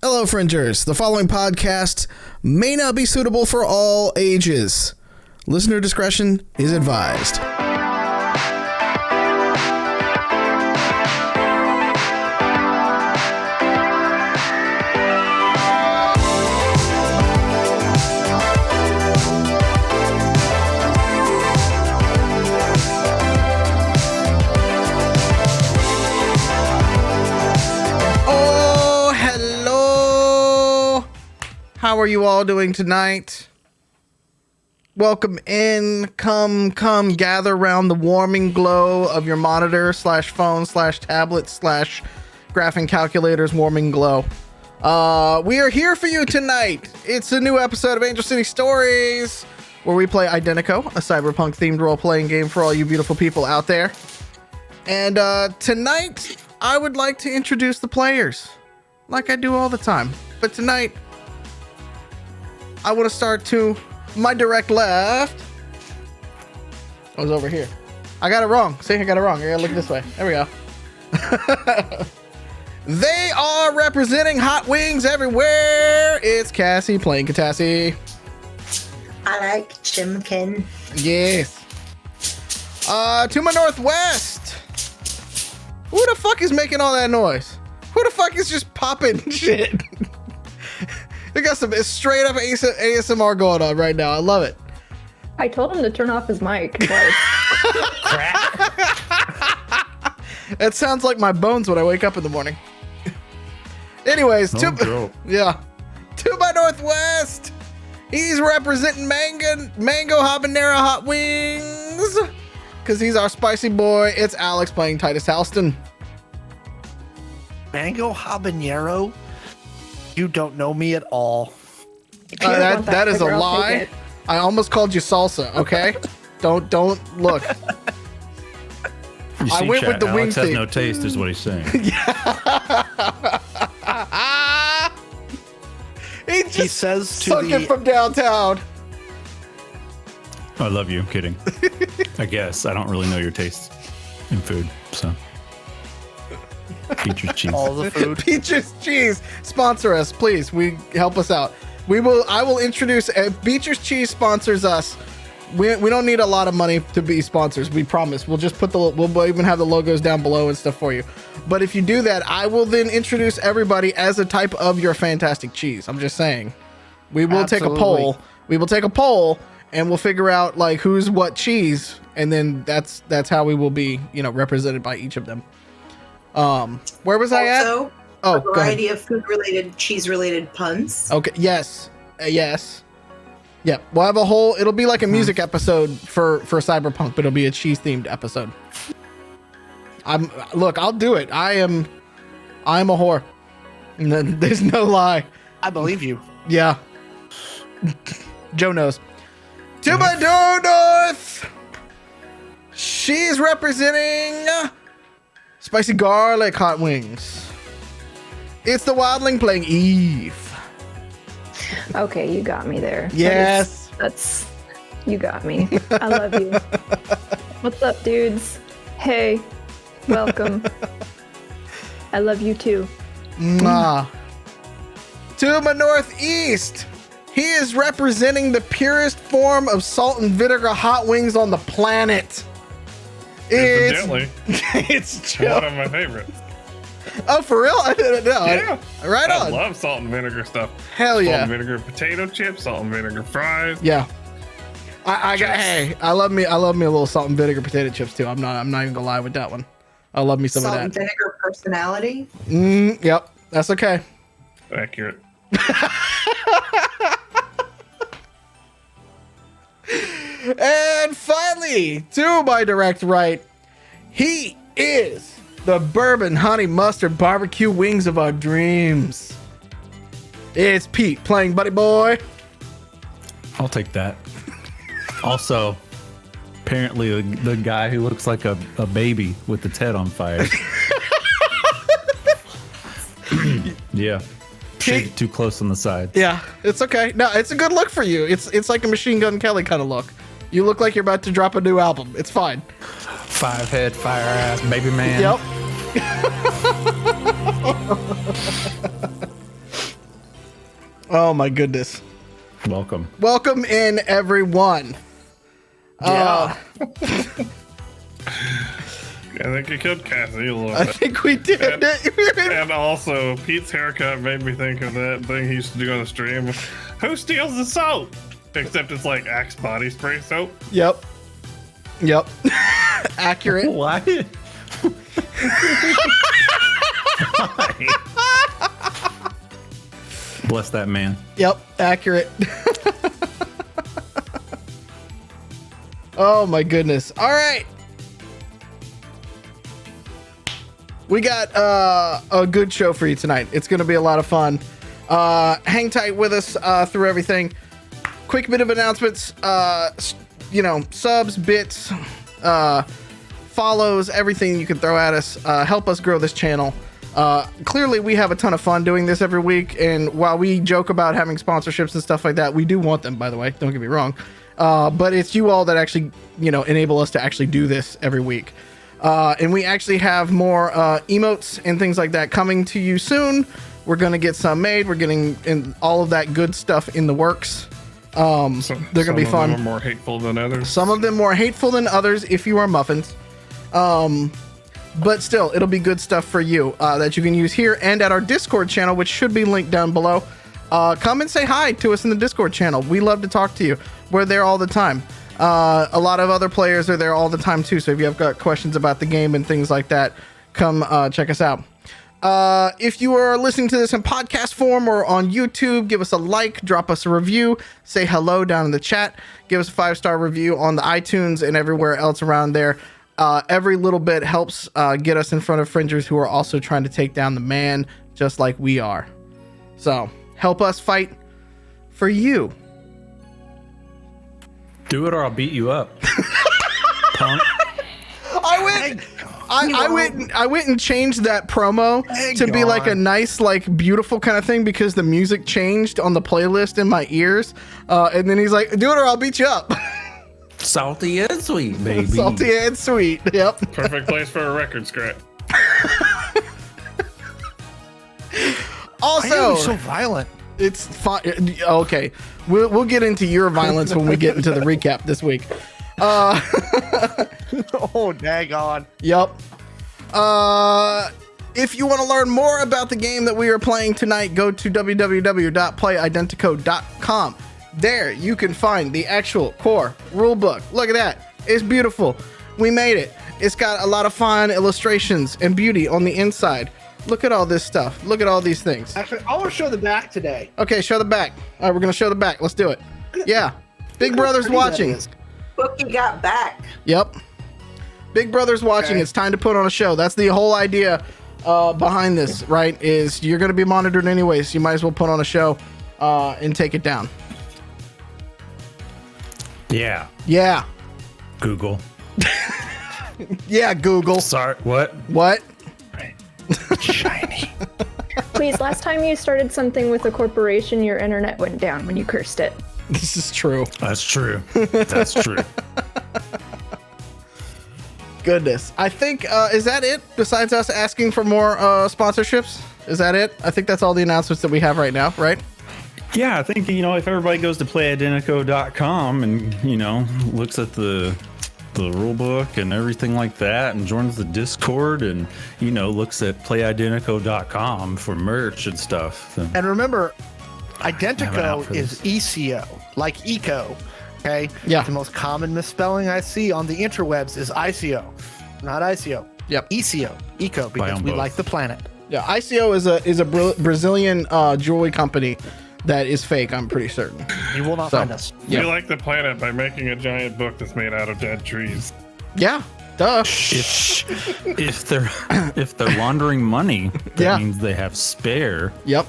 Hello, Fringers. The following podcast may not be suitable for all ages. Listener discretion is advised. How are you all doing tonight? Welcome in. Come gather around the warming glow of your monitor / phone / tablet / graphing calculator's warming glow. We are here for you tonight. It's a new episode of Angel City Stories, where we play Identico, a cyberpunk themed role-playing game for all you beautiful people out there. And tonight, I would like to introduce the players, like I do all the time. But tonight, I want to start to my direct left. I was over here. I got it wrong. See, I got it wrong. I gotta look this way. There we go. They are representing Hot Wings everywhere. It's Cassie playing Catassie. I like Chimkin. Yes. To my northwest. Who the fuck is making all that noise? Who the fuck is just popping shit? We got some straight up ASMR going on right now. I love it. I told him to turn off his mic. It sounds like my bones when I wake up in the morning. Anyways, to my northwest, he's representing Mango Habanero Hot Wings, because he's our spicy boy. It's Alex playing Titus Halston. Mango Habanero? You don't know me at all. That is a lie. I almost called you salsa. Okay, don't look. You see, I went chat, with the Alex wing has thing. no taste, is what he's saying. He says to sucked it from downtown. I love you. I'm kidding. I guess I don't really know your taste in food, so. Peaches cheese. all the food. Beacher's Cheese, sponsor us, please. Help us out. I will introduce. If Beacher's Cheese sponsors us, we don't need a lot of money to be sponsors. We promise. We'll just we'll even have the logos down below and stuff for you. But if you do that, I will then introduce everybody as a type of your fantastic cheese. I'm just saying. We will take a poll. We will take a poll and we'll figure out like who's what cheese, and then that's how we will be, represented by each of them. Where was I at? Also, a variety of food-related, cheese-related puns. Okay. Yes. Yes. Yep. We'll have it'll be like a music episode for Cyberpunk, but it'll be a cheese-themed episode. I'll do it. I am a whore. There's no lie. I believe you. Yeah. Joe knows. To my north, she's representing Spicy Garlic Hot Wings. It's the Wildling playing Eve. Okay, you got me there. Yes. That's you got me. I love you. What's up, dudes? Hey, welcome. I love you too. Mwah. To my northeast, he is representing the purest form of salt and vinegar hot wings on the planet. It's Joe. One of my favorites. Oh, for real? I didn't know. Yeah. Right on. I love salt and vinegar stuff. Hell yeah. Salt and vinegar potato chips, salt and vinegar fries. Yeah. I love me a little salt and vinegar potato chips too. I'm not even gonna lie with that one. I love me some Salt of and that. vinegar personality. Yep. That's okay. Accurate. And finally, to my direct right, he is the bourbon honey mustard barbecue wings of our dreams. It's Pete playing Buddy Boy. I'll take that. Also, apparently the guy who looks like a baby with its head on fire. Yeah. Shade too close on the side. Yeah, it's okay. No, it's a good look for you. It's like a Machine Gun Kelly kind of look. You look like you're about to drop a new album. It's fine. 5-head fire ass baby man. Yep. Oh my goodness. Welcome. Welcome in, everyone. Yeah. I think you killed Cassie a little I bit. think we did. And also, Pete's haircut made me think of that thing he used to do on the stream. Who steals the soap? Except it's like Axe body spray soap. Yep. Accurate. Why? Bless that man. Yep. Accurate. Oh my goodness. All right. We got a good show for you tonight. It's going to be a lot of fun. Hang tight with us through everything. Quick bit of announcements. Subs, bits, follows, everything you can throw at us. Help us grow this channel. Clearly, we have a ton of fun doing this every week. And while we joke about having sponsorships and stuff like that, we do want them, by the way. Don't get me wrong. But it's you all that actually, enable us to actually do this every week. And we actually have more emotes and things like that coming to you soon. We're going to get some made. We're getting in all of that good stuff in the works. They're going to be fun. Some of them are more hateful than others. Some of them more hateful than others if you are muffins. But still, it'll be good stuff for you that you can use here and at our Discord channel, which should be linked down below. Come and say hi to us in the Discord channel. We love to talk to you. We're there all the time. A lot of other players are there all the time too. So if you have got questions about the game and things like that, come check us out. If you are listening to this in podcast form or on YouTube, give us a like, drop us a review, say hello down in the chat, give us a 5-star review on the iTunes and everywhere else around there. Every little bit helps get us in front of fringers who are also trying to take down the man, just like we are. So help us fight for you. Do it or I'll beat you up. Punk. I went and changed that promo to be like a nice, like beautiful kind of thing because the music changed on the playlist in my ears. And then he's like, do it or I'll beat you up. Salty and sweet, baby. Salty and sweet. Yep. Perfect place for a record scratch. Also, Why are you so violent? it's fine. Okay. We'll get into your violence when we get into the recap this week. Oh, daggone. Yep. If you want to learn more about the game that we are playing tonight, go to www.playidentico.com. There you can find the actual core rulebook. Look at that. It's beautiful. We made it. It's got a lot of fine illustrations and beauty on the inside. Look at all this stuff. Look at all these things. Actually, I want to show the back today. Okay, show the back. All right, we're going to show the back. Let's do it. Yeah. Big Brother's pretty that watching. is. Bookie got back. Yep. Big Brother's watching. Okay. It's time to put on a show. That's the whole idea behind this, right? Is you're going to be monitored anyways. So you might as well put on a show and take it down. Yeah. Yeah. Google. Yeah, Google. Sorry. What? What? Shiny. Please, last time you started something with a corporation, your internet went down when you cursed it. This is true. That's true. That's true. Goodness. I think, is that it? Besides us asking for more sponsorships? Is that it? I think that's all the announcements that we have right now, right? Yeah, I think, if everybody goes to playidentico.com and, looks at the rule book and everything like that and joins the Discord and, looks at playidentico.com for merch and stuff. Then And remember, Have an out Identico for is ECO, like eco. Okay? Yeah. The most common misspelling I see on the interwebs is ICO, not ICO. Yep. ECO, eco, because on we both. like the planet. Yeah. ICO is a Brazilian jewelry company that is fake, I'm pretty certain. You will not So, find us. Yeah. We like the planet by making a giant book that's made out of dead trees. Yeah. Duh. if they're laundering money, that Yeah. means they have spare Yep.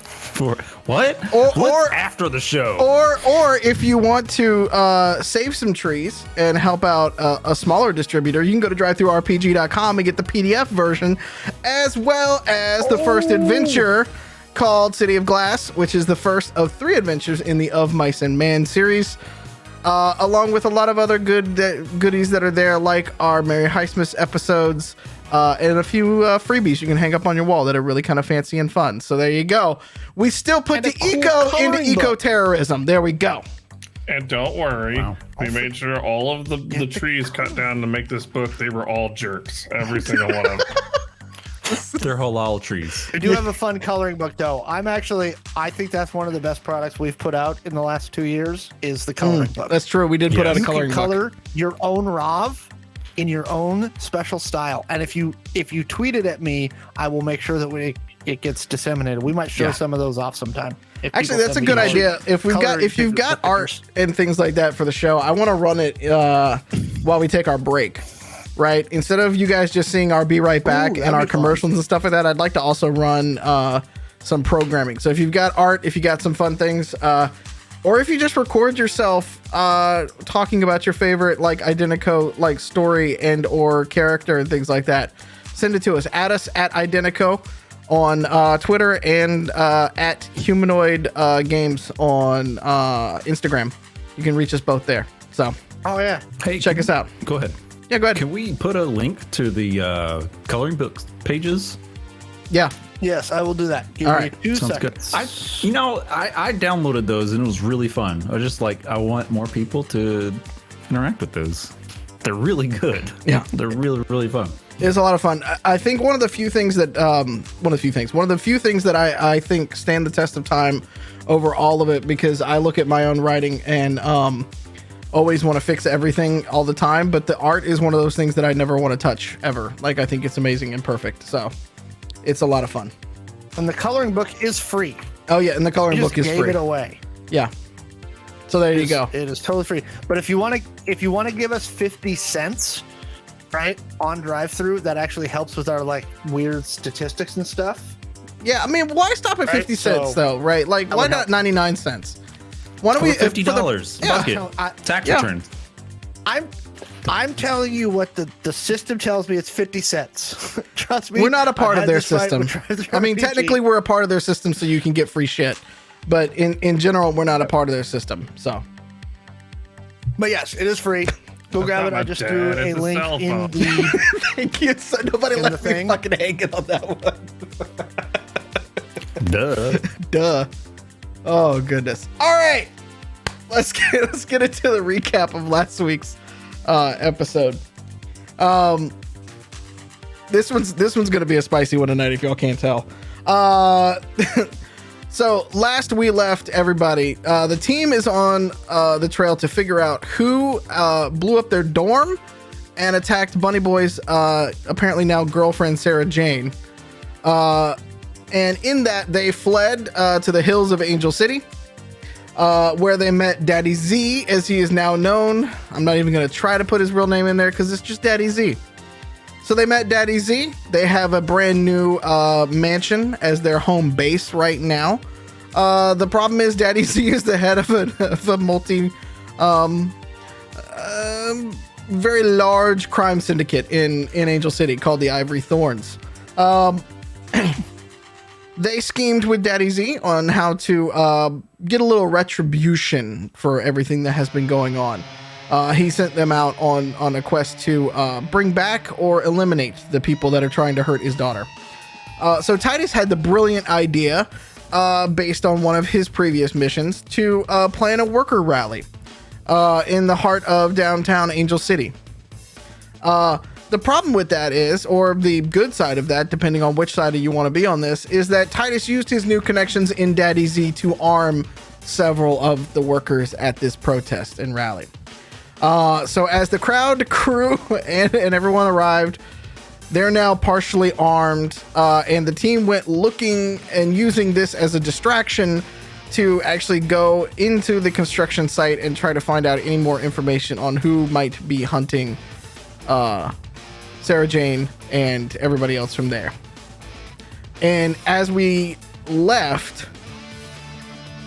for what? Or- What's after the show? Or if you want to save some trees and help out a smaller distributor, you can go to drivethroughrpg.com and get the PDF version, as well as the first adventure called City of Glass, which is the first of 3 adventures in the Of Mice and Man series, along with a lot of other goodies that are there, like our Merry Heistmas episodes, and a few freebies you can hang up on your wall that are really kind of fancy and fun. So there you go. We still put the eco into eco-terrorism. There we go. And don't worry, we made sure all of the trees cut down to make this book, they were all jerks. Every single one of them. They're halal trees. We do have a fun coloring book, though. I think that's one of the best products we've put out in the last 2 years is the coloring book. That's true. We did put out a You coloring can book. color your own RAV in your own special style. And if you tweet it at me, I will make sure that it gets disseminated. We might show some of those off sometime. Actually, that's a good idea. If you've got art and things like that for the show, I want to run it while we take our break. Right, instead of you guys just seeing our "Be Right Back" and our commercials and stuff like that, I'd like to also run some programming. So if you've got art, if you got some fun things, or if you just record yourself talking about your favorite like Identico like story and or character and things like that, send it to us. Add us at Identico on Twitter and at Humanoid Games on Instagram. You can reach us both there. So Hey, check us out. Go ahead. Yeah, go ahead. Can we put a link to the coloring book pages? Yeah. Yes, I will do that. Give All me right. 2 Sounds seconds. good. I downloaded those and it was really fun. I was just like, I want more people to interact with those. They're really good. Yeah. They're really, really fun. It's a lot of fun. I think one of the few things that I think stand the test of time over all of it, because I look at my own writing and always want to fix everything all the time, but the art is one of those things that I never want to touch ever. Like, I think it's amazing and perfect. So it's a lot of fun. And the coloring book is free. Oh yeah, and the coloring book is gave free. it away. Yeah. So there you go. It is totally free. But if you want to give us 50 cents, right, on drive-through, that actually helps with our like weird statistics and stuff. Yeah, I mean, why stop at 50 cents though, right? Like, why not 99 cents? Why don't we $50? Tax returns. I'm telling you what the system tells me. It's 50 cents. Trust me. We're not a part I've of had their this fight system. with I mean, RPG. technically, we're a part of their system, so you can get free shit. But in general, we're not a part of their system. So, But yes, it is free. Go grab it. I just threw a link in the. thank you. So nobody In left the me thing? fucking hanging on that one. Duh. Duh. Oh goodness. All right, let's get into the recap of last week's episode. This one's gonna be a spicy one tonight, if y'all can't tell. So last we left everybody, the team is on the trail to figure out who blew up their dorm and attacked Bunny Boy's apparently now girlfriend Sarah Jane. And in that, they fled to the hills of Angel City, where they met Daddy Z, as he is now known. I'm not even going to try to put his real name in there because it's just Daddy Z. So they met Daddy Z. They have a brand new mansion as their home base right now. The problem is Daddy Z is the head of a multi, very large crime syndicate in Angel City called the Ivory Thorns. They schemed with Daddy Z on how to get a little retribution for everything that has been going on. He sent them out on a quest to bring back or eliminate the people that are trying to hurt his daughter. So Titus had the brilliant idea, based on one of his previous missions, to plan a worker rally in the heart of downtown Angel City. The problem with that is, or the good side of that, depending on which side you want to be on this, is that Titus used his new connections in Daddy Z to arm several of the workers at this protest and rally. So as the crowd, crew, and everyone arrived, they're now partially armed, and the team went looking and using this as a distraction to actually go into the construction site and try to find out any more information on who might be hunting Sarah Jane and everybody else from there. And as we left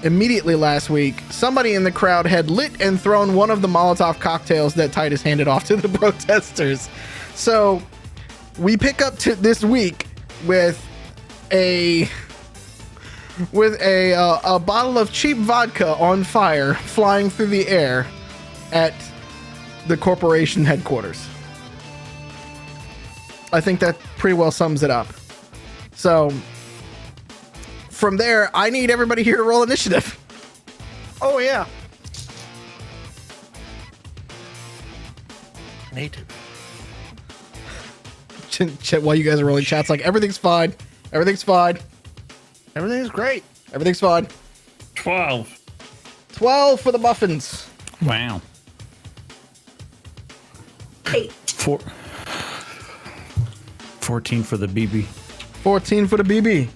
immediately last week, somebody in the crowd had lit and thrown one of the Molotov cocktails that Titus handed off to the protesters. So we pick up to this week with a bottle of cheap vodka on fire flying through the air at the corporation headquarters. I think that pretty well sums it up. So from there, I need everybody here to roll initiative. Oh yeah. Native. While you guys are rolling, chat's like, everything's fine. Everything's fine. Everything's great. Everything's fine. 12. 12 for the muffins. Wow. 8. 14 for the BB. 14 for the BB.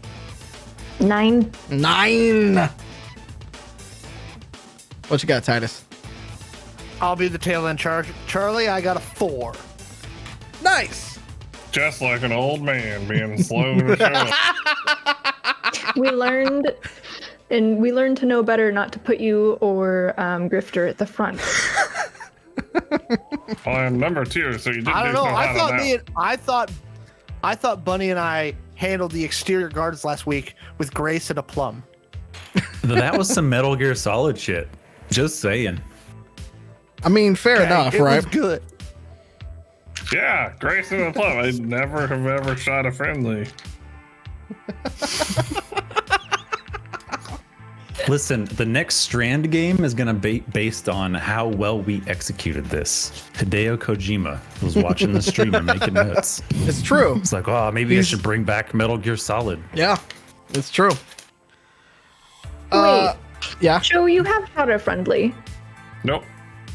9. 9. What you got, Titus? I'll be the tail end charge. Charlie, I got a 4. Nice. Just like an old man being slow to show up. We learned to know better not to put you or Grifter at the front. Well, I'm number 2, so you didn't I don't do know. so hot on that. I thought Bunny and I handled the exterior guards last week with grace and a plum. That was some Metal Gear Solid shit. Just saying. I mean, fair enough, it right? was good. Yeah, Grace and the Plum. I never have ever shot a friendly. Listen, the next Strand game is going to be based on how well we executed this. Hideo Kojima was watching the stream and making notes. It's true. It's like, oh, maybe I should bring back Metal Gear Solid. Yeah, it's true. Wait, Yeah. Joe, you have shot a friendly. Nope.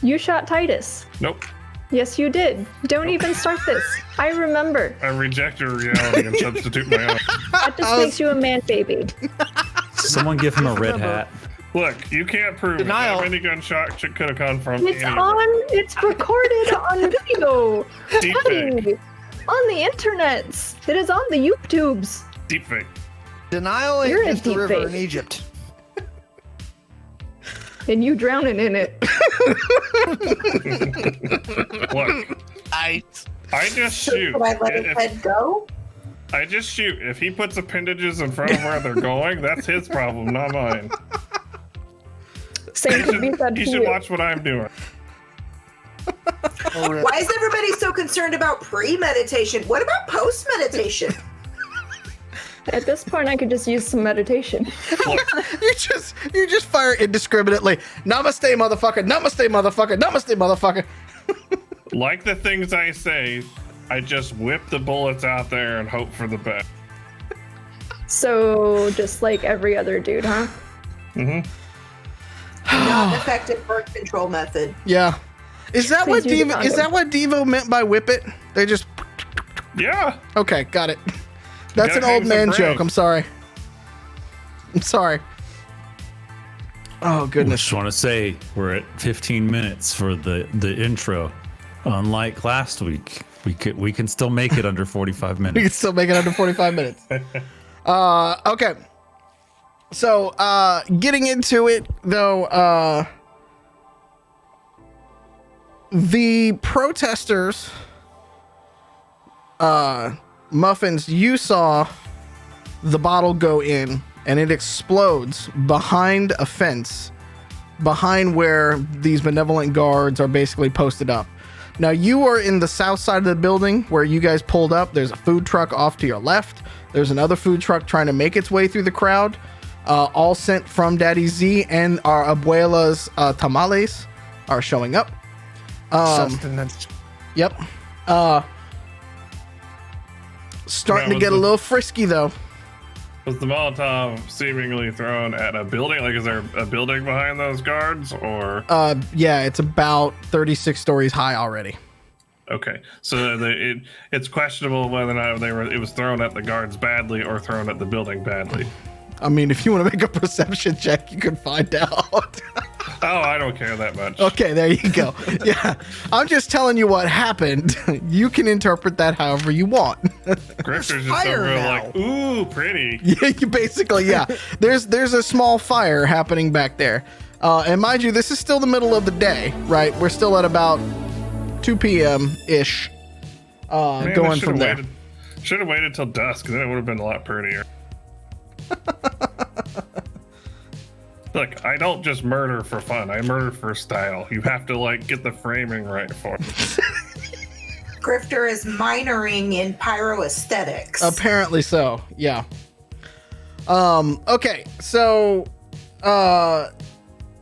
You shot Titus. Nope. Yes, you did. Don't even start this. I remember. I reject your reality and substitute my own. That just makes you a man baby. Someone give him a red hat. Look, you can't prove Denial. that minigun shot could have come from It's anywhere. it's recorded on video. Deep Buddy, fake. on the internets. It is on the YouTubes. Deep fake. Denial You're a ain't just a deep river fake. in Egypt. And you drowning in it. Look, I just shoot. Should I let his If- head go? I just shoot. If he puts appendages in front of where they're going, that's his problem, not mine. Same could be said He to should you. watch what I'm doing. Why is everybody so concerned about pre-meditation? What about post-meditation? At this point, I could just use some meditation. You just fire indiscriminately. Namaste, motherfucker. Namaste, motherfucker. Namaste, motherfucker. Like the things I say, I just whip the bullets out there and hope for the best. So, just like every other dude, huh? Mm-hmm. Not an effective birth control method. Yeah. Is that what Please use a Devo? Is condom. that what Devo meant by whip it? They just Yeah. okay, got it. That's an gotta old hang some man joke. brain. I'm sorry. I'm sorry. Oh I goodness. just want to say we're at 15 minutes for the intro. Unlike last week, we can still make it under 45 We can minutes. still make it under 45 minutes. Okay. So, getting into it though, the protesters, Muffins, you saw the bottle go in and it explodes behind a fence, behind where these benevolent guards are basically posted up. Now, you are in the south side of the building where you guys pulled up. There's a food truck off to your left. There's another food truck trying to make its way through the crowd, all sent from Daddy Z, and our abuela's tamales are showing up. Sustenance. Yep. Starting to was get a the- little frisky, though. Was the Molotov seemingly thrown at a building? Like, is there a building behind those guards? Or Yeah, it's about 36 stories high already. okay, so it's questionable whether or not it was thrown at the guards badly or thrown at the building badly. I mean, if you want to make a perception check, you can find out. Oh, I don't care that much. Okay, there you go. Yeah, I'm just telling you what happened. You can interpret that however you want. Grifter's just fire over now. like, ooh, pretty. Yeah, you basically, yeah. There's a small fire happening back there. And mind you, this is still the middle of the day, right? We're still at about 2 p.m.-ish, Man, going from there. Should have waited till dusk, then it would have been a lot prettier. Look, I don't just murder for fun. I murder for style. You have to like get the framing right for it. Grifter is minoring in pyroaesthetics. Apparently so. Yeah. Okay. So,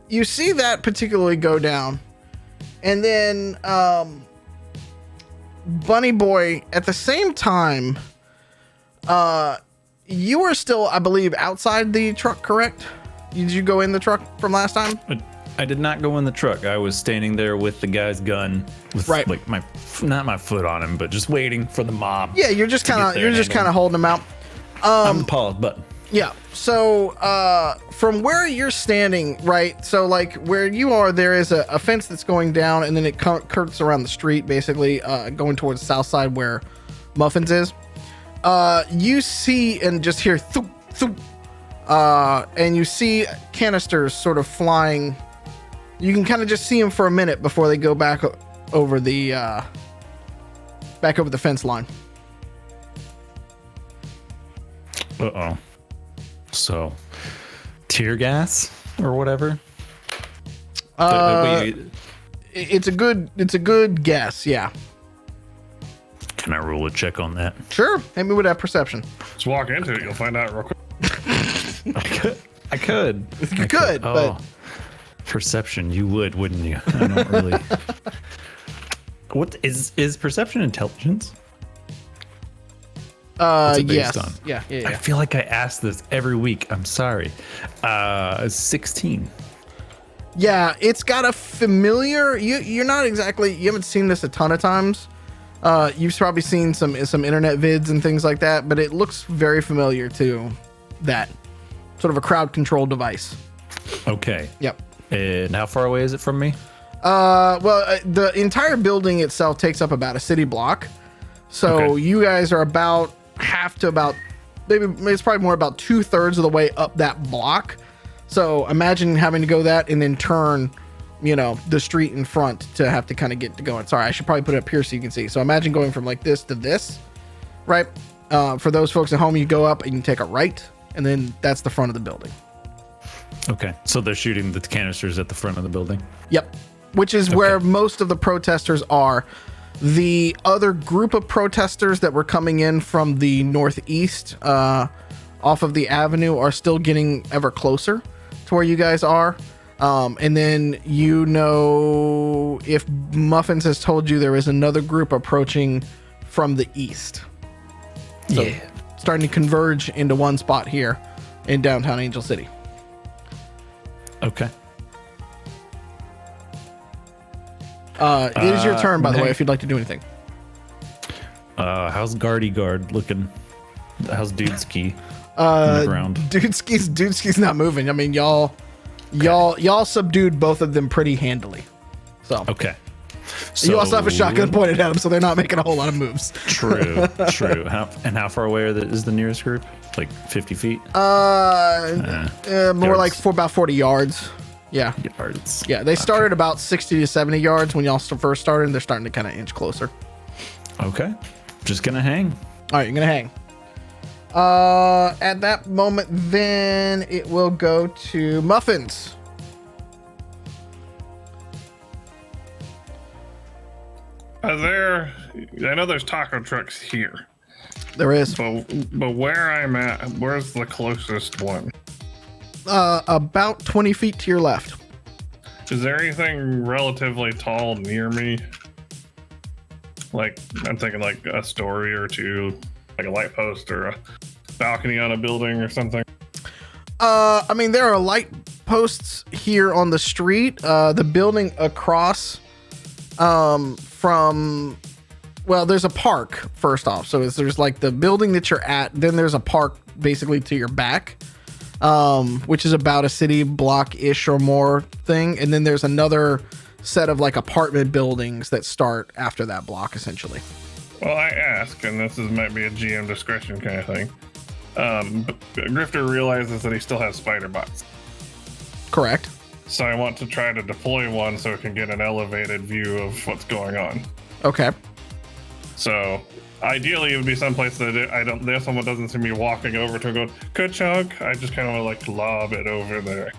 you see that particularly go down, and then Bunny Boy at the same time. You were still, I believe, outside the truck, correct? Did you go in the truck from last time? I did not go in the truck. I was standing there with the guy's gun, with Right. like not my foot on him, but just waiting for the mob. Yeah, you're just kind of holding them out. I'm the pause button. Yeah. So, from where you're standing, right? So, like where you are, there is a fence that's going down, and then it curves around the street, basically, going towards the south side where Muffins is. You see and just hear thoop, thoop, and you see canisters sort of flying. You can kind of just see them for a minute before they go back over the fence line. Uh-oh. So, tear gas or whatever? Wait, It's a good guess. Yeah. can I roll a check on that? Sure. Hit me with that perception. Just walk into it, you'll find out real quick. I could. You could, Oh, but perception, you would, wouldn't you? I don't really. What is perception intelligence? What's it based yes. on? Yeah. I feel like I ask this every week. I'm sorry. 16. Yeah, it's got a familiar. You're not exactly. You haven't seen this a ton of times. You've probably seen some internet vids and things like that, but it looks very familiar to that sort of a crowd control device. Okay. Yep. And how far away is it from me? The entire building itself takes up about a city block, so Okay. you guys are about maybe it's probably more about 2/3 of the way up that block. So imagine having to go that and then turn, the street in front to have to kind of get to going. Sorry, I should probably put it up here so you can see. So imagine going from like this to this, right? For those folks at home, you go up and you take a right, and then that's the front of the building. Okay. So they're shooting the canisters at the front of the building. Yep. Which is where most of the protesters are. The other group of protesters that were coming in from the northeast off of the avenue are still getting ever closer to where you guys are. And then if Muffins has told you, there is another group approaching from the east. So starting to converge into one spot here in downtown Angel City. Okay. It is your turn, by the way, if you'd like to do anything. How's Guardy Guard looking? How's Dudeski on the ground? Dudeski's not moving. I mean, y'all subdued both of them pretty handily. So Okay. you also have a shotgun pointed at them, so they're not making a whole lot of moves. True. How far away is the nearest group? Like 50 feet? More like for about 40 yards. Yeah. Yards. Yeah, they started about 60 to 70 yards when y'all first started, and they're starting to kind of inch closer. Okay. Just gonna hang. All right, you're going to hang. At that moment, then it will go to Muffins. I know there's taco trucks here, There is. but where I'm at, where's the closest one? About 20 feet to your left. Is there anything relatively tall near me? Like, I'm thinking like a story or two, like a light post or a balcony on a building or something. I mean, there are light posts here on the street. The building across there's a park, first off. So there's like the building that you're at, then there's a park basically to your back, which is about a city block-ish or more thing. And then there's another set of like apartment buildings that start after that block, essentially. Well, I ask, and might be a GM discretion kind of thing. But Grifter realizes that he still has spider bots. Correct. So I want to try to deploy one so it can get an elevated view of what's going on. Okay. So ideally, it would be someplace that someone doesn't see me walking over to and going, ka-chunk. I just kind of like lob it over there.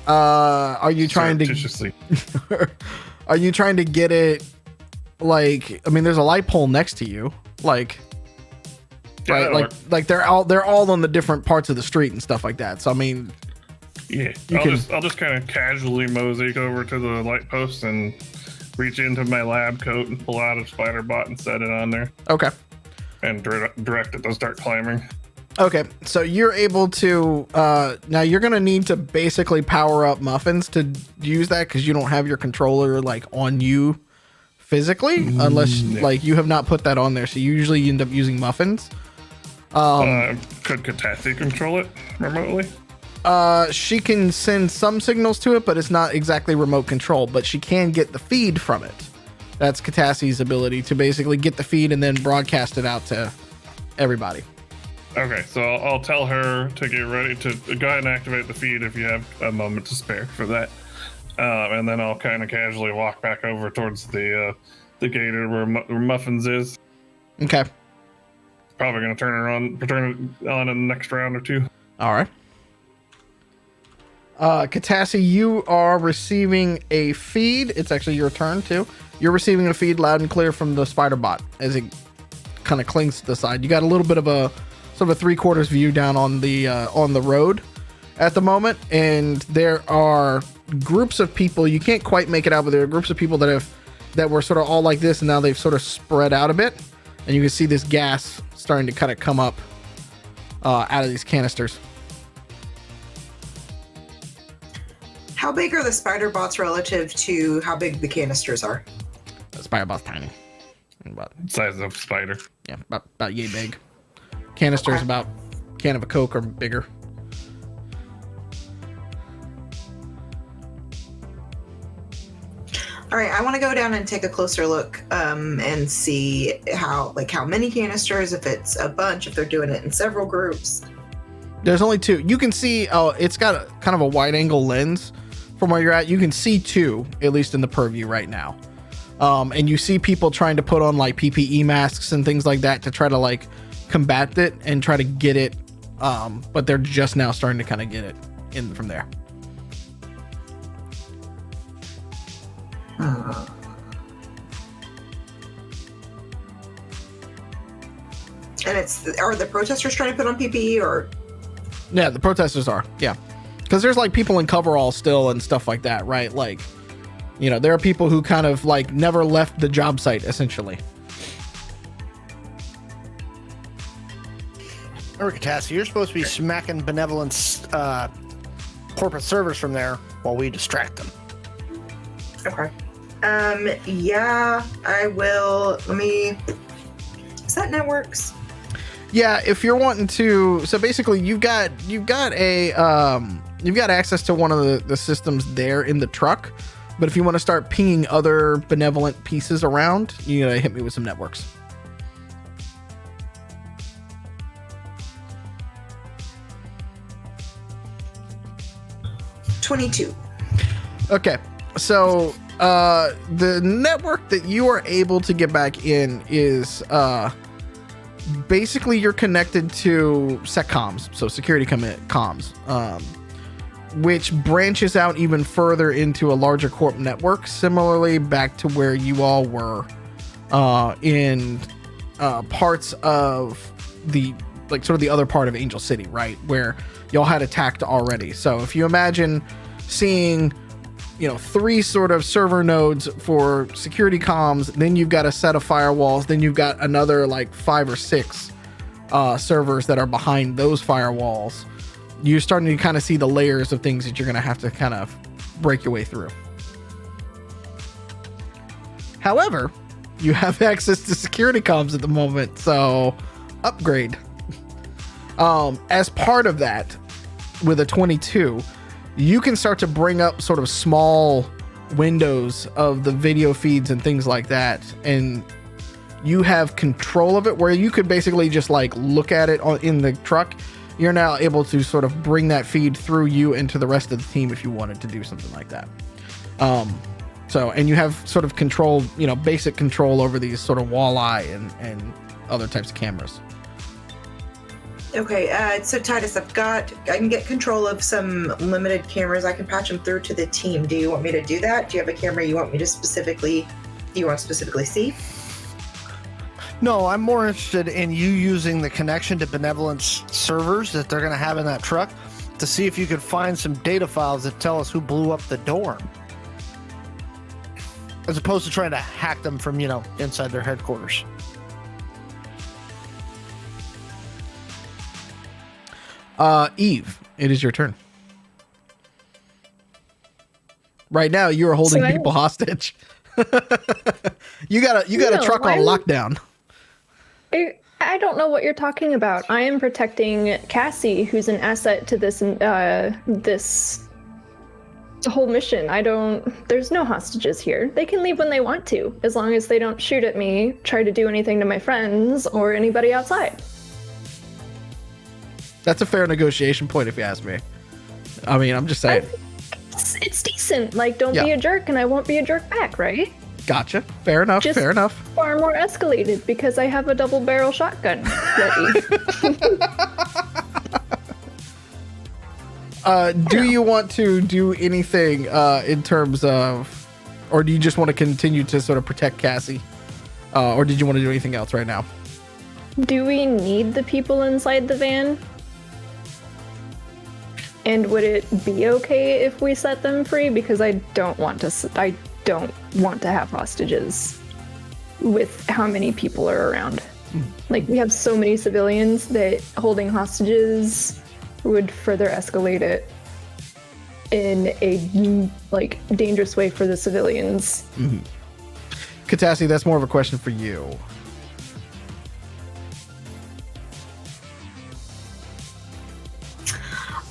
Are you trying to surreptitiously. are you trying to get it like, I mean, there's a light pole next to you, like, Yeah, right, that'll like, work. like they're all on the different parts of the street and stuff like that. So I mean, Yeah, You I'll can- just kind of casually mosaic over to the light post and reach into my lab coat and pull out a spider bot and set it on there okay. and direct it to start climbing. Okay, so you're able to now you're gonna need to basically power up Muffins to use that because you don't have your controller like on you physically, unless like you have not put that on there. So you usually end up using Muffins. Could Catassie control it remotely? She can send some signals to it, but it's not exactly remote control. But she can get the feed from it. That's Catassie's ability to basically get the feed and then broadcast it out to everybody. Okay, so I'll tell her to get ready to go ahead and activate the feed if you have a moment to spare for that. And then I'll kind of casually walk back over towards the gator where Muffins is. Okay. Probably gonna turn it on in the next round or two. All right. Catassie, you are receiving a feed. It's actually your turn too. You're receiving a feed loud and clear from the spider bot as it kind of clings to the side. You got a little bit of a sort of a 3/4 view down on the road at the moment, and there are groups of people. You can't quite make it out, but there are groups of people that were sort of all like this, and now they've sort of spread out a bit, and you can see this gas starting to kind of come up out of these canisters. How big are the spider bots relative to how big the canisters are? The spider bot's tiny, about Size of spider. yeah, about yay big. Canisters Okay. about can of a Coke or bigger. All right, I want to go down and take a closer look and see how many canisters, if it's a bunch, if they're doing it in several groups. There's only two. You can see, it's got a kind of a wide angle lens from where you're at. You can see two, at least in the purview right now. And you see people trying to put on like PPE masks and things like that to try to like combat it and try to get it. But they're just now starting to kind of get it in from there. And are the protesters trying to put on PPE or? Yeah, the protesters are. Yeah. Because there's like people in coveralls still and stuff like that, right? Like, you know, there are people who kind of like never left the job site essentially. Remember, Catassie, you're supposed to be smacking benevolence corporate servers from there while we distract them. Okay. Yeah, I will. Is that networks? Yeah, if you're wanting to, so basically you've got access to one of the systems there in the truck, but if you want to start pinging other benevolent pieces around, you gotta hit me with some networks. $22. Okay, so the network that you are able to get back in is basically you're connected to SecComms, so security comms, which branches out even further into a larger corp network, similarly back to where you all were in parts of the like sort of the other part of Angel City, right, where y'all had attacked already. So if you imagine seeing, you know, 3 sort of server nodes for security comms, then you've got a set of firewalls, then you've got another like 5 or 6 servers that are behind those firewalls. You're starting to kind of see the layers of things that you're going to have to kind of break your way through. However, you have access to security comms at the moment, so upgrade. As part of that, with a 22, you can start to bring up sort of small windows of the video feeds and things like that, and you have control of it where you could basically just like look at it in the truck. You're now able to sort of bring that feed through you into the rest of the team if you wanted to do something like that. And you have sort of control, you know, basic control over these sort of walleye and other types of cameras. Okay, so Titus, I can get control of some limited cameras. I can patch them through to the team. Do you want me to do that? Do you have a camera you want me to specifically you want to specifically see? No, I'm more interested in you using the connection to Benevolence servers that they're going to have in that truck to see if you could find some data files that tell us who blew up the dorm. As opposed to trying to hack them from, inside their headquarters. Eve, it is your turn. Right now, you are holding people hostage. You got a truck on lockdown. I don't know what you're talking about. I am protecting Cassie, who's an asset to this whole mission. There's no hostages here. They can leave when they want to, as long as they don't shoot at me, try to do anything to my friends or anybody outside. That's a fair negotiation point, if you ask me. I mean, I'm just saying. It's decent. Like, don't be a jerk, and I won't be a jerk back, right? Gotcha. Fair enough. Just fair enough. Far more escalated because I have a double barrel shotgun ready. Do you want to do anything in terms of, or do you just want to continue to sort of protect Cassie? Or did you want to do anything else right now? Do we need the people inside the van? And would it be okay if we set them free? Because I don't want to have hostages with how many people are around. Like, we have so many civilians that holding hostages would further escalate it in a dangerous way for the civilians. Mm-hmm. Catassie, that's more of a question for you.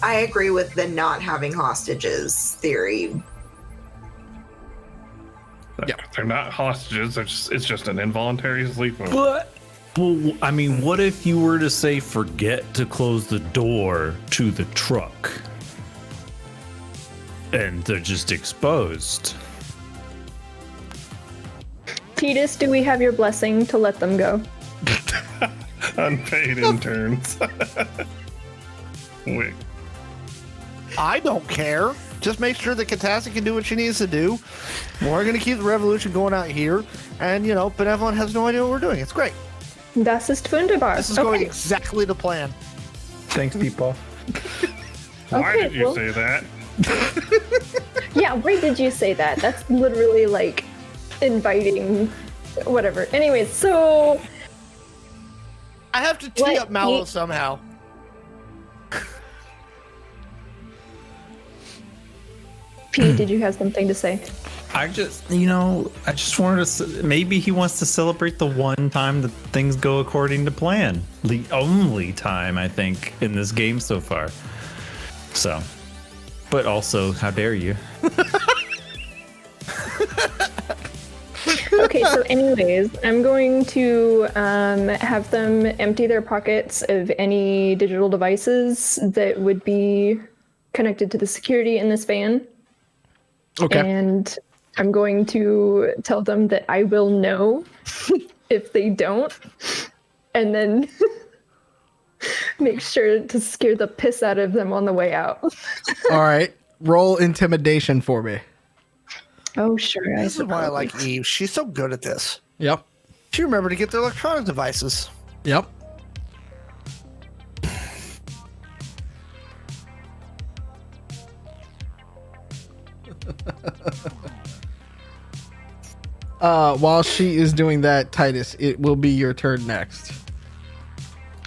I agree with the not having hostages theory. Yeah. They're not hostages. It's just an involuntary sleepover. But, well, I mean, what if you were to say, forget to close the door to the truck? And they're just exposed. Titus, do we have your blessing to let them go? Unpaid interns. Wait. I don't care. Just make sure that Catassie can do what she needs to do. We're going to keep the revolution going out here. And, Benevolent has no idea what we're doing. It's great. Das ist wunderbar. This is going exactly to plan. Thanks, people. Why did you say that? Yeah, why did you say that? That's literally like inviting whatever. Anyways, so I have to tee up Mallo somehow. P, did you have something to say? I just wanted to, maybe he wants to celebrate the one time that things go according to plan. The only time, I think, in this game so far. So, but also, how dare you? Okay, so anyways, I'm going to have them empty their pockets of any digital devices that would be connected to the security in this van. Okay. And I'm going to tell them that I will know if they don't, and then make sure to scare the piss out of them on the way out. All right. Roll intimidation for me. Oh, sure. This is why I like Eve. She's so good at this. Yep. She remembered to get their electronic devices. Yep. While she is doing that, Titus, it will be your turn next.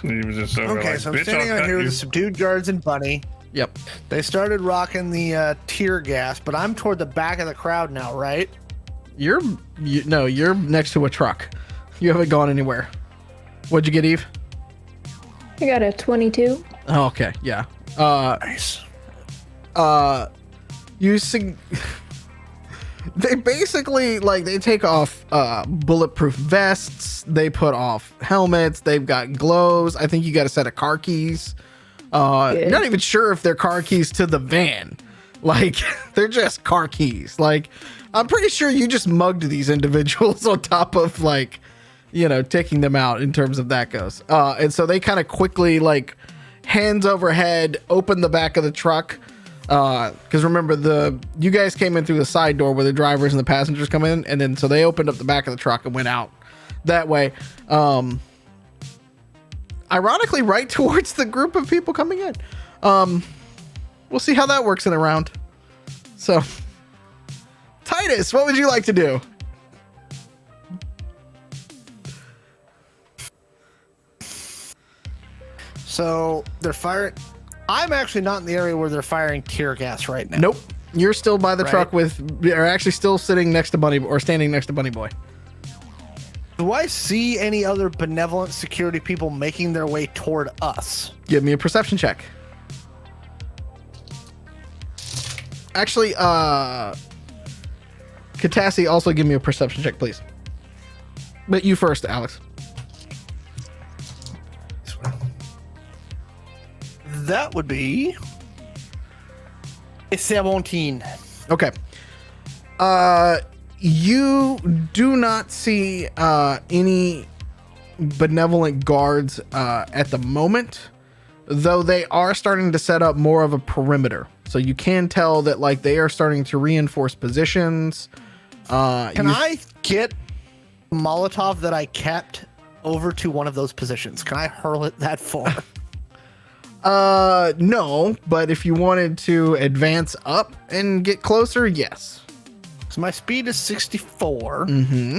He was just over Okay, like, so I'm bitch, standing I'll out cut here you. with the subdued guards and Bunny. Yep. They started rocking the tear gas, but I'm toward the back of the crowd now, right? You're next to a truck. You haven't gone anywhere. What'd you get, Eve? I got a 22. Oh, okay, yeah. Nice. They basically they take off bulletproof vests, they put off helmets, they've got gloves. I think you got a set of car keys. You're not even sure if they're car keys to the van. Like, they're just car keys. Like, I'm pretty sure you just mugged these individuals on top of taking them out in terms of that goes. And so they kind of quickly, hands over head, open the back of the truck, Because remember, you guys came in through the side door where the drivers and the passengers come in, and then so they opened up the back of the truck and went out that way. Ironically, right towards the group of people coming in. We'll see how that works in a round. So, Titus, what would you like to do? So they're firing. I'm actually not in the area where they're firing tear gas right now. Nope. You're still by the Right. truck are actually still sitting next to Bunny, or standing next to Bunny Boy. Do I see any other benevolent security people making their way toward us? Give me a perception check. Actually, Catassie, also give me a perception check, please. But you first, Alex. That would be a 17. Okay. You do not see any benevolent guards at the moment, though they are starting to set up more of a perimeter. So you can tell that like they are starting to reinforce positions. Can I get a Molotov that I kept over to one of those positions? Can I hurl it that far? No, but if you wanted to advance up and get closer, yes. So my speed is 64. Mm-hmm.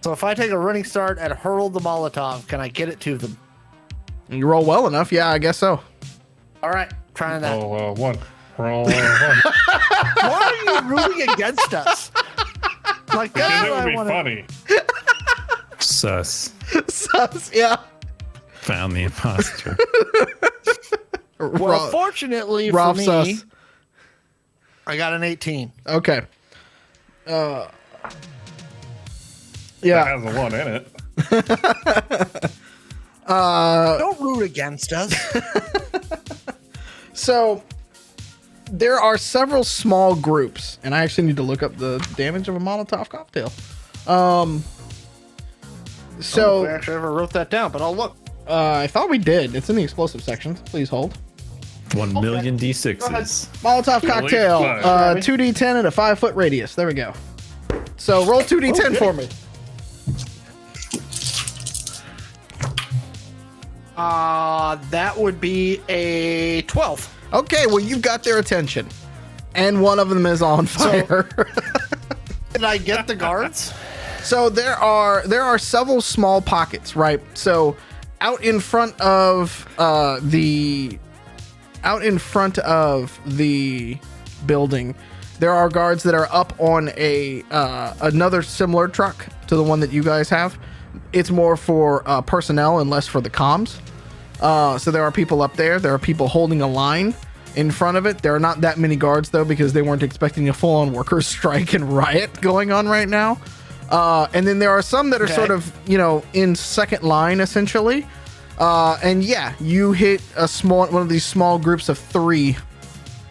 So if I take a running start and hurl the Molotov, can I get it to them? You roll well enough, yeah, I guess so. All right, trying that. Roll one. Roll one. Why are you rooting against us? Like Because that's it what would I be want. funny. Sus. Sus, yeah. Found the imposter. Well, fortunately for Rob me, sus. I got an 18. Okay. That Yeah. has a one in it. Don't root against us. So there are several small groups, and I actually need to look up the damage of a Molotov cocktail. So I actually ever wrote that down, but I'll look. I thought we did. It's in the explosive section. Please hold. 1 million D6s. Molotov cocktail, five. 2d10 at a 5-foot radius. There we go. So roll 2d10 for me. That would be a 12. Okay, well you've got their attention, and one of them is on fire. Did I get the guards? So there are several small pockets, right? So out in front of the building, there are guards that are up on a another similar truck to the one that you guys have. It's more for personnel and less for the comms. So there are people up there. There are people holding a line in front of it. There are not that many guards though, because they weren't expecting a full-on workers' strike and riot going on right now. And then there are some that are sort of, in second line essentially. And yeah, you hit one of these small groups of 3,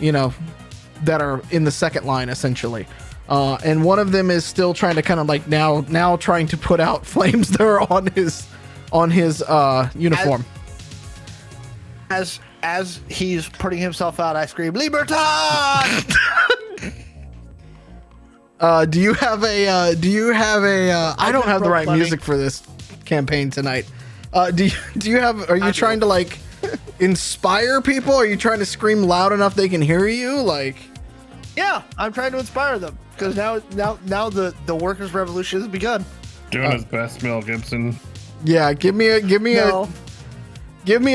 that are in the second line essentially. And one of them is still trying to kind of like now trying to put out flames that are on his uniform. As he's putting himself out, I scream, Libertad! Do you have a I don't have the right music for this campaign tonight. Are you trying to like inspire people? Are you trying to scream loud enough they can hear you? Like, Yeah, I'm trying to inspire them because now the workers' revolution has begun. Doing his best, Mel Gibson. yeah, give me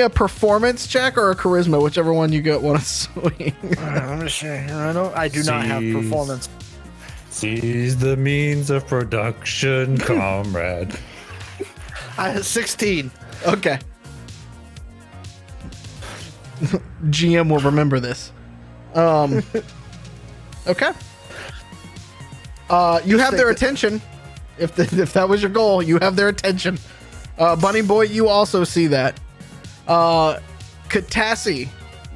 a performance check or a charisma, whichever one you want to swing. I'm just saying, I do not have Jeez. performance. Seize the means of production, comrade. I have 16. Okay. GM will remember this. Okay. You have their attention. If that was your goal, you have their attention. Bunny Boy, you also see that. Catassie,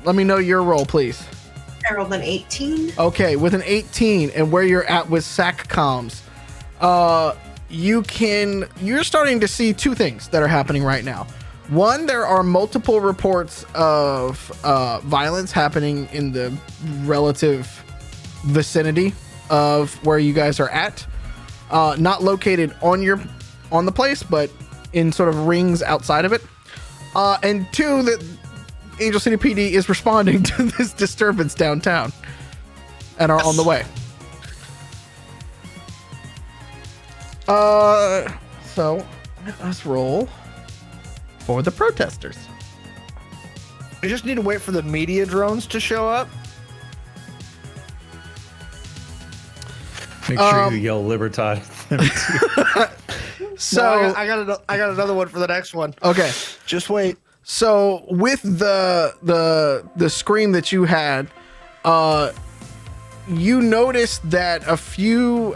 let me know your roll, please. I rolled an 18. Okay, with an 18 and where you're at with SAC comms, you're starting to see 2 things that are happening right now. One, there are multiple reports of violence happening in the relative vicinity of where you guys are at. Not located on the place, but in sort of rings outside of it. And two, that Angel City PD is responding to this disturbance downtown and are on the way. So let us roll for the protesters. We just need to wait for the media drones to show up. Make sure you yell Libertad. So No, I got another one for the next one. okay. Just wait. So with the scream that you had, you noticed that a few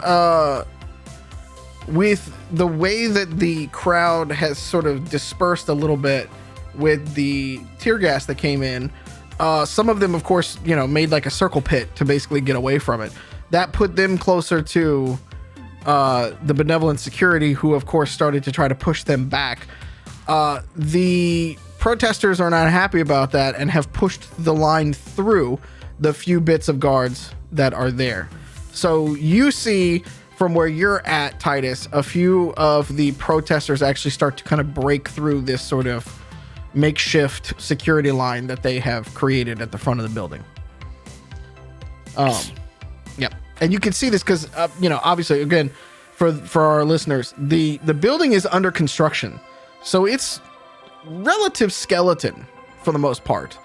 with the way that the crowd has sort of dispersed a little bit with the tear gas that came in, some of them, of course, made like a circle pit to basically get away from it. That put them closer to the benevolent security, who of course started to try to push them back. The protesters are not happy about that and have pushed the line through the few bits of guards that are there. So you see from where you're at, Titus, a few of the protesters actually start to kind of break through this sort of makeshift security line that they have created at the front of the building. Yep. And you can see this because, obviously, again, for our listeners, the building is under construction. So it's relative skeleton for the most part.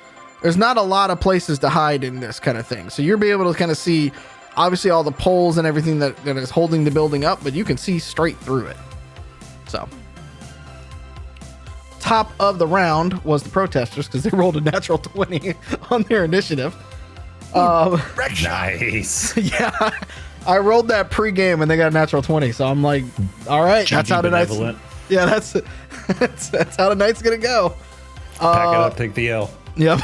There's not a lot of places to hide in this kind of thing. So you'll be able to kind of see, obviously, all the poles and everything that is holding the building up, but you can see straight through it. So top of the round was the protesters because they rolled a natural 20 on their initiative. Nice. Yeah, I rolled that pre-game and they got a natural 20, so I'm like, all right, that's how the night's. Yeah, that's how the night's gonna go. Pack it up, take the L. Yep.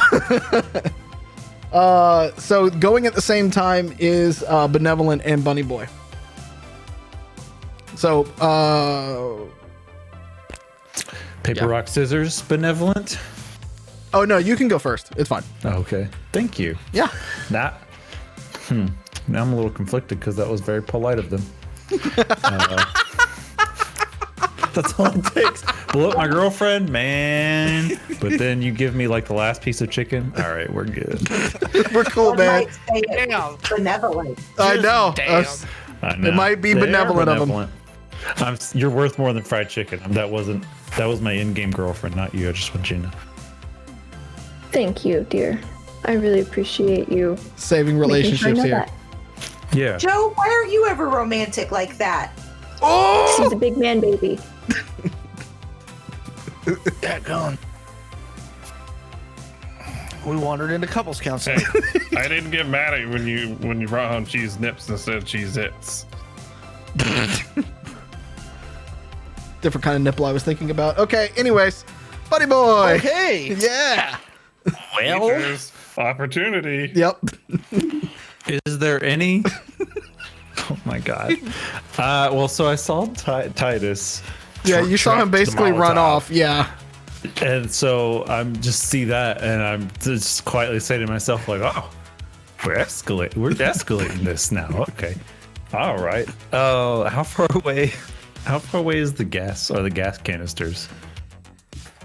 So going at the same time is Benevolent and Bunny Boy. So Paper, rock, scissors, Benevolent. oh no, you can go first. It's fine. Okay. Thank you. Yeah. Now I'm a little conflicted because that was very polite of them. That's all it takes. Blow up my girlfriend, man. But then you give me like the last piece of chicken. All right, we're good. We're cool, man. Damn. Benevolent. I know. Damn. I know. It might be They are benevolent of them. You're worth more than fried chicken. That was my in-game girlfriend, not you. I just want you to know. Thank you, dear. I really appreciate you Saving making sure I relationships know here. that. Yeah. Joe, why are you ever romantic like that? She's a big man baby. Gone. We wandered into couples counseling. Hey, I didn't get mad at you when you brought home cheese nips instead of cheese its. Different kind of nipple I was thinking about. Okay, anyways, Buddy Boy. Okay. Yeah. Features, opportunity. Yep. Is there any? Oh my god. Well, so I saw Titus. Yeah, you saw him basically run off. Yeah. And so I'm just see that, and I'm just quietly saying to myself, like, "Oh, we're escalating this now." Okay, all right. Oh, how far away is the gas or the gas canisters?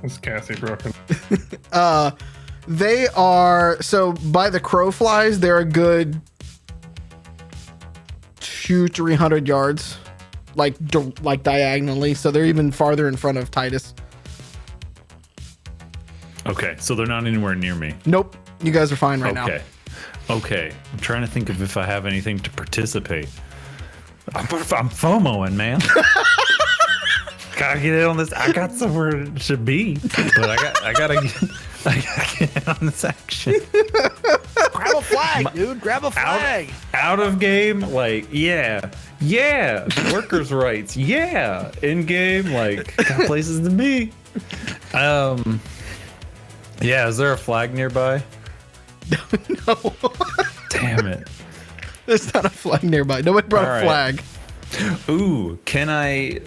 Is Cassie broken? They are, so by the crow flies, they're a good 200-300 yards, like diagonally. So they're even farther in front of Titus. Okay, so they're not anywhere near me. Nope, you guys are fine right now. Okay. I'm trying to think of if I have anything to participate. I'm FOMOing, man. Gotta get in on this. I got somewhere to be, but I gotta get in on this action. Grab a flag, dude. Grab a flag. Out of game, like, yeah. Workers' rights, yeah. In game, like, got places to be. Yeah, is there a flag nearby? No. Damn it. There's not a flag nearby. Nobody brought All a right. flag. Ooh, can I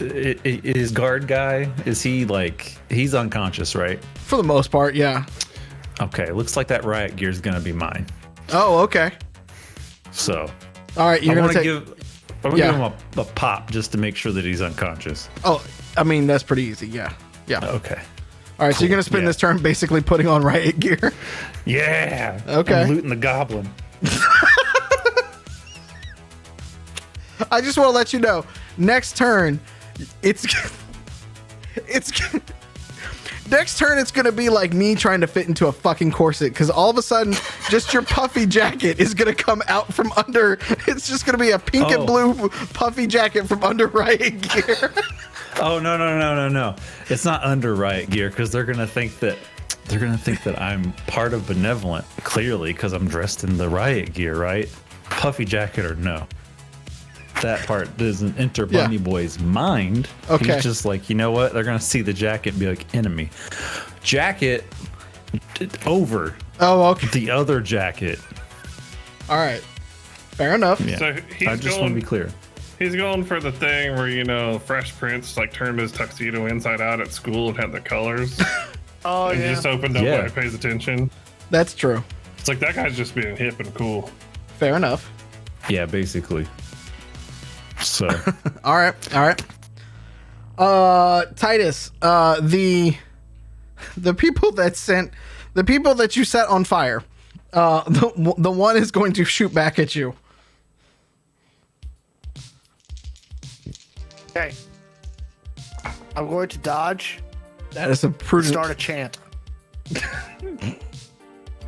is guard guy, is he like, he's unconscious, right? For the most part, yeah. Okay, looks like that riot gear is gonna be mine. Oh, okay. So, All right, you're I'm gonna gonna take. give him a pop just to make sure that he's unconscious. Oh, I mean that's pretty easy. Yeah, yeah. Okay. All right, so you're gonna spend this turn basically putting on riot gear. Yeah. Okay. I'm looting the goblin. I just want to let you know. Next turn, it's next turn. It's gonna be like me trying to fit into a fucking corset because all of a sudden, just your puffy jacket is gonna come out from under. It's just gonna be a pink and blue puffy jacket from under riot gear. Oh no! It's not under riot gear because they're gonna think that I'm part of benevolent. Clearly, because I'm dressed in the riot gear, right? Puffy jacket or no? That part doesn't enter Bunny Boy's mind. Okay. He's just like, you know what? They're gonna see the jacket and be like, enemy. Jacket over. Oh, okay. The other jacket. All right. Fair enough. Yeah. So I just want to be clear. He's going for the thing where, Fresh Prince like turned his tuxedo inside out at school and had the colors. Oh, and yeah. just opened up when he pays attention. That's true. It's like that guy's just being hip and cool. Fair enough. Yeah, basically. So. All right. Titus, the people that you set on fire, the one is going to shoot back at you. Okay. I'm going to dodge. That is a prudent. Start a chant.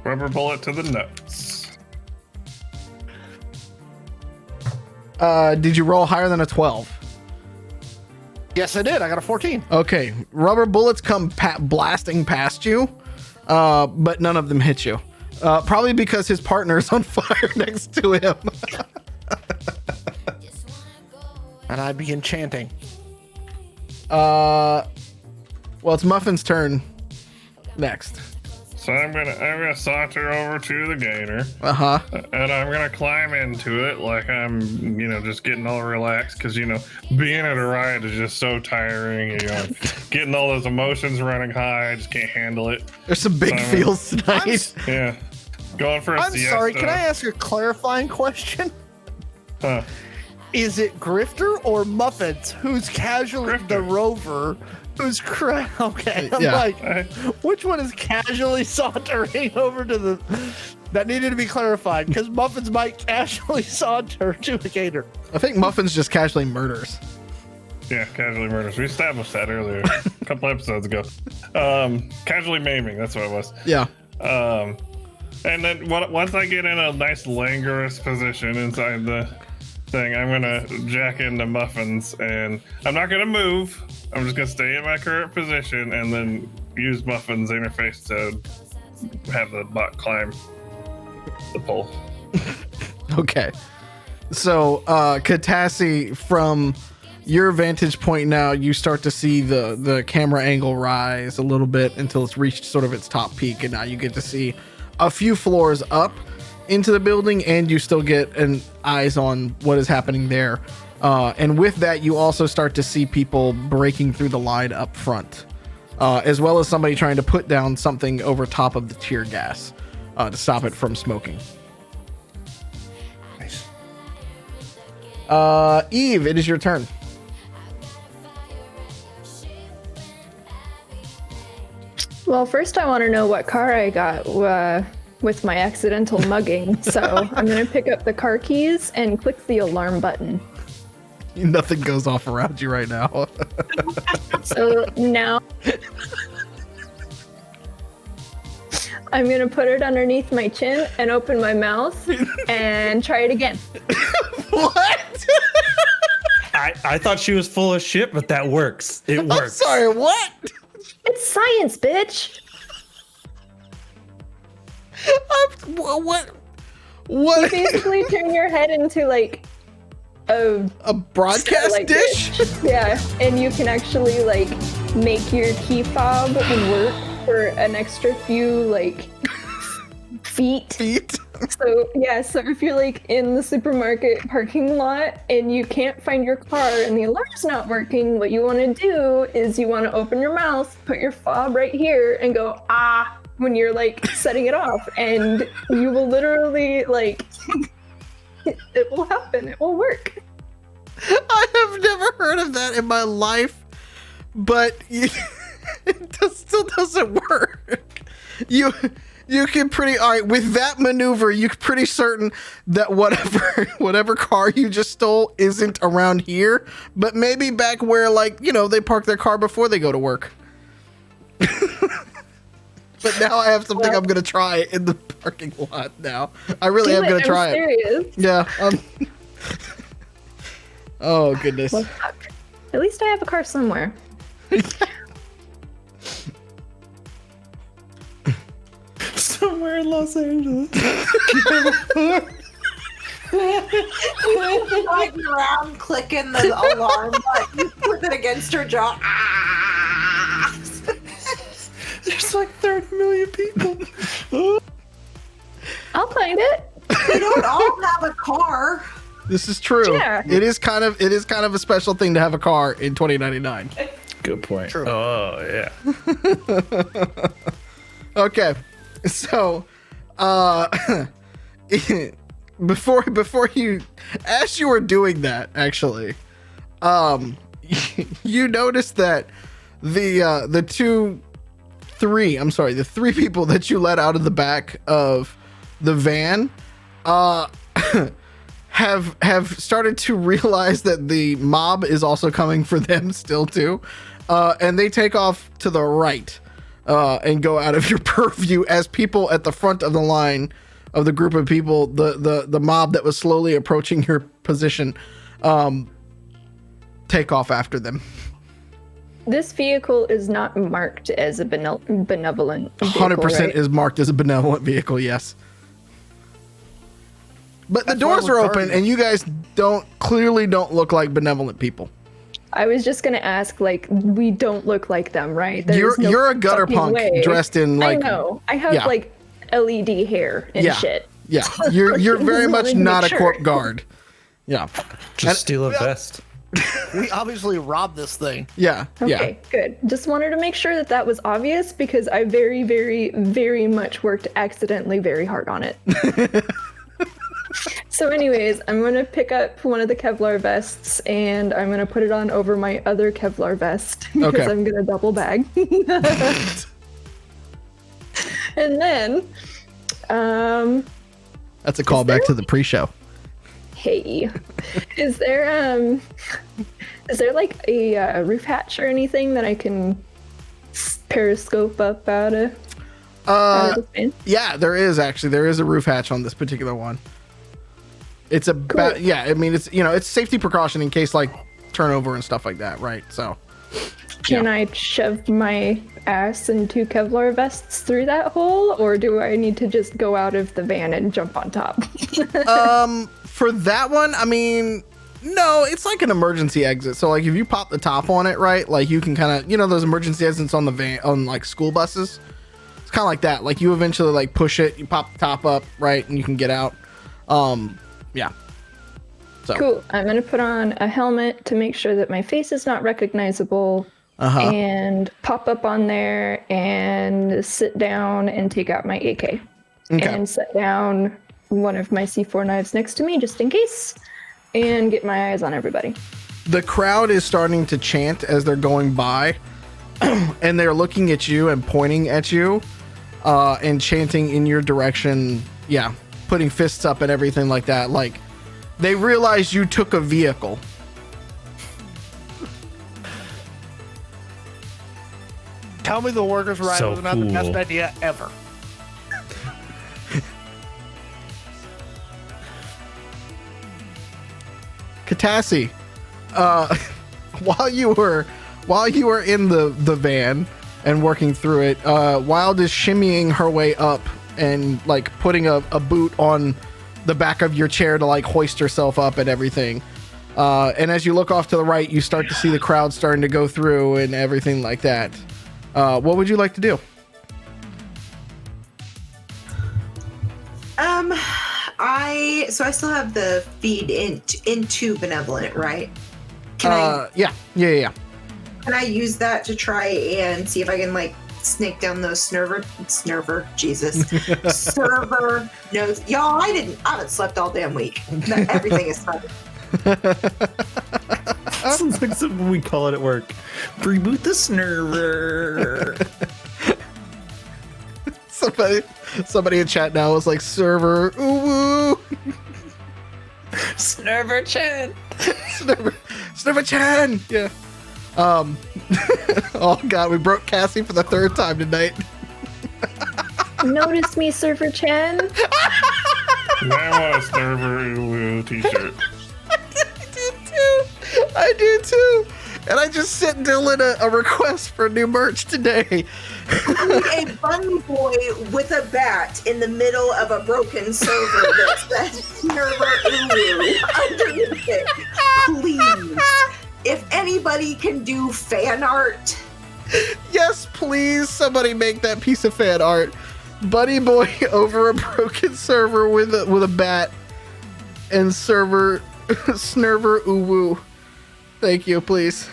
Rubber bullet to the nuts. Did you roll higher than a 12? Yes, I did. I got a 14. Okay, rubber bullets come blasting past you, but none of them hit you. Probably because his partner's on fire next to him. And I begin chanting. Well, it's Muffin's turn next. So I'm gonna saunter over to the gator. Uh-huh. And I'm gonna climb into it like I'm, just getting all relaxed because being at a riot is just so tiring. Getting all those emotions running high, I just can't handle it. There's some big feels tonight. Yeah, going for a I'm siesta. sorry, can I ask a clarifying question? Huh. Is it Grifter or Muffins who's casually Grifter. the rover? Who's okay? I'm Yeah. like, which one is casually sauntering over to the? That needed to be clarified because Muffins might casually saunter to a gator. I think Muffin's just casually murders. Yeah, casually murders. We established that earlier, a couple episodes ago. Casually maiming, that's what it was. Yeah. And then once I get in a nice languorous position inside the thing, I'm gonna jack into Muffins, and I'm not gonna move. I'm just gonna stay in my current position and then use Muffin's interface to have the bot climb the pole. Okay. So, Catassie, from your vantage point now, you start to see the camera angle rise a little bit until it's reached sort of its top peak, and now you get to see a few floors up into the building, and you still get an eyes on what is happening there. And with that, you also start to see people breaking through the line up front, as well as somebody trying to put down something over top of the tear gas to stop it from smoking. Nice. Eve, it is your turn. Well, first I want to know what car I got with my accidental mugging. So I'm going to pick up the car keys and click the alarm button. Nothing goes off around you right now. So now I'm going to put it underneath my chin and open my mouth and try it again. What? I thought she was full of shit, but that works. It works. I'm sorry, what? It's science, bitch. What? You basically turn your head into like A broadcast like dish? Yeah, and you can actually like make your key fob work for an extra few like feet. Feet? So if you're like in the supermarket parking lot and you can't find your car and the alarm's not working, what you want to do is you want to open your mouth, put your fob right here, and go ah when you're like setting it off, and you will literally like it will happen. It will work. I have never heard of that in my life, but still doesn't work. You can all right, with that maneuver, you're pretty certain that whatever car you just stole isn't around here, but maybe back where, like, you know, they park their car before they go to work. But now I have something I'm gonna try in the parking lot now. I really am gonna try it. Yeah. Oh goodness. Well, fuck. At least I have a car somewhere. Somewhere in Los Angeles. Driving around clicking the alarm button with it against her jaw. Ah! There's like 30 million people. I'll find it. We don't all have a car. This is true. Yeah. It is kind of a special thing to have a car in 2099. Good point. True. Oh yeah. Okay. So before you, as you were doing that, actually, you noticed that the three people that you let out of the back of the van have started to realize that the mob is also coming for them still too, and they take off to the right and go out of your purview as people at the front of the line of the group of people, the mob that was slowly approaching your position, take off after them. This vehicle is not marked as a benevolent vehicle, 100% right? is marked as a benevolent vehicle, yes. But the doors are open, and you guys clearly don't look like benevolent people. I was just gonna ask, like, we don't look like them, right? You're a gutter punk dressed in, like, I know. I have like LED hair and shit. Yeah, you're very much not a corp guard. Yeah, Just steal a vest. We obviously robbed this thing. Yeah. Okay, good. Just wanted to make sure that was obvious because I very, very, very much worked accidentally very hard on it. So anyways, I'm going to pick up one of the Kevlar vests and I'm going to put it on over my other Kevlar vest because I'm going to double bag. And then... That's a callback to the pre-show. Hey, is there like a roof hatch or anything that I can periscope up out of this van? Yeah, there is a roof hatch on this particular one. It's about Cool. I mean, it's, you know, it's safety precaution in case like turnover and stuff like that, right? So Can I shove my ass and 2 Kevlar vests through that hole, or do I need to just go out of the van and jump on top? for that one, I mean, no, it's like an emergency exit. So like if you pop the top on it, right, like you can kind of, you know, those emergency exits on the van on like school buses. It's kind of like that. Like you eventually like push it, you pop the top up, right, and you can get out. Yeah. So. Cool. I'm gonna put on a helmet to make sure that my face is not recognizable, and pop up on there and sit down and take out my AK and set down one of my C4 knives next to me just in case, and get my eyes on everybody. The crowd is starting to chant as they're going by, and they're looking at you and pointing at you, and chanting in your direction. Yeah, putting fists up and everything like that. Like they realize you took a vehicle. Tell me the workers' riot So was not the best cool. idea ever. Catassie, while you were in the van and working through it, Wild is shimmying her way up and like putting a boot on the back of your chair to like hoist herself up and everything. And as you look off to the right, you start to see the crowd starting to go through and everything like that. What would you like to do? I still have the feed into Benevolent, right? Can Yeah. Can I use that to try and see if I can like snake down those server nodes? Y'all, I haven't slept all damn week. Everything is fine. Sounds like something we call it at work. Reboot the server. Somebody in chat now was like, server, ooh, Snurver Chan. Snurver Chan. Yeah. Oh god, we broke Cassie for the third time tonight. Notice me, Surfer Chen. I want a Snurver t-shirt. I do too. And I just sent Dylan a request for new merch today. A bunny boy with a bat in the middle of a broken server that says server underneath it. Please. If anybody can do fan art. Yes, please, somebody make that piece of fan art. Bunny boy over a broken server with a bat and server Snurver uwu. Thank you, please.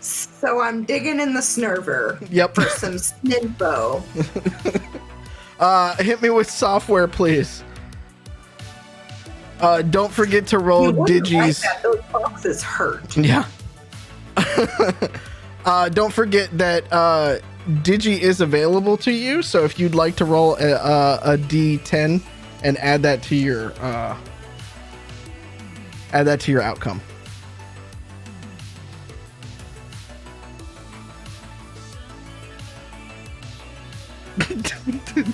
So I'm digging in the Snurver. Yep. For some snimpo. Hit me with software, please. Don't forget to roll Digis. Like those boxes hurt. Yeah. Don't forget that Digi is available to you. So if you'd like to roll a D10 and add that to your outcome.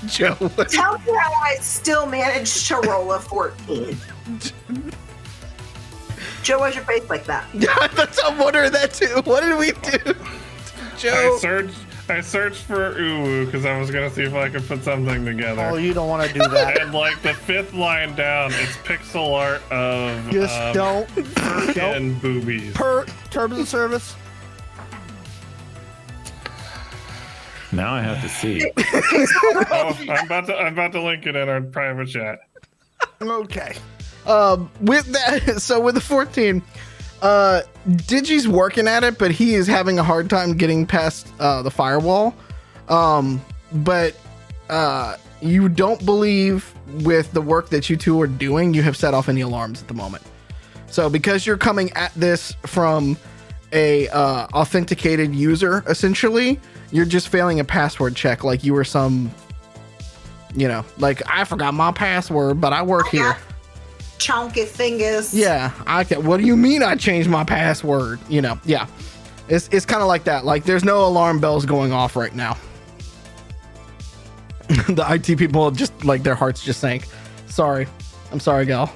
Joe. Tell me how I still managed to roll a 14. Joe, why's your face like that? I'm wondering that too. What did we do? Joe. I searched for uwu because I was gonna see if I could put something together. Oh, you don't want to do that. And like the fifth line down, it's pixel art of Just don't. and boobies. Per terms of service. Now I have to see. Oh, I'm about to link it in our private chat. Okay. With that, so with the 14, Digi's working at it, but he is having a hard time getting past the firewall. But you don't believe with the work that you two are doing, you have set off any alarms at the moment. So because you're coming at this from a authenticated user, essentially, you're just failing a password check like you were some, like I forgot my password, but I work here. Chonky fingers. Yeah, what do you mean I changed my password? Yeah. It's kind of like that. Like there's no alarm bells going off right now. The IT people just like their hearts just sank. Sorry. I'm sorry, gal.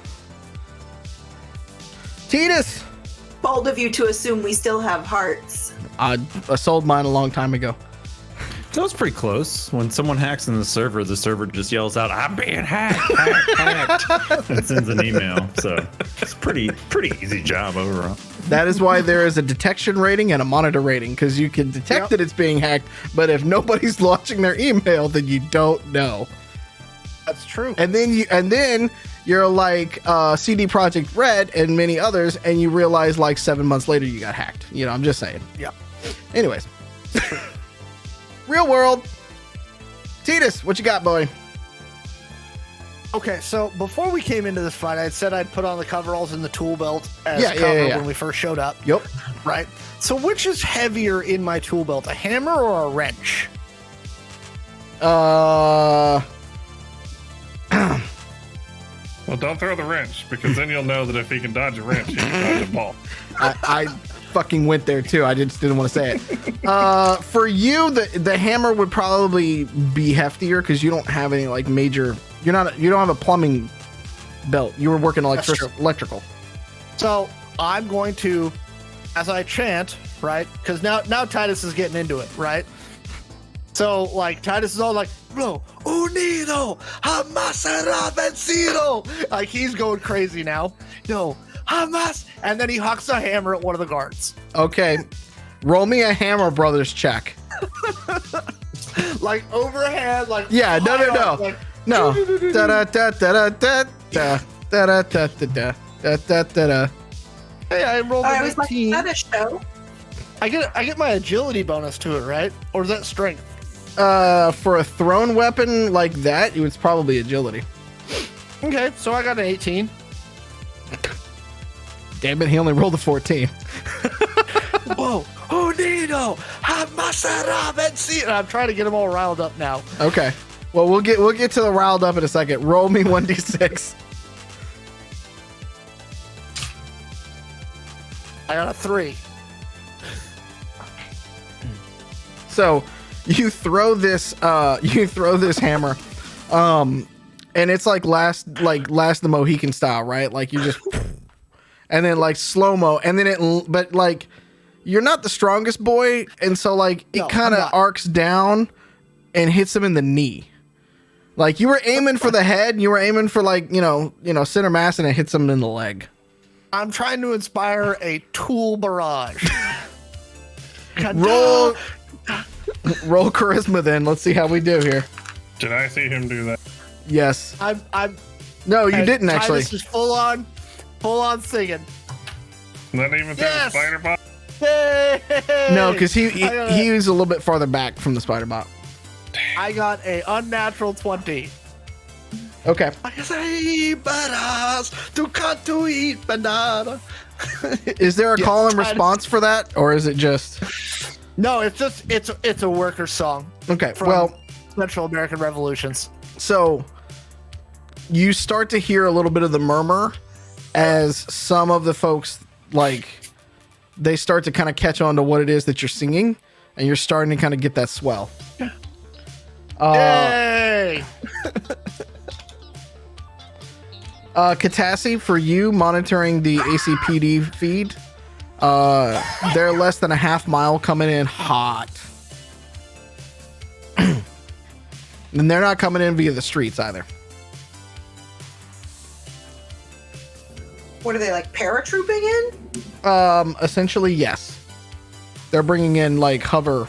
Titus! Bold of you to assume we still have hearts. I sold mine a long time ago. That was pretty close. When someone hacks in the server just yells out, "I'm being hacked," and sends an email. So it's pretty easy job overall. That is why there is a detection rating and a monitor rating, because you can detect that it's being hacked, but if nobody's launching their email, then you don't know. That's true. And then you're like CD Projekt Red and many others, and you realize like 7 months later you got hacked. I'm just saying. Yeah. Anyways. Real world. Titus, what you got, boy? Okay, so before we came into this fight, I said I'd put on the coveralls and the tool belt as cover when we first showed up. Yep. Right? So which is heavier in my tool belt, a hammer or a wrench? Well, don't throw the wrench, because then you'll know that if he can dodge a wrench, he can dodge a ball. I fucking went there too. I just didn't want to say it. For you, the hammer would probably be heftier because you don't have any like major. You don't have a plumbing belt. You were working electrical. So I'm going to, as I chant, right? Because now Titus is getting into it, right? So like Titus is all like, "Bro, unido, jamás será vencido." Like he's going crazy now. No, jamás, and then he hucks a hammer at one of the guards. Okay, roll me a Hammer Brothers check. like overhand, like Yeah, no. like, No. Da da da da da da da da da da da da da da. hey, I rolled I a was like, 19. is that a show? I get my agility bonus to it, right? Or is that strength? For a thrown weapon like that, it's probably agility. Okay, so I got an 18. Damn it, he only rolled a 14. Whoa, Unido, I'm trying to get them all riled up now. Okay. Well, we'll get to the riled up in a second. Roll me 1d6. I got a 3. So you throw this hammer, and it's like last the Mohican style, right? Like you just, and then like slow mo, and then but like you're not the strongest boy, and so like it No, kind I'm of not. arcs down and hits him in the knee. Like you were aiming for the head, and you were aiming for like you know center mass, and it hits him in the leg. I'm trying to inspire a tool barrage. Roll charisma, then. Let's see how we do here. Did I see him do that? Yes. I'm No, you didn't actually. This is full on singing. Not even through the Yes! spider bot? Hey! No, because he I was a little bit farther back from the spider bot. got a unnatural 20. Okay. I say bananas to cut to eat banana. Is there a Yes, call and Titus. response for that, or is it just No, it's just it's a worker song okay? from Well, Central American Revolutions. so you start to hear a little bit of the murmur as some of the folks like they start to kind of catch on to what it is that you're singing, and you're starting to kind of get that swell. Yay! Catassie, for you monitoring the ACPD feed, they're less than a half mile coming in hot. And they're not coming in via the streets either. What are they, like paratrooping in? Essentially, yes. They're bringing in like hover.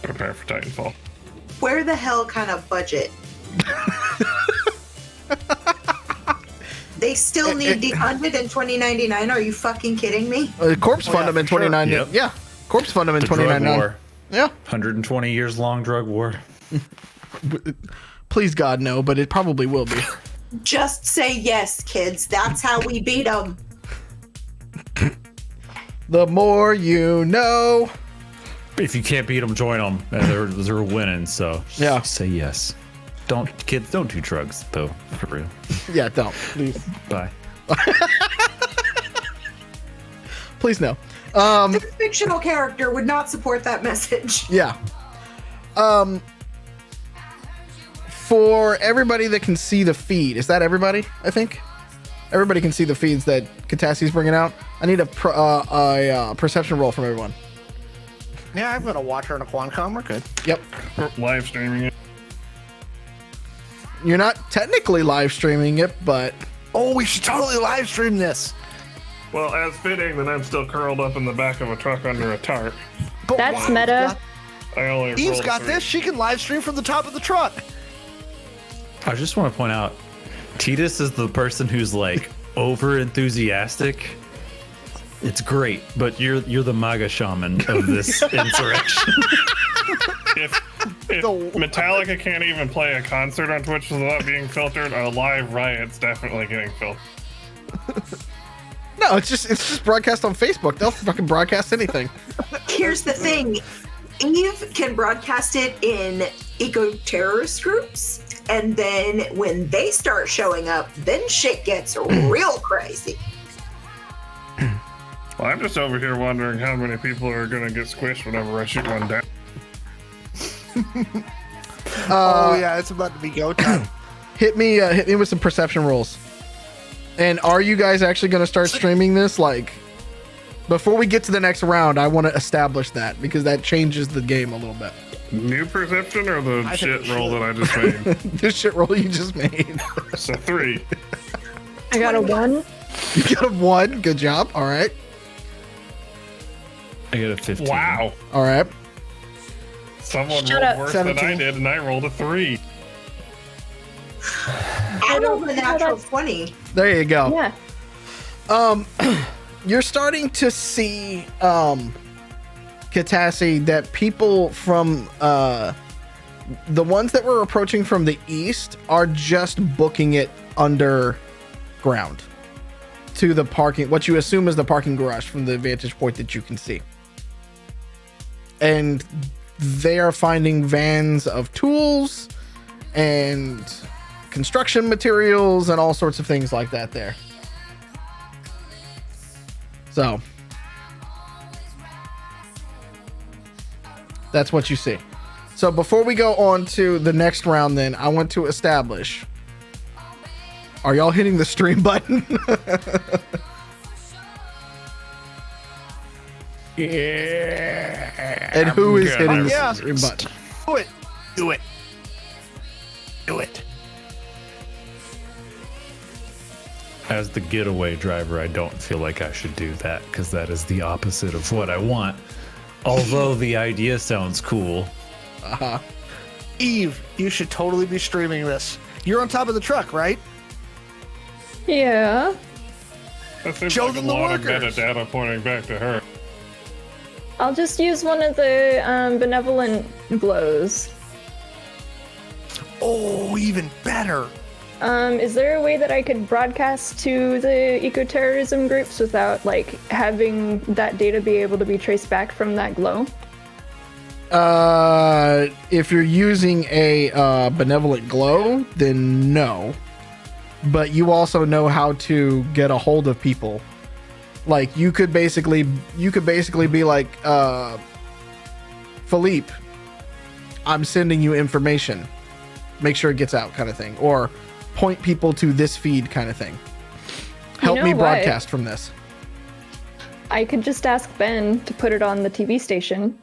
Prepare for Titanfall. Where the hell kind of budget? They still need defunded in 2099. Are you fucking kidding me? Corpse fund them in for sure. 29. Yep. Yeah, corpse fund them in The drug 29. war. Yeah. 120 years long drug war. Please God no, but it probably will be. Just say yes, kids. That's how we beat them. The more you know. If you can't beat them, join them. They're winning. So Yeah. say yes. Kids, don't do drugs though. For real. Yeah, don't. Please. Bye. Please no. The fictional character would not support that message. Yeah. For everybody that can see the feed, is that everybody? I think everybody can see the feeds that Katassie's bringing out. I need a perception roll from everyone. Yeah, I'm gonna watch her in a Quancom. We're good. Yep. Live streaming it. You're not technically live streaming it, but Oh, we should totally live stream this. Well, as fitting that I'm still curled up in the back of a truck under a tarp. But That's wow, meta. I only Eve's rolled got 3. this. She can live stream from the top of the truck. I just want to point out, Titus is the person who's like over enthusiastic. It's great, but you're the MAGA shaman of this insurrection. If Metallica can't even play a concert on Twitch without being filtered, a live Riot's definitely getting filtered. no, it's just broadcast on Facebook. They'll fucking broadcast anything. Here's the thing. Eve can broadcast it in eco-terrorist groups, and then when they start showing up, then shit gets real crazy. Well, I'm just over here wondering how many people are going to get squished whenever I shoot one down. Oh yeah, it's about to be go time. Hit me with some perception rolls. And are you guys actually going to start streaming this? Like, before we get to the next round, I want to establish that because that changes the game a little bit. New perception or the I think shit we roll should. that I just made? This shit roll you just made. So 3. I got a 1. You got a 1. Good job. All right. I got a 15. Wow. All right. Someone Shut rolled up. worse than I 17. did, and I rolled a 3. I rolled a natural that's- 20. There you go. Yeah. You're starting to see, Catassie, that people from the ones that were approaching from the east are just booking it underground to the parking, what you assume is the parking garage from the vantage point that you can see. And they are finding vans of tools and construction materials and all sorts of things like that there. So that's what you see. So before we go on to the next round, then I want to establish, are y'all hitting the stream button? Yeah. And who is hitting the Yeah. stream button? Do it. Do it. Do it. As the getaway driver, I don't feel like I should do that because that is the opposite of what I want. Although the idea sounds cool. Eve, you should totally be streaming this. You're on top of the truck, right? Yeah. That seems Show like a them the lot of workers. metadata pointing back to her. I'll just use one of the benevolent glows. Oh, even better. Is there a way that I could broadcast to the eco-terrorism groups without, like, having that data be able to be traced back from that glow? If you're using a benevolent glow, then no. But you also know how to get a hold of people. Like you could basically be like, Philippe, I'm sending you information. Make sure it gets out, kind of thing, or point people to this feed, kind of thing. Help know me what? broadcast from this. I could just ask Ben to put it on the TV station.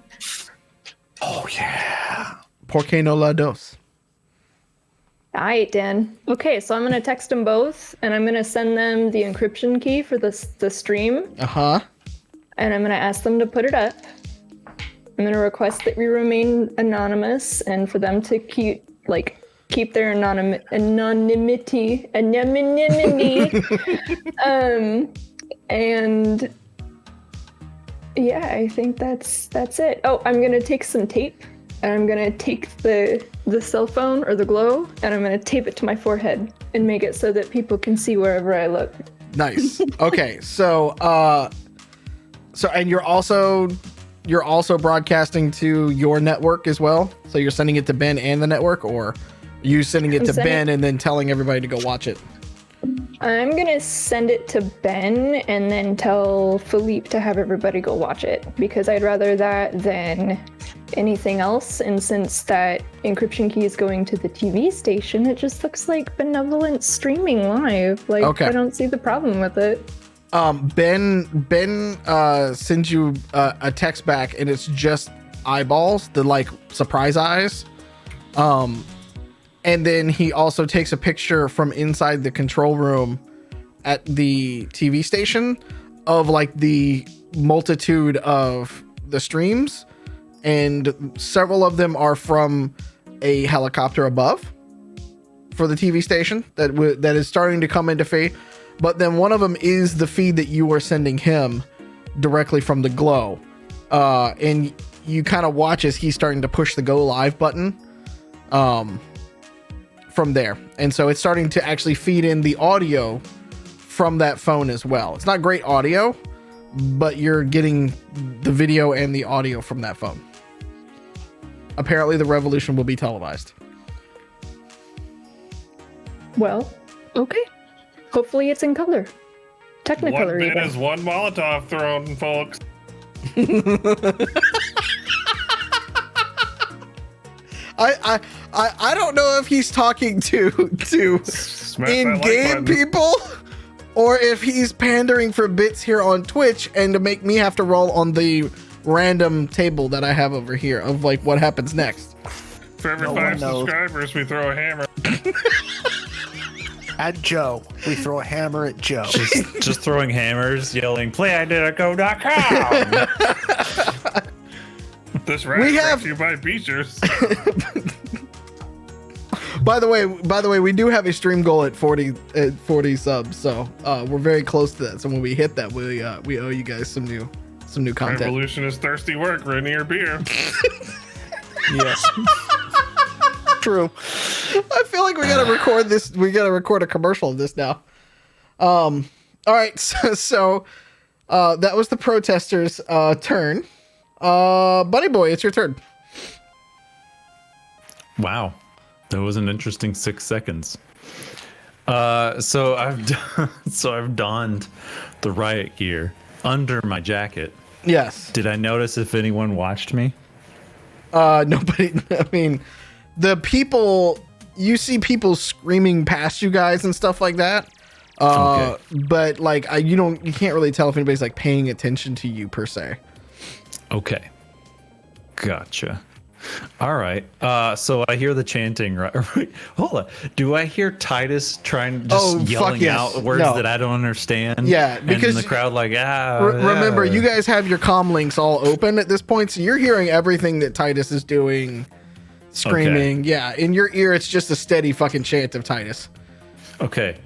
Oh, yeah. Por qué no la dos? Alright, Dan. Okay, so I'm gonna text them both, and I'm gonna send them the encryption key for the stream, Uh-huh. and I'm gonna ask them to put it up. I'm gonna request that we remain anonymous, and for them to keep their anonymity. And yeah, I think that's it. Oh, I'm gonna take some tape, and I'm gonna take the cell phone or the glow, and I'm gonna tape it to my forehead and make it so that people can see wherever I look. Nice. Okay, so and you're also broadcasting to your network as well. So you're sending it to Ben and the network, or are you sending it to Ben and then telling everybody to go watch it? I'm gonna send it to Ben and then tell Philippe to have everybody go watch it, because I'd rather that than anything else. And since that encryption key is going to the TV station, it just looks like benevolent streaming live. Like, Okay. I don't see the problem with it. Ben sends you a text back, and it's just eyeballs, the like surprise eyes. And then he also takes a picture from inside the control room at the TV station of like the multitude of the streams, and several of them are from a helicopter above for the TV station that is starting to come into feed. But then one of them is the feed that you are sending him directly from the glow. And you kind of watch as he's starting to push the go live button from there. And so it's starting to actually feed in the audio from that phone as well. It's not great audio, but you're getting the video and the audio from that phone. Apparently the revolution will be televised. Well, okay. Hopefully it's in color. Technicolor One bit even. is one Molotov thrown, folks. I don't know if he's talking to Smash that like in-game button. people, or if he's pandering for bits here on Twitch and to make me have to roll on the random table that I have over here of like what happens next. For every No 5 one knows. subscribers, we throw a hammer. At Joe. We throw a hammer at Joe. Just throwing hammers, yelling, playidentico.com. This rap We brought have- to you by Beachers. By the way, we do have a stream goal at 40 subs, so we're very close to that. So when we hit that, we owe you guys some new content. Revolution is thirsty work. Rainier beer. Yes. True. I feel like we gotta record this. We gotta record a commercial of this now. All right, so that was the protesters' turn. Bunny Boy, it's your turn. Wow, that was an interesting 6 seconds. So I've donned the riot gear under my jacket. Yes. Did I notice if anyone watched me? Nobody. I mean, the people. You see people screaming past you guys and stuff like that. Okay. But like, you can't really tell if anybody's like paying attention to you per se. Okay. Gotcha. All right. So I hear the chanting, right? Hold on. Do I hear Titus trying, yelling yes. out words that I don't understand? Yeah, because and the crowd like, remember, you guys have your comm links all open at this point, so you're hearing everything that Titus is doing, screaming. Okay. Yeah, in your ear, it's just a steady fucking chant of Titus. Okay.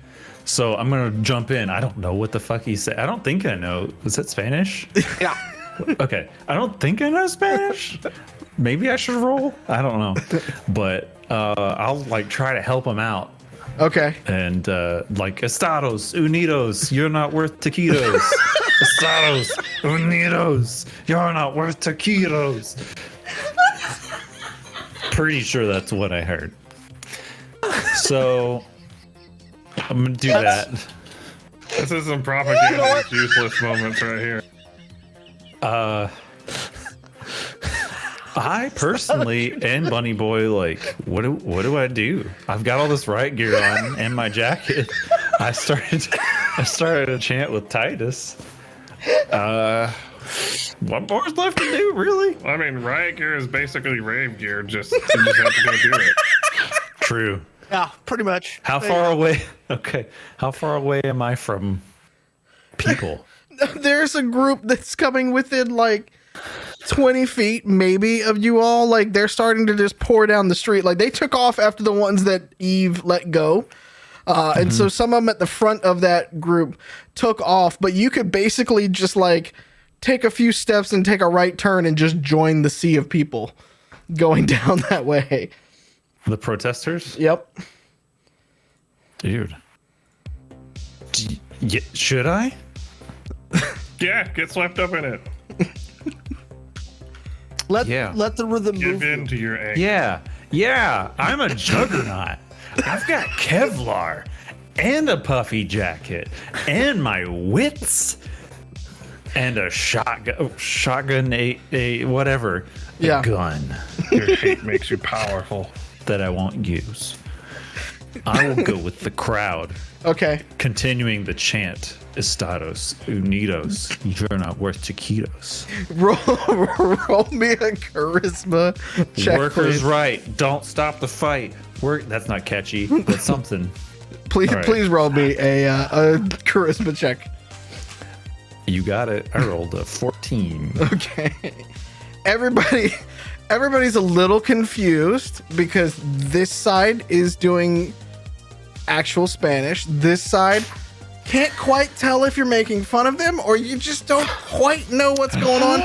So I'm gonna jump in. I don't know what the fuck he said. I don't think I know. Was that Spanish? Yeah. Okay. I don't think I know Spanish. Maybe I should roll. I don't know. But I'll like try to help him out. Okay. And like Estados Unidos, you're not worth taquitos. Estados Unidos, you're not worth taquitos. Pretty sure that's what I heard. So I'm gonna do that. This is some propaganda useless moments right here. I personally and Bunny Boy, like, what do I do? I've got all this riot gear on and my jacket. I started a chant with Titus. What more is left to do, really? I mean, riot gear is basically rave gear. You just have to go do it. True. Yeah, pretty much. How far away? Okay. How far away am I from people? There's a group that's coming within like 20 feet maybe of you all. Like they're starting to just pour down the street. Like they took off after the ones that Eve let go. And so some of them at the front of that group took off, but you could basically just like take a few steps and take a right turn and just join the sea of people going down that way. The protesters? Yep. Dude. Should I? Yeah, get swept up in it. Let the rhythm Give move. in to your anger. Yeah. I'm a juggernaut. I've got Kevlar and a puffy jacket and my wits and a shotgun, a whatever, a gun. Your hate makes you powerful. That I won't use. I will go with the crowd. Okay. Continuing the chant, Estados Unidos, you're not worth taquitos. Roll me a charisma check, Workers' please. right. Don't stop the fight. That's not catchy, but something. Please roll me a charisma check. You got it. I rolled a 14. Okay. Everybody's a little confused because this side is doing actual Spanish. This side can't quite tell if you're making fun of them or you just don't quite know what's going on.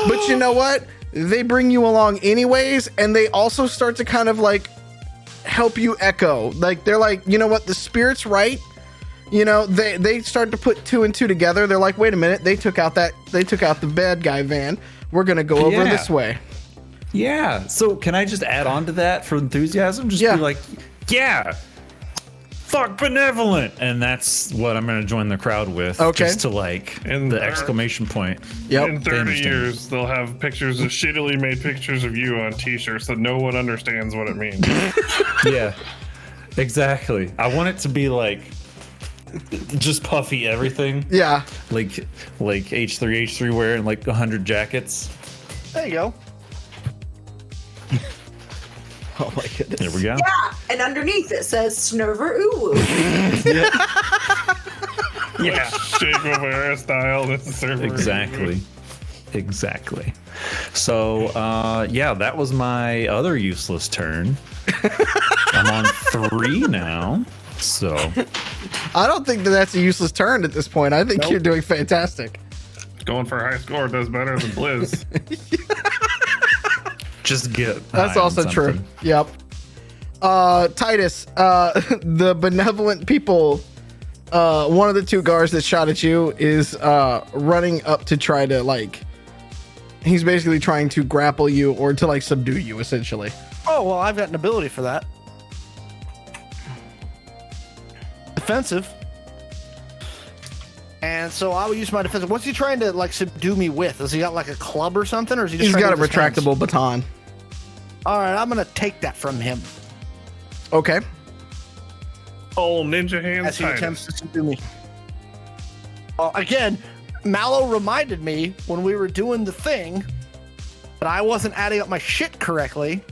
But you know what? They bring you along anyways, and they also start to kind of like help you echo. Like they're like, you know what? The spirit's right. You know, they start to put two and two together. They're like, wait a minute, they took out the bad guy van. We're gonna go over this way. Yeah. So can I just add on to that for enthusiasm? Just be like, yeah, fuck benevolent. And that's what I'm going to join the crowd with. Okay. Just to like the exclamation point. Yep. In 30 years, they'll have pictures of shittily made pictures of you on t-shirts that no one understands what it means. Yeah, exactly. I want it to be like just puffy everything. Yeah. Like H3 wearing like 100 jackets. There you go. Oh my goodness. There we go. Yeah, and underneath it says Snerver Uwu. Yeah. Shake O'Hara style. This is server. Exactly. So, yeah, that was my other useless turn. I'm on 3 now. So, I don't think that's a useless turn at this point. I think you're doing fantastic. Going for a high score does better than Blizz. just get. That's high on also true. something. Yep. Titus, the benevolent people, one of the 2 guards that shot at you is running up to try to, like, he's basically trying to grapple you or to, like, subdue you, essentially. Oh, well, I've got an ability for that. Defensive. And so I will use my defensive. What's he trying to, like, subdue me with? Has he got, like, a club or something? Or is he just He's got a with his hands? retractable baton. All right, I'm going to take that from him Okay. Oh, ninja hands. as he attempts to subdue me. Again, Mallo reminded me when we were doing the thing that I wasn't adding up my shit correctly.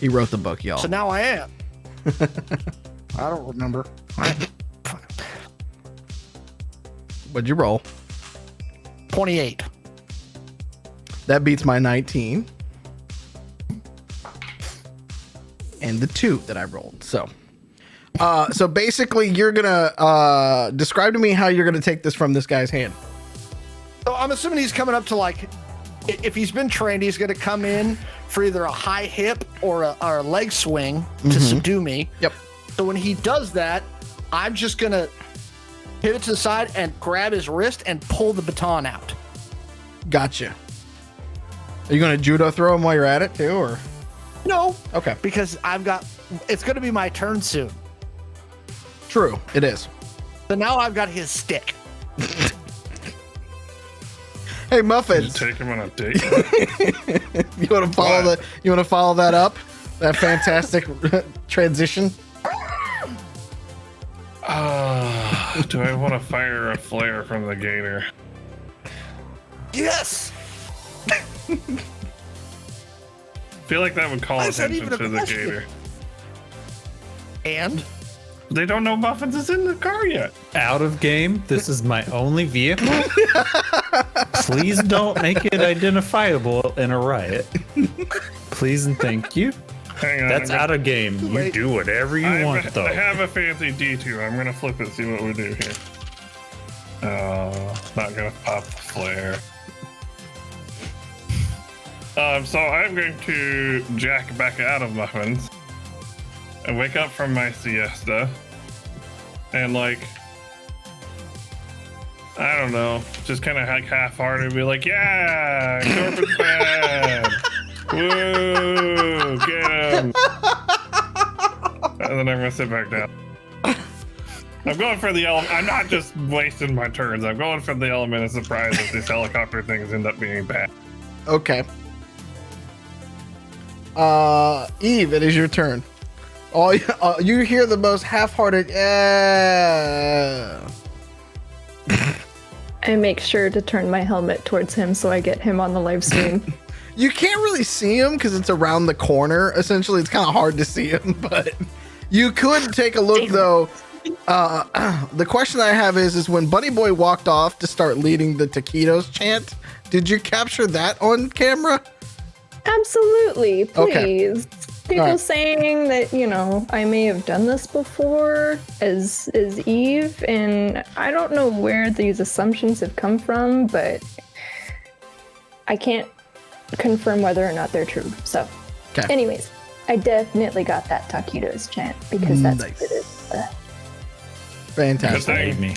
He wrote the book, y'all. So now I am. I don't remember. What'd you roll? 28. That beats my 19. And the 2 that I rolled. So basically you're gonna describe to me how you're gonna take this from this guy's hand. So I'm assuming he's coming up to, like, if he's been trained, he's going to come in for either a high hip or a leg swing to subdue me. Yep. So when he does that, I'm just going to pivot to the side and grab his wrist and pull the baton out. Gotcha. Are you gonna judo throw him while you're at it too, or? No. Okay. Because it's going to be my turn soon. True, it is. So now I've got his stick. Hey, You Muffins. take him on a date. You want to follow What? You want to follow that up? That fantastic transition. Do I want to fire a flare from the gator? Yes. Feel like that would call That's not attention even a to the question. gator. And They don't know Muffins is in the car yet. Out of game. This is my only vehicle. Please don't make it identifiable in a riot. Please and thank you. Hang on. That's I'm out of game. You Wait. do whatever you want, though. I have a fancy D2. I'm gonna flip it, see what we do here. Not gonna pop the flare. So I'm going to jack back out of Muffins and wake up from my siesta and, like, I don't know, just kind of like half-hearted be like, yeah, Corbin's bad. Woo, get him. And then I'm gonna sit back down. I'm going for the element. I'm not just wasting my turns. I'm going for the element of surprise if these helicopter things end up being bad. Okay. Eve, it is your turn. You hear the most half-hearted yeah. I make sure to turn my helmet towards him so I get him on the live stream. You can't really see him because it's around the corner. Essentially, it's kind of hard to see him, but you could take a look though. The question I have is when Bunny Boy walked off to start leading the Taquitos chant, did you capture that on camera? Absolutely, Okay. please. People All right. saying that, I may have done this before as Eve, and I don't know where these assumptions have come from, but I can't confirm whether or not they're true. So, Okay. anyways, I definitely got that taquitos chant because that's Nice. what it is. Fantastic. Hate me.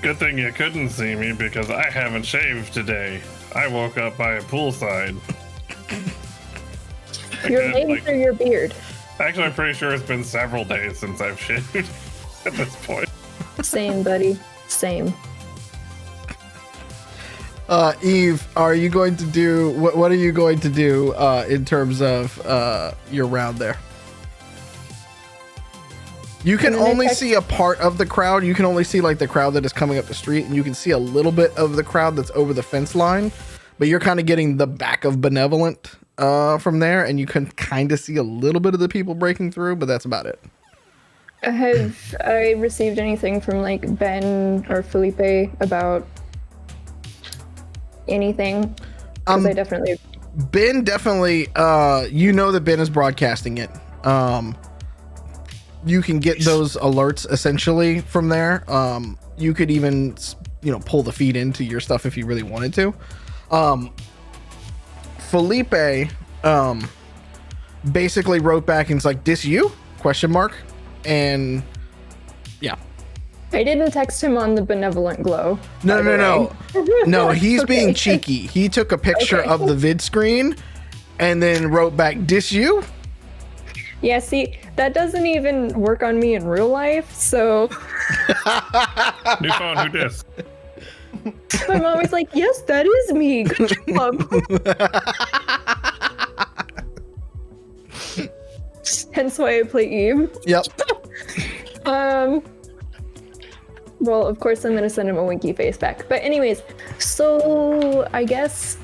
Good thing you couldn't see me because I haven't shaved today. I woke up by a poolside. Your Again, legs or your beard? Actually, I'm pretty sure it's been several days since I've shaved at this point. Same, buddy. Same. Eve, are you going to do what are you going to do in terms of your round there? You can I'm gonna only check- see a part of the crowd. You can only see like the crowd that is coming up the street, and you can see a little bit of the crowd that's over the fence line. But you're kind of getting the back of Benevolent from there, and you can kind of see a little bit of the people breaking through, but that's about it. Have I received anything from like Ben or Felipe about anything? Because I definitely. Ben definitely, that Ben is broadcasting it. You can get those alerts essentially from there. You could even, pull the feed into your stuff if you really wanted to. Felipe, basically wrote back and it's like, "This you?" ? And yeah. I didn't text him on the benevolent glow. No, he's being Okay. cheeky. He took a picture of the vid screen and then wrote back, "This you?" Yeah, see, that doesn't even work on me in real life, so New phone, who dis? I'm always like, yes, that is me. Good job. Hence why I play Eve. Yep. Well, of course I'm gonna send him a winky face back. But anyways, so I guess,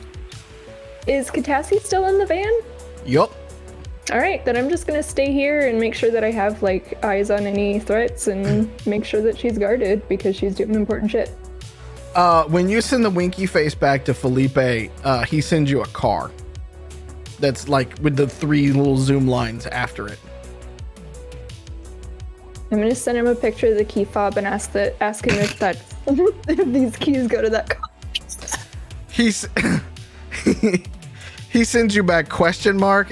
is Catassie still in the van? Yup. All right, then I'm just gonna stay here and make sure that I have like eyes on any threats and make sure that she's guarded because she's doing important shit. When you send the winky face back to Felipe, he sends you a car. That's like with the 3 little zoom lines after it. I'm gonna send him a picture of the key fob and ask him if that if these keys go to that car. He's he sends you back ?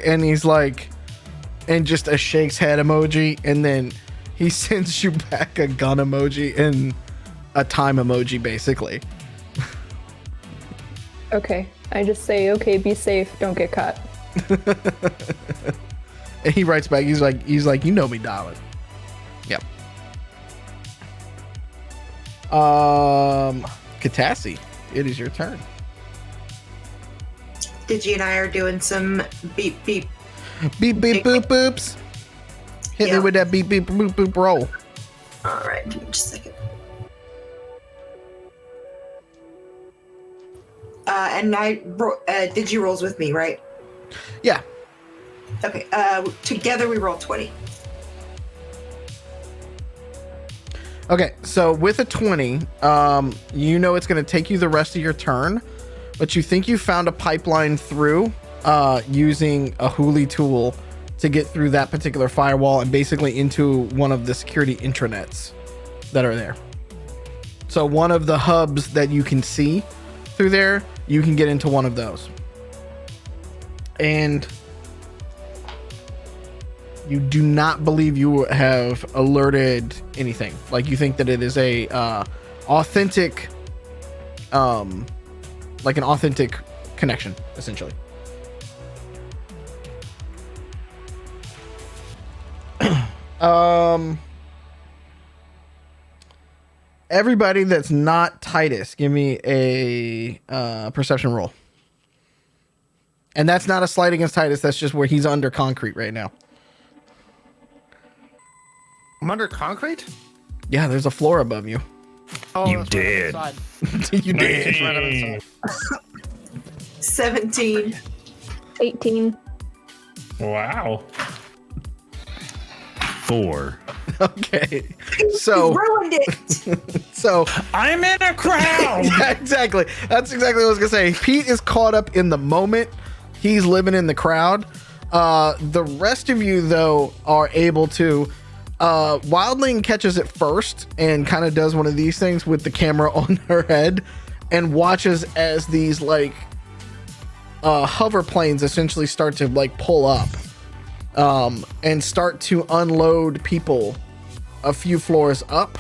And he's like, and just a shakes head emoji, and then he sends you back a gun emoji and a time emoji, basically. Okay, I just say, okay, be safe, don't get caught. And he writes back, he's like, "You know me, darling." Yep. Catassie, it is your turn. Digi and I are doing some beep beep. Beep beep boop boops. Hit me Yeah. with that beep beep boop boop roll. All right, give me just a second. And Digi rolls with me, right? Yeah. Okay. Together we roll 20. Okay, so with a 20, it's going to take you the rest of your turn, but you think you found a pipeline through using a Huli tool to get through that particular firewall and basically into one of the security intranets that are there. So one of the hubs that you can see through there, you can get into one of those. And you do not believe you have alerted anything. Like, you think that it is a authentic, like an authentic connection, essentially. Everybody that's not Titus, give me a perception roll. And that's not a slight against Titus. That's just where he's under concrete right now. I'm under concrete? Yeah, there's a floor above you. Oh, You that's did. right outside. You did. It's right outside. 17. 18. Wow. 4. Okay. So, Ruined it. so I'm in a crowd. yeah, exactly. That's exactly what I was gonna say. Pete is caught up in the moment. He's living in the crowd. The rest of you, though, are able to. Wildling catches it first and kind of does one of these things with the camera on her head and watches as these like hover planes essentially start to like pull up and start to unload people a few floors up.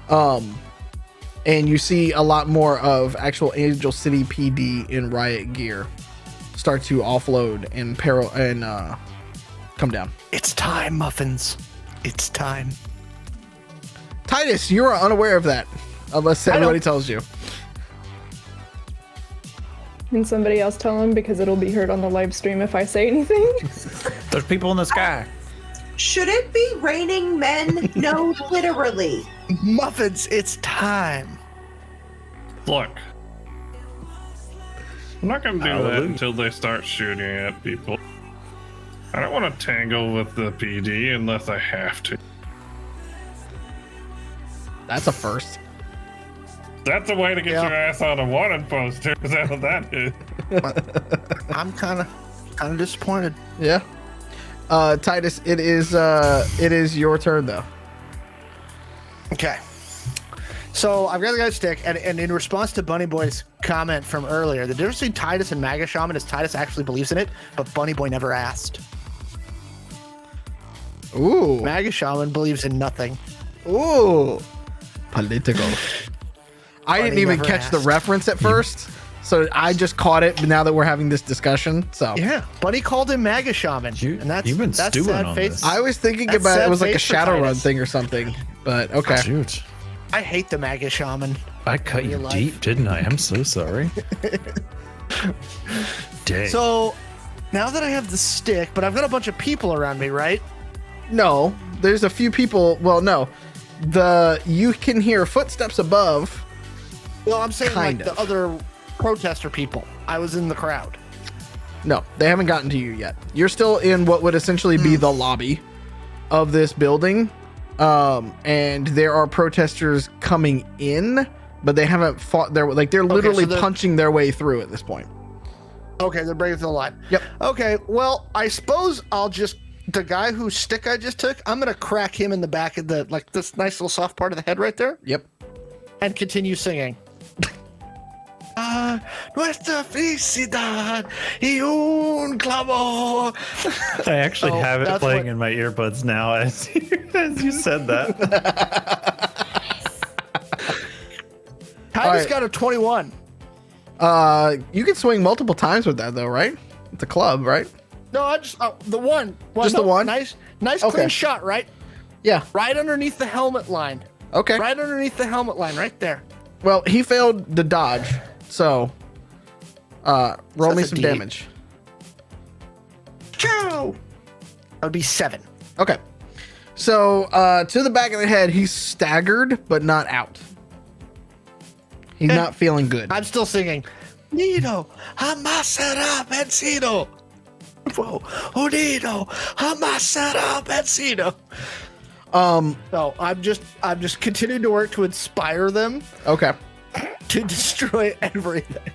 And you see a lot more of actual Angel City PD in Riot gear start to offload and come down. It's time, Muffins. It's time. Titus, you are unaware of that, unless everybody tells you. Can somebody else tell him, because it'll be heard on the live stream if I say anything? There's people in the sky. Should it be raining men? No, literally. Muffins, it's time. Look. I'm not gonna do that Hallelujah. until they start shooting at people. I don't want to tangle with the PD unless I have to. That's a first. That's a way to get your ass on a wanted poster. Is that what that is? I'm kind of disappointed. Yeah. Titus, it is your turn though. Okay. So I've got the guy's stick, and in response to Bunny Boy's comment from earlier, the difference between Titus and Maga Shaman is Titus actually believes in it, but Bunny Boy never asked. Ooh. Maga Shaman believes in nothing. Ooh. Political. I didn't even catch the reference at first, so I just caught it now that we're having this discussion. So yeah, Bunny called him Maga Shaman, and you've been stewing on this. I was thinking about it was like a Shadowrun thing or something, but okay. Shoot. I hate the Maga Shaman. I cut you deep, didn't I? I'm so sorry. Dang. So now that I have the stick, but I've got a bunch of people around me, right? No, there's a few people. Well, no, you can hear footsteps above. Well, I'm saying Kind like of. the other protester people. I was in the crowd. No, they haven't gotten to you yet. You're still in what would essentially be the lobby of this building. And there are protesters coming in, but they haven't fought they're literally punching their way through at this point. Okay, they're breaking through the line. Yep. Okay, well, I suppose the guy whose stick I just took, I'm gonna crack him in the back of this nice little soft part of the head right there. Yep. And continue singing. Nuestra felicidad y un clavo. I actually have it playing what... in my earbuds now as you said that. Titus got a 21. You can swing multiple times with that though, right? It's a club, right? No, I just the one. Just the one? Nice Okay. clean shot, right? Yeah. Right underneath the helmet line. Okay. Right underneath the helmet line, right there. Well, he failed the dodge, so roll me That's a some D8. damage. Ciao. That would be 7. Okay. So to the back of the head, he's staggered, but not out. He's not feeling good. I'm still singing. Nido, jamás será vencido. Unido, jamás será vencido. So I'm just continuing to work to inspire them Okay. to destroy everything.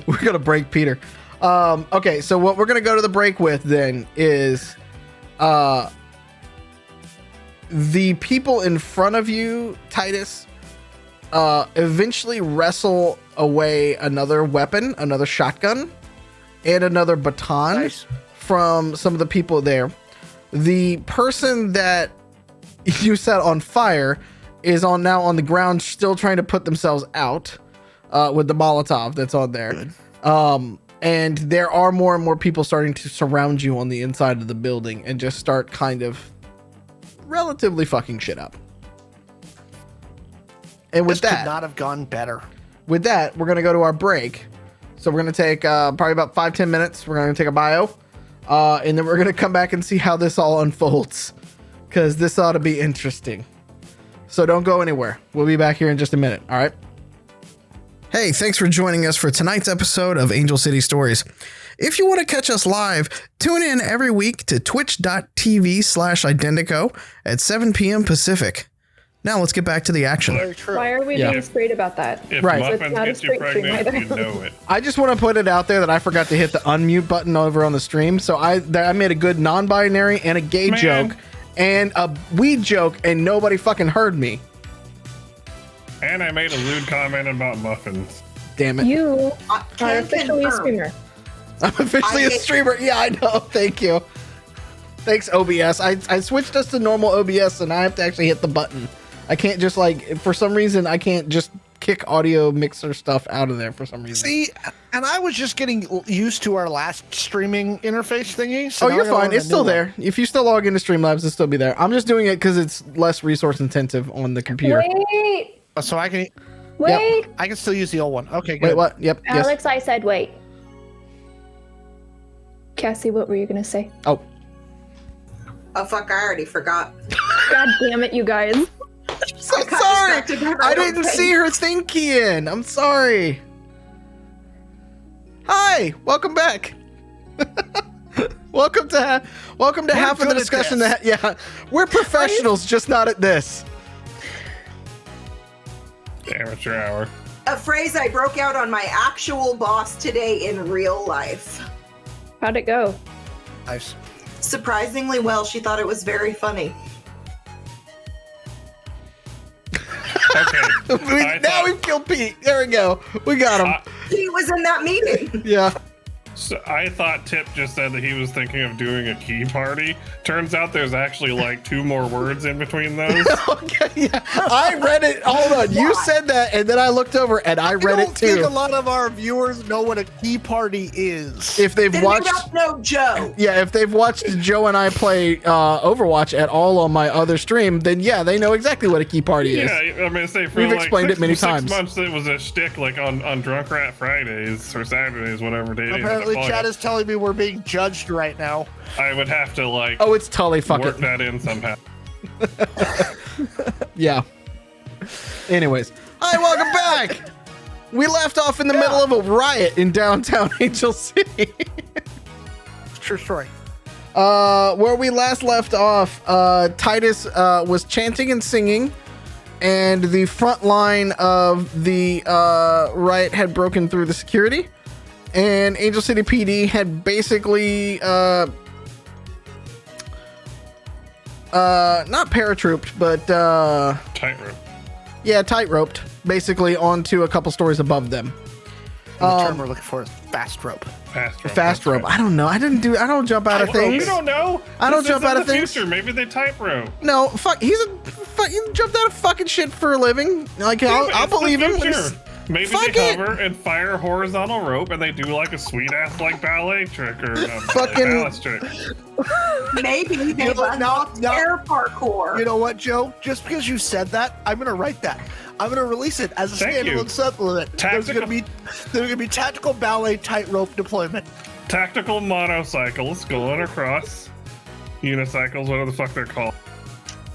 We're gonna break Peter. Okay, so what we're gonna go to the break with then is the people in front of you, Titus, eventually wrestle away another weapon, another shotgun, and another baton from some of the people there. The person that you set on fire is now on the ground, still trying to put themselves out with the Molotov that's on there. And there are more and more people starting to surround you on the inside of the building and just start kind of relatively fucking shit up. And with This that, could not have gone better. with that, we're going to go to our break. So we're going to take probably about 5-10 minutes. We're going to take a bio. And then we're going to come back and see how this all unfolds. Because this ought to be interesting. So don't go anywhere. We'll be back here in just a minute. All right. Hey, thanks for joining us for tonight's episode of Angel City Stories. If you want to catch us live, tune in every week to twitch.tv/Identico at 7 p.m. Pacific. Now let's get back to the action. Very true. Why are we being straight about that? If Right. So it's muffins not a get you straight stream pregnant, either. you know it. I just want to put it out there that I forgot to hit the unmute button over on the stream. So I made a good non-binary and a gay Man. joke and a weed joke, and nobody fucking heard me. And I made a lewd comment about muffins. Damn it. You are Can officially a confirm. streamer. I'm officially a streamer. Yeah, I know. Thank you. Thanks, OBS. I switched us to normal OBS, and I have to actually hit the button. I can't just for some reason, I can't just kick audio mixer stuff out of there for some reason. See, and I was just getting used to our last streaming interface thingy. So Oh, now you're I gotta fine. learn It's a still new one. there. If you still log into Streamlabs, it'll still be there. I'm just doing it because it's less resource intensive on the computer. Wait, So I can still use the old one. Okay, good. Wait, what? Yep. Yes. Alex, I said wait. Cassie, what were you gonna say? Oh, Oh fuck! I already forgot. God damn it, you guys. so I got sorry. distracted by my I own didn't thing. see her thing key in. I'm sorry. Hi, welcome back. welcome to half of the good at discussion. this. We're professionals, just not at this. Amateur hour. A phrase I broke out on my actual boss today in real life. How'd it go? Nice. Surprisingly well, she thought it was very funny. Okay. Now we've killed Pete. There we go. We got him. He was in that meeting. Yeah. So I thought Tip just said that he was thinking of doing a key party. Turns out there's actually like 2 more words in between those. Okay, yeah. I read it. Hold on. You said that, and then I looked over and I read it I think too. a lot of our viewers know what a key party is. If they've Then watched, you don't know Joe. yeah, if they've watched Joe and I play Overwatch at all on my other stream, then yeah, they know exactly what a key party is. Yeah, I'm gonna say for We've like explained it many times. 6 months it was a shtick like on Drunk Rat Fridays or Saturdays, whatever day. Apparently, Chad is telling me we're being judged right now. I would have to like Oh, it's Tully. Fuck work it. that in somehow. Yeah. Anyways, hi, welcome back. We left off in the middle of a riot in downtown Angel City. True story. Where we last left off, Titus was chanting and singing, and the front line of the riot had broken through the security, and Angel City PD had basically not paratrooped, but Tightrope. yeah, tight-roped basically onto a couple stories above them. The term we're looking for is fast rope. Fast rope. Fast that's rope. right. I don't know. I don't jump out of things. You don't know. I don't This jump is out in of the things. Future. Maybe they tightrope. No, fuck. He jumped out of fucking shit for a living. Like Yeah, but I'll it's the believe him. future. Maybe Fuck they it. hover and fire horizontal rope, and they do like a sweet ass like ballet trick or Fucking- balance trick. Maybe they know what? unlocked No. air parkour. You know what, Joe? Just because you said that, I'm gonna write that. I'm gonna release it as a Thank you. standalone supplement. There's Tactical- gonna be tactical ballet tightrope deployment. Tactical monocycles going across unicycles, whatever the fuck they're called.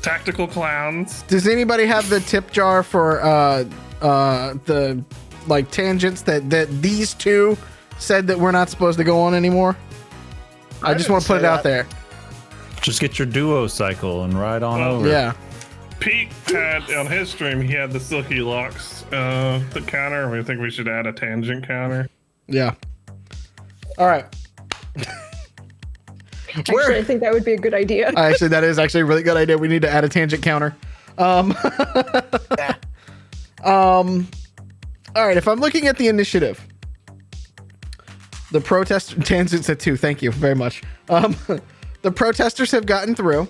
Tactical clowns. Does anybody have the tip jar for the like tangents that these two said that we're not supposed to go on anymore? I just didn't want to put say it out that. there. Just get your duo cycle and ride on over. Yeah. Pete had on his stream, he had the silky locks the counter. We think we should add a tangent counter. Yeah. All right. Actually, I think that would be a good idea. Actually, that is actually a really good idea. We need to add a tangent counter. All right. If I'm looking at the initiative, the protest tangents at 2. Thank you very much. The protesters have gotten through.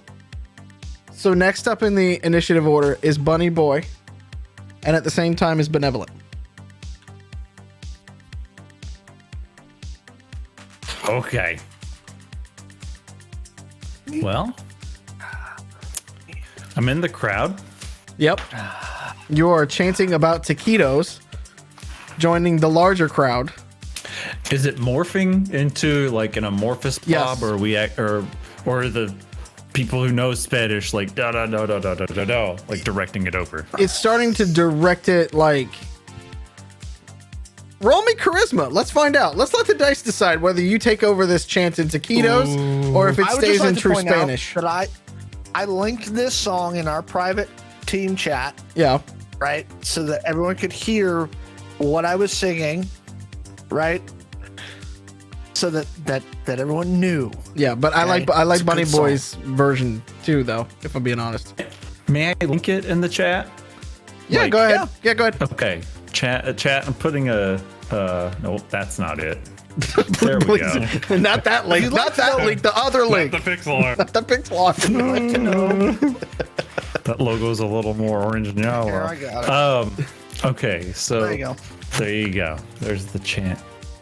So next up in the initiative order is Bunny Boy, and at the same time is Benevolent. Okay. Well, I'm in the crowd. Yep. You are chanting about taquitos, joining the larger crowd. Is it morphing into like an amorphous blob, Yes. or or the people who know Spanish like da da da da da da da da, like directing it over? It's starting to direct it like. Roll me charisma. Let's find out. Let's let the dice decide whether you take over this chant in taquitos or if it I would stays just like in to true point out Spanish. that I linked this song in our private team chat, Yeah. right, so that everyone could hear what I was singing, right, so that everyone knew. Yeah, but I Okay. like It's a Bunny good song. Boy's version too, though. If I'm being honest. May I link it in the chat? Yeah, Like- go ahead. Yeah, go ahead. Okay, chat. I'm putting a. Nope, that's not it. There we go. Please. Not that link. If you'd Not like to that know- link. The other Not link. the pixel art. Not the pixel art. That logo's a little more orange and yellow. Here, I got it. Okay, so There you go. There you go. There's the chant,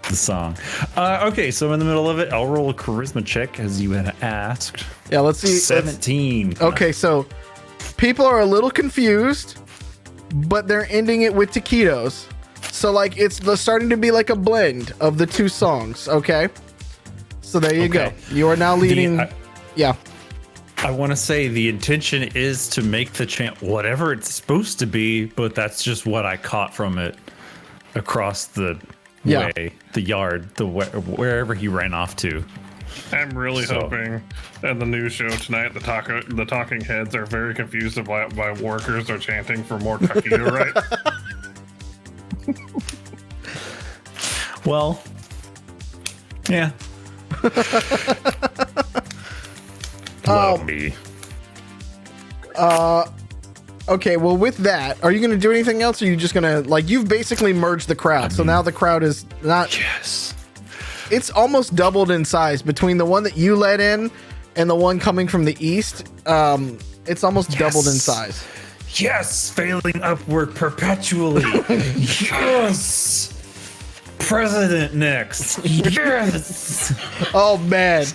the song. Okay, so I'm in the middle of it. I'll roll a charisma check as you had asked. Yeah, let's see. 17. Okay, so people are a little confused, but they're ending it with taquitos. So like it's starting to be like a blend of the two songs. Okay. So there you go. Okay. You are now leading. Yeah. I want to say the intention is to make the chant whatever it's supposed to be, but that's just what I caught from it across the Yeah. way, the yard, wherever he ran off to. I'm really So- hoping at the news show tonight, the talking heads are very confused of why workers are chanting for more taquito rights. Well, yeah. Love me. Okay, well, with that, are you going to do anything else? Or are you just going to, like, you've basically merged the crowd. So now the crowd is not. Yes. It's almost doubled in size between the one that you let in and the one coming from the east. It's almost doubled in size. Yes, failing upward perpetually. Yes. President next. Yes. Oh, man.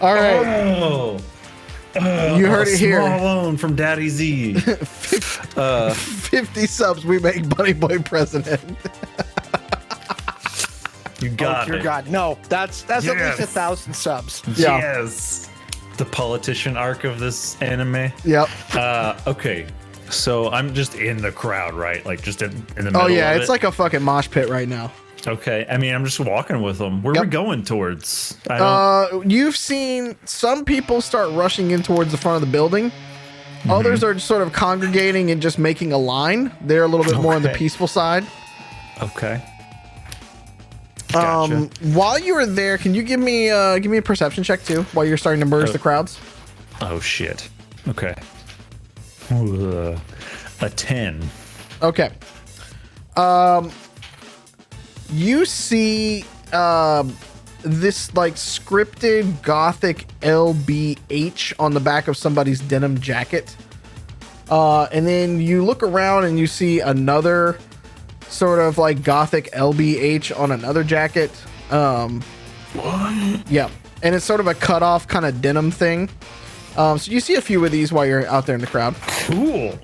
All right. Oh. You heard it here. Small loan from Daddy Z. 50 subs, we make Bunny Boy president. You got Dear it. God, no. That's at Yes. least 1,000 subs. Yeah. Yes. The politician arc of this anime. Yep. Okay. So I'm just in the crowd, right? Like just in the middle Oh, yeah, of it's it. like a fucking mosh pit right now. Okay. I mean, I'm just walking with them. Where are Yep. we going towards? I don't... You've seen some people start rushing in towards the front of the building. Others are sort of congregating and just making a line. They're a little bit more on the Okay. peaceful side. Okay. Gotcha. While you were there, can you give me a perception check too? While you're starting to merge the crowds. Oh shit. Okay. A 10. Okay. You see this like scripted gothic LBH on the back of somebody's denim jacket. And then you look around and you see another sort of like gothic LBH on another jacket. What? Yeah. And it's sort of a cut off kind of denim thing. So you see a few of these while you're out there in the crowd. Cool.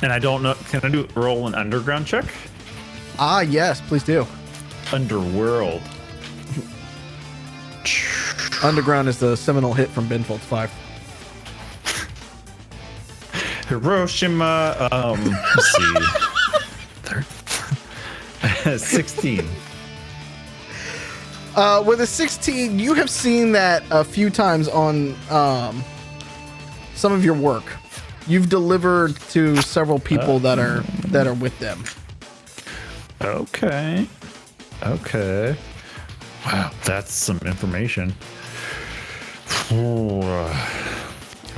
And I don't know. Can I roll an underground check? Ah, yes, please do. Underworld. Underground is the seminal hit from Ben Folds 5. Hiroshima. Let's see. 16. With a 16, you have seen that a few times on some of your work. You've delivered to several people that are with them. Okay. Okay. Wow, that's some information.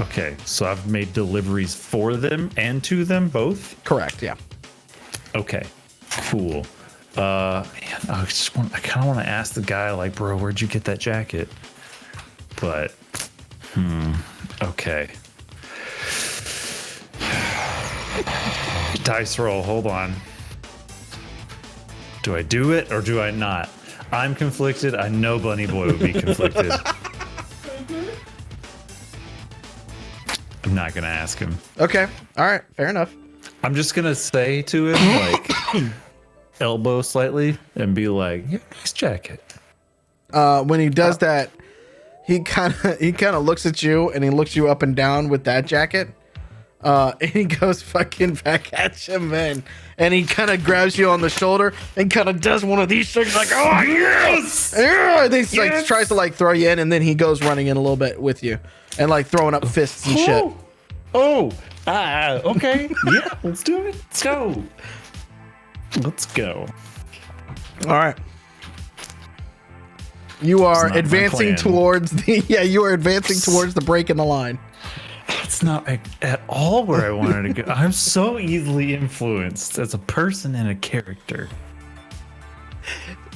Okay, so I've made deliveries for them and to them both. Correct. Yeah. Okay, cool. Man, I kind of want to ask the guy, like, bro, where'd you get that jacket? But, okay. Dice roll, hold on. Do I do it or do I not? I'm conflicted. I know Bunny Boy would be conflicted. I'm not gonna ask him. Okay. All right. Fair enough. I'm just gonna say to him, like, elbow slightly and be like, yeah, nice jacket. When he does that, he kind of looks at you and he looks you up and down with that jacket. And he goes fucking back at you, man. And he kind of grabs you on the shoulder and kind of does one of these things like, oh, yes! Yeah! And he like tries to like throw you in, and then he goes running in a little bit with you and like throwing up fists and shit. Okay. Yeah, let's do it. Let's go. Let's go. All right. You are not my advancing plan. towards the you are advancing towards the break in the line. It's not at all where I wanted to go. I'm so easily influenced as a person and a character.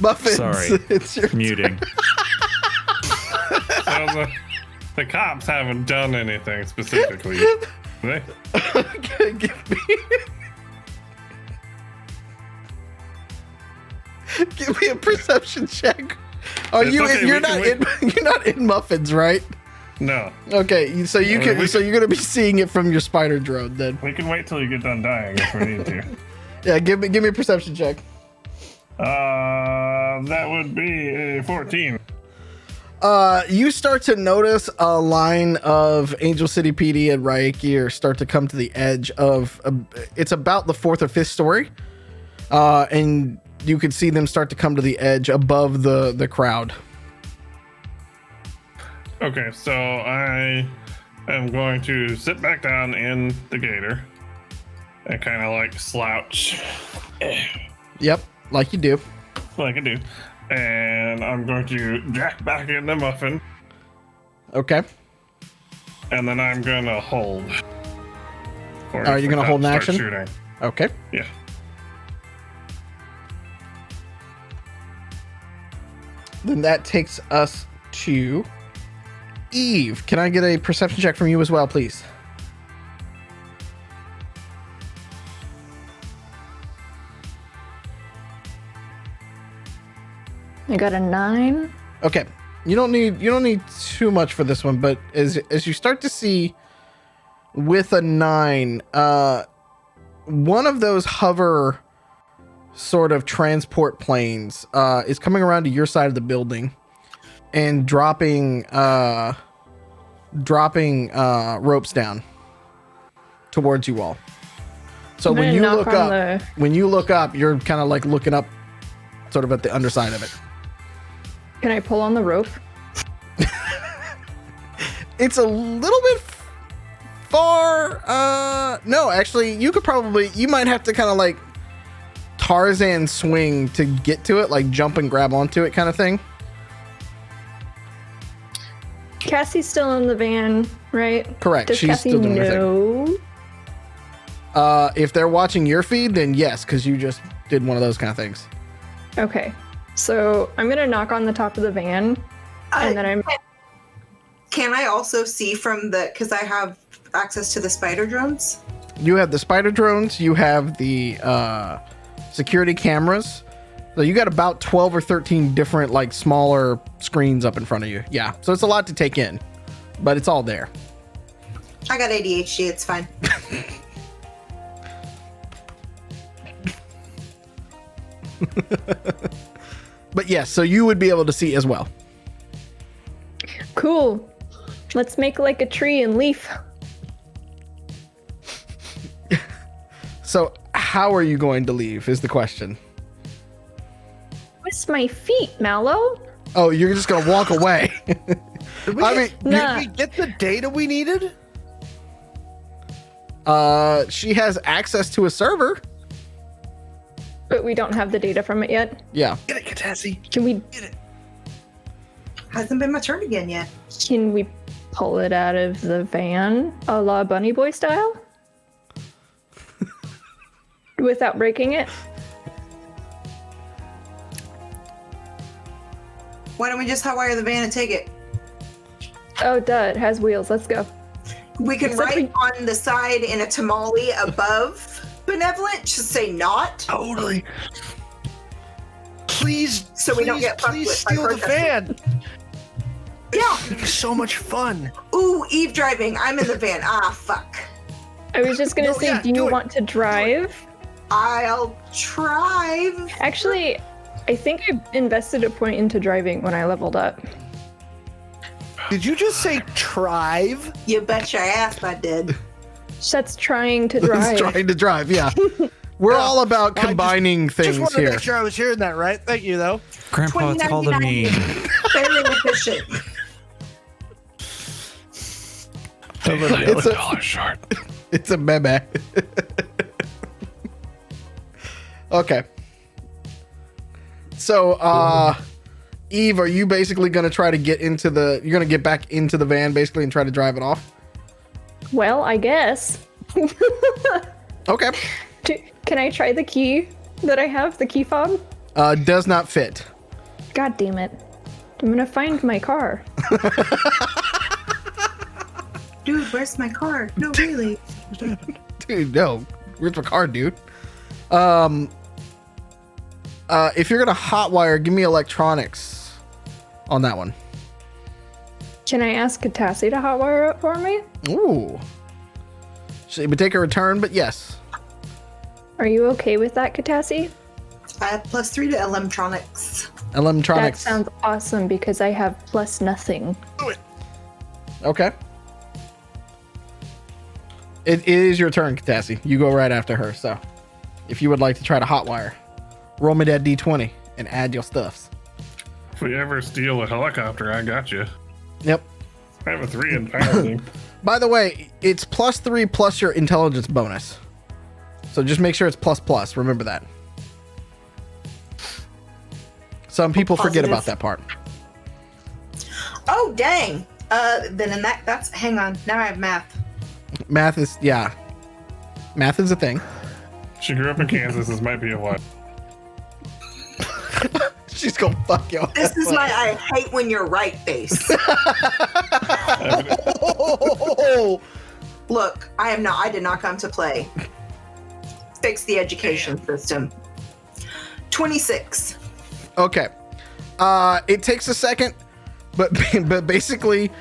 Muffins, Sorry. it's your Muting. So the cops haven't done anything specifically. They, Give me a perception check. Are It's you? okay, You're we not can in. You're not in muffins, right? no, Okay, so you can. we- So you're gonna be seeing it from your spider drone then. we can wait till you get done dying if we need to. Yeah, give me a perception check. That would be a 14. You start to notice a line of Angel City PD and Riot Gear start to come to the edge of. It's about the 4th or 5th story, and you can see them start to come to the edge above the crowd. Okay, so I am going to sit back down in the gator and kind of like slouch Yep, like you do. like I do. And I'm going to jack back in the muffin, Okay. and then I'm going to hold. Are you going to hold an action? Shooting. Okay. Yeah. Then that takes us to Eve. Can I get a perception check from you as well, please? I got a 9. Okay. You don't need too much for this one, but as you start to see with a 9, one of those hover sort of transport planes is coming around to your side of the building and dropping ropes down towards you all. So I'm when gonna you knock look on up, when you look up, you're kind of like looking up sort of at the underside of it. Can I pull on the rope? It's a little bit far. No, actually, you might have to kind of like Tarzan swing to get to it, like jump and grab onto it kind of thing. Cassie's still in the van, right? Correct. Does She's Cassie still doing her thing. know? If they're watching your feed, then yes, because you just did one of those kind of things. Okay. So I'm going to knock on the top of the van, and then I'm... Can I also see from the, because I have access to the spider drones? You have the spider drones. You have the security cameras. So you got about 12 or 13 different like smaller screens up in front of you. Yeah. So it's a lot to take in, but it's all there. I got ADHD, it's fine. But yes, so you would be able to see as well. Cool. Let's make like a tree and leaf. So how are you going to leave is the question. With my feet, Mallo. Oh, you're just going to walk away. Did we get the data we needed? She has access to a server. But we don't have the data from it yet. Yeah. Get it, Catassie. Can we Hasn't been my turn again yet. pull it out of the van a la Bunny Boy style? Without breaking it? Why don't we just hotwire the van and take it? Oh, duh, it has wheels. Let's go. We could Except write on the side in a tamale above benevolent, just say not. Totally. Please, So we don't get fucked please with by steal the protesters. van. Yeah. It's so much fun. Ooh, Eve driving. I'm in the van. Ah, fuck. I was just gonna No, say, yeah, do you do it. want to drive? I'll try. Actually, I think I invested a point into driving when I leveled up. Did you just say trive? You bet your ass I did. That's trying to It's drive. trying to drive. Yeah. We're all about I just- combining Just things wanted to here. make sure I was hearing that right. Thank you, though. Grandpa, it's called a $20.99. meme. Very efficient. It's a- $1 short. It's a meme. Okay. So, Eve, are you basically going to try to get into you're going to get back into the van basically and try to drive it off? Well, I guess. Okay. Can I try the key that I have, the key fob? Does not fit. God damn it. I'm gonna find my car. Dude, where's my car? No, really. Dude, no. Where's my car, dude? If you're going to hotwire, give me electronics on that one. Can I ask Catassie to hotwire it for me? Ooh. She would take a return, but yes. Are you okay with that, Catassie? I have +3 to Electronics. Electronics. That sounds awesome because I have plus nothing. Okay. It is your turn, Catassie. You go right after her. So, if you would like to try to hotwire, roll me that d20 and add your stuffs. If we ever steal a helicopter, I got you. Yep. I have a 3 in parenting. By the way, it's +3 plus your intelligence bonus. So just make sure it's plus plus. Remember that. Some people forget Positive. about that part. Oh dang. Then in that's hang on. Now I have math. Math is Math is a thing. She grew up in Kansas. This might be a what? She's gonna fuck y'all. This is my I hate when you're right face. Look, I did not come to play. Fix the education system. 26. Okay. It takes a second, but basically,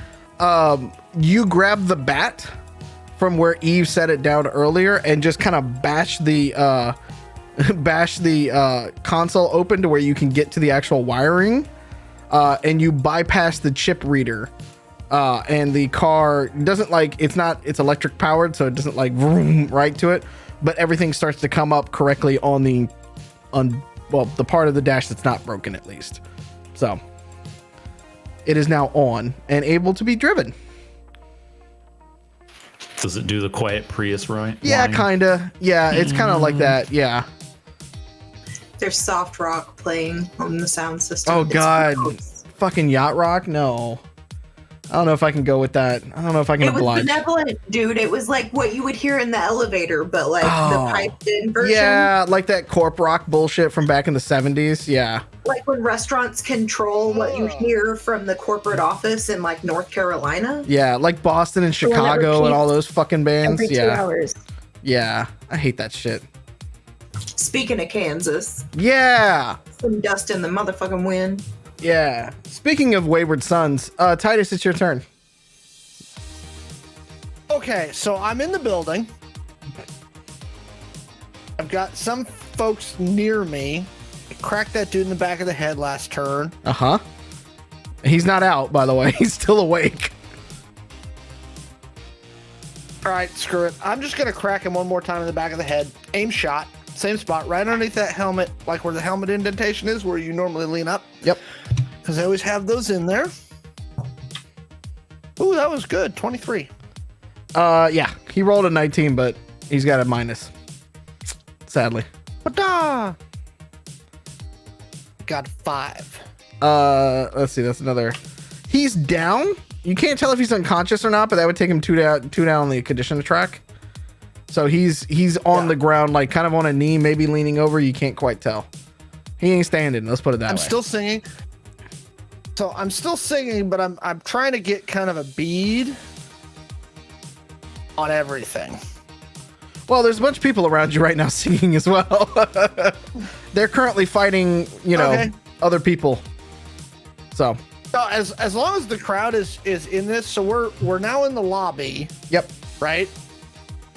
you grab the bat from where Eve set it down earlier and just kind of bash the console open to where you can get to the actual wiring, and you bypass the chip reader, and the car doesn't it's electric powered, so it doesn't vroom right to it, but everything starts to come up correctly on the part of the dash that's not broken, at least. So it is now on and able to be driven. Does it do the quiet Prius right? Yeah, line? kinda. Yeah, it's kind of like that. Yeah. There's soft rock playing on the sound system. Oh It's God, gross. fucking yacht rock. No, I don't know if I can go with that. I don't know if I can It was oblige. benevolent, dude. It was like what you would hear in the elevator, but the piped in version. Yeah, like that corp rock bullshit from back in the 70s. Yeah. Like when restaurants control what you hear from the corporate office in North Carolina. Yeah, like Boston and one that Chicago and all repeats those fucking bands. Every 2 Yeah. hours. Yeah. I hate that shit. Speaking of Kansas, Yeah. some dust in the motherfucking wind. Yeah. Speaking of Wayward Sons, Titus, it's your turn. Okay, so I'm in the building. I've got some folks near me. I cracked that dude in the back of the head last turn. Uh-huh. He's not out, by the way. He's still awake. All right, screw it. I'm just going to crack him one more time in the back of the head. Aim shot. Same spot, right underneath that helmet, like where the helmet indentation is, where you normally lean up. Yep. Because I always have those in there. Ooh, that was good. 23. Yeah. He rolled a 19, but he's got a minus. Sadly. Ba-da! Got 5. Let's see. That's another. He's down. You can't tell if he's unconscious or not, but that would take him two down on the condition track. So he's on the ground, kind of on a knee, maybe leaning over. You can't quite tell. He ain't standing. Let's put it that way. I'm still singing. So I'm still singing, but I'm trying to get kind of a bead on everything. Well, there's a bunch of people around you right now singing as well. They're currently fighting, Okay. other people. So. So as long as the crowd is in this, so we're now in the lobby, Yep. right?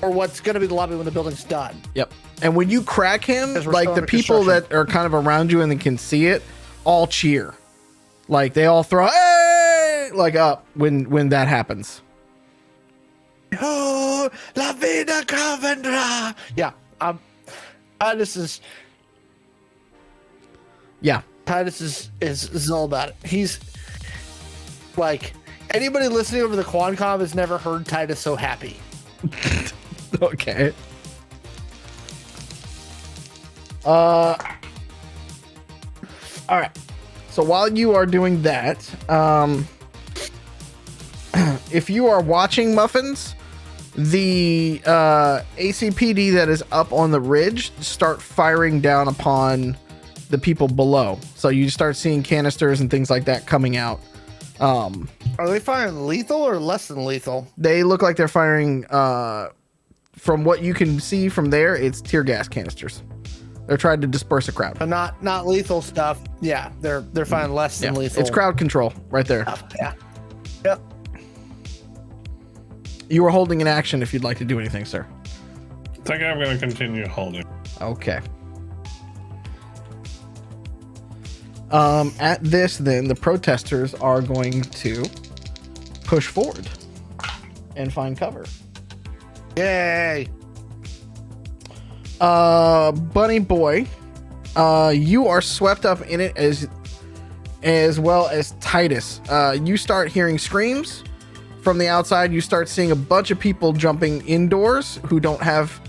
Or what's going to be the lobby when the building's done. Yep. And when you crack him, 'Cause we're like still the under people construction. that are kind of around you and they can see it, all cheer. Like they all throw hey up when that happens. Oh, la vida que vendrá. Yeah. Titus is all about it. He's like, anybody listening over the QuanCom has never heard Titus so happy. Okay. All right. So while you are doing that, if you are watching Muffins, the ACPD that is up on the ridge start firing down upon the people below. So you start seeing canisters and things like that coming out. Are they firing lethal or less than lethal? They look like they're firing, from what you can see from there, it's tear gas canisters. They're trying to disperse a crowd. But not lethal stuff. Yeah, they're firing less than lethal. It's crowd control right there. stuff. Yeah. Yep. You are holding an action if you'd like to do anything, sir. I think I'm going to continue holding. Okay. At this, then, the protesters are going to push forward and find cover. Yay. Bunny Boy, you are swept up in it as well as Titus. You start hearing screams from the outside. You start seeing a bunch of people jumping indoors who don't have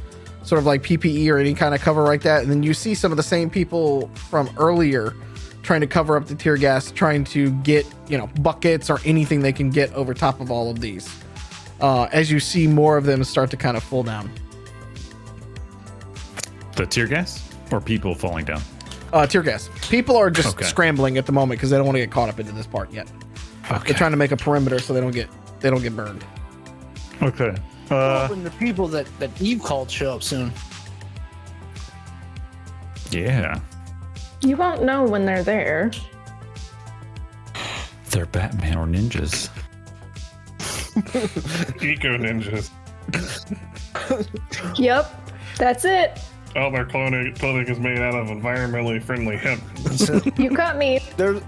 sort of like PPE or any kind of cover like that. And then you see some of the same people from earlier trying to cover up the tear gas, trying to get, buckets or anything they can get over top of all of these. As you see more of them start to kind of fall down. The tear gas or people falling down? Tear gas. People are just scrambling at the moment because they don't want to get caught up into this part yet. Okay. They're trying to make a perimeter so they don't get burned. Okay. When the people that Eve called show up soon. Yeah. You won't know when they're there. They're Batman or ninjas. Eco ninjas. Yep, that's it. All their clothing is made out of environmentally friendly hemp. You got me. There's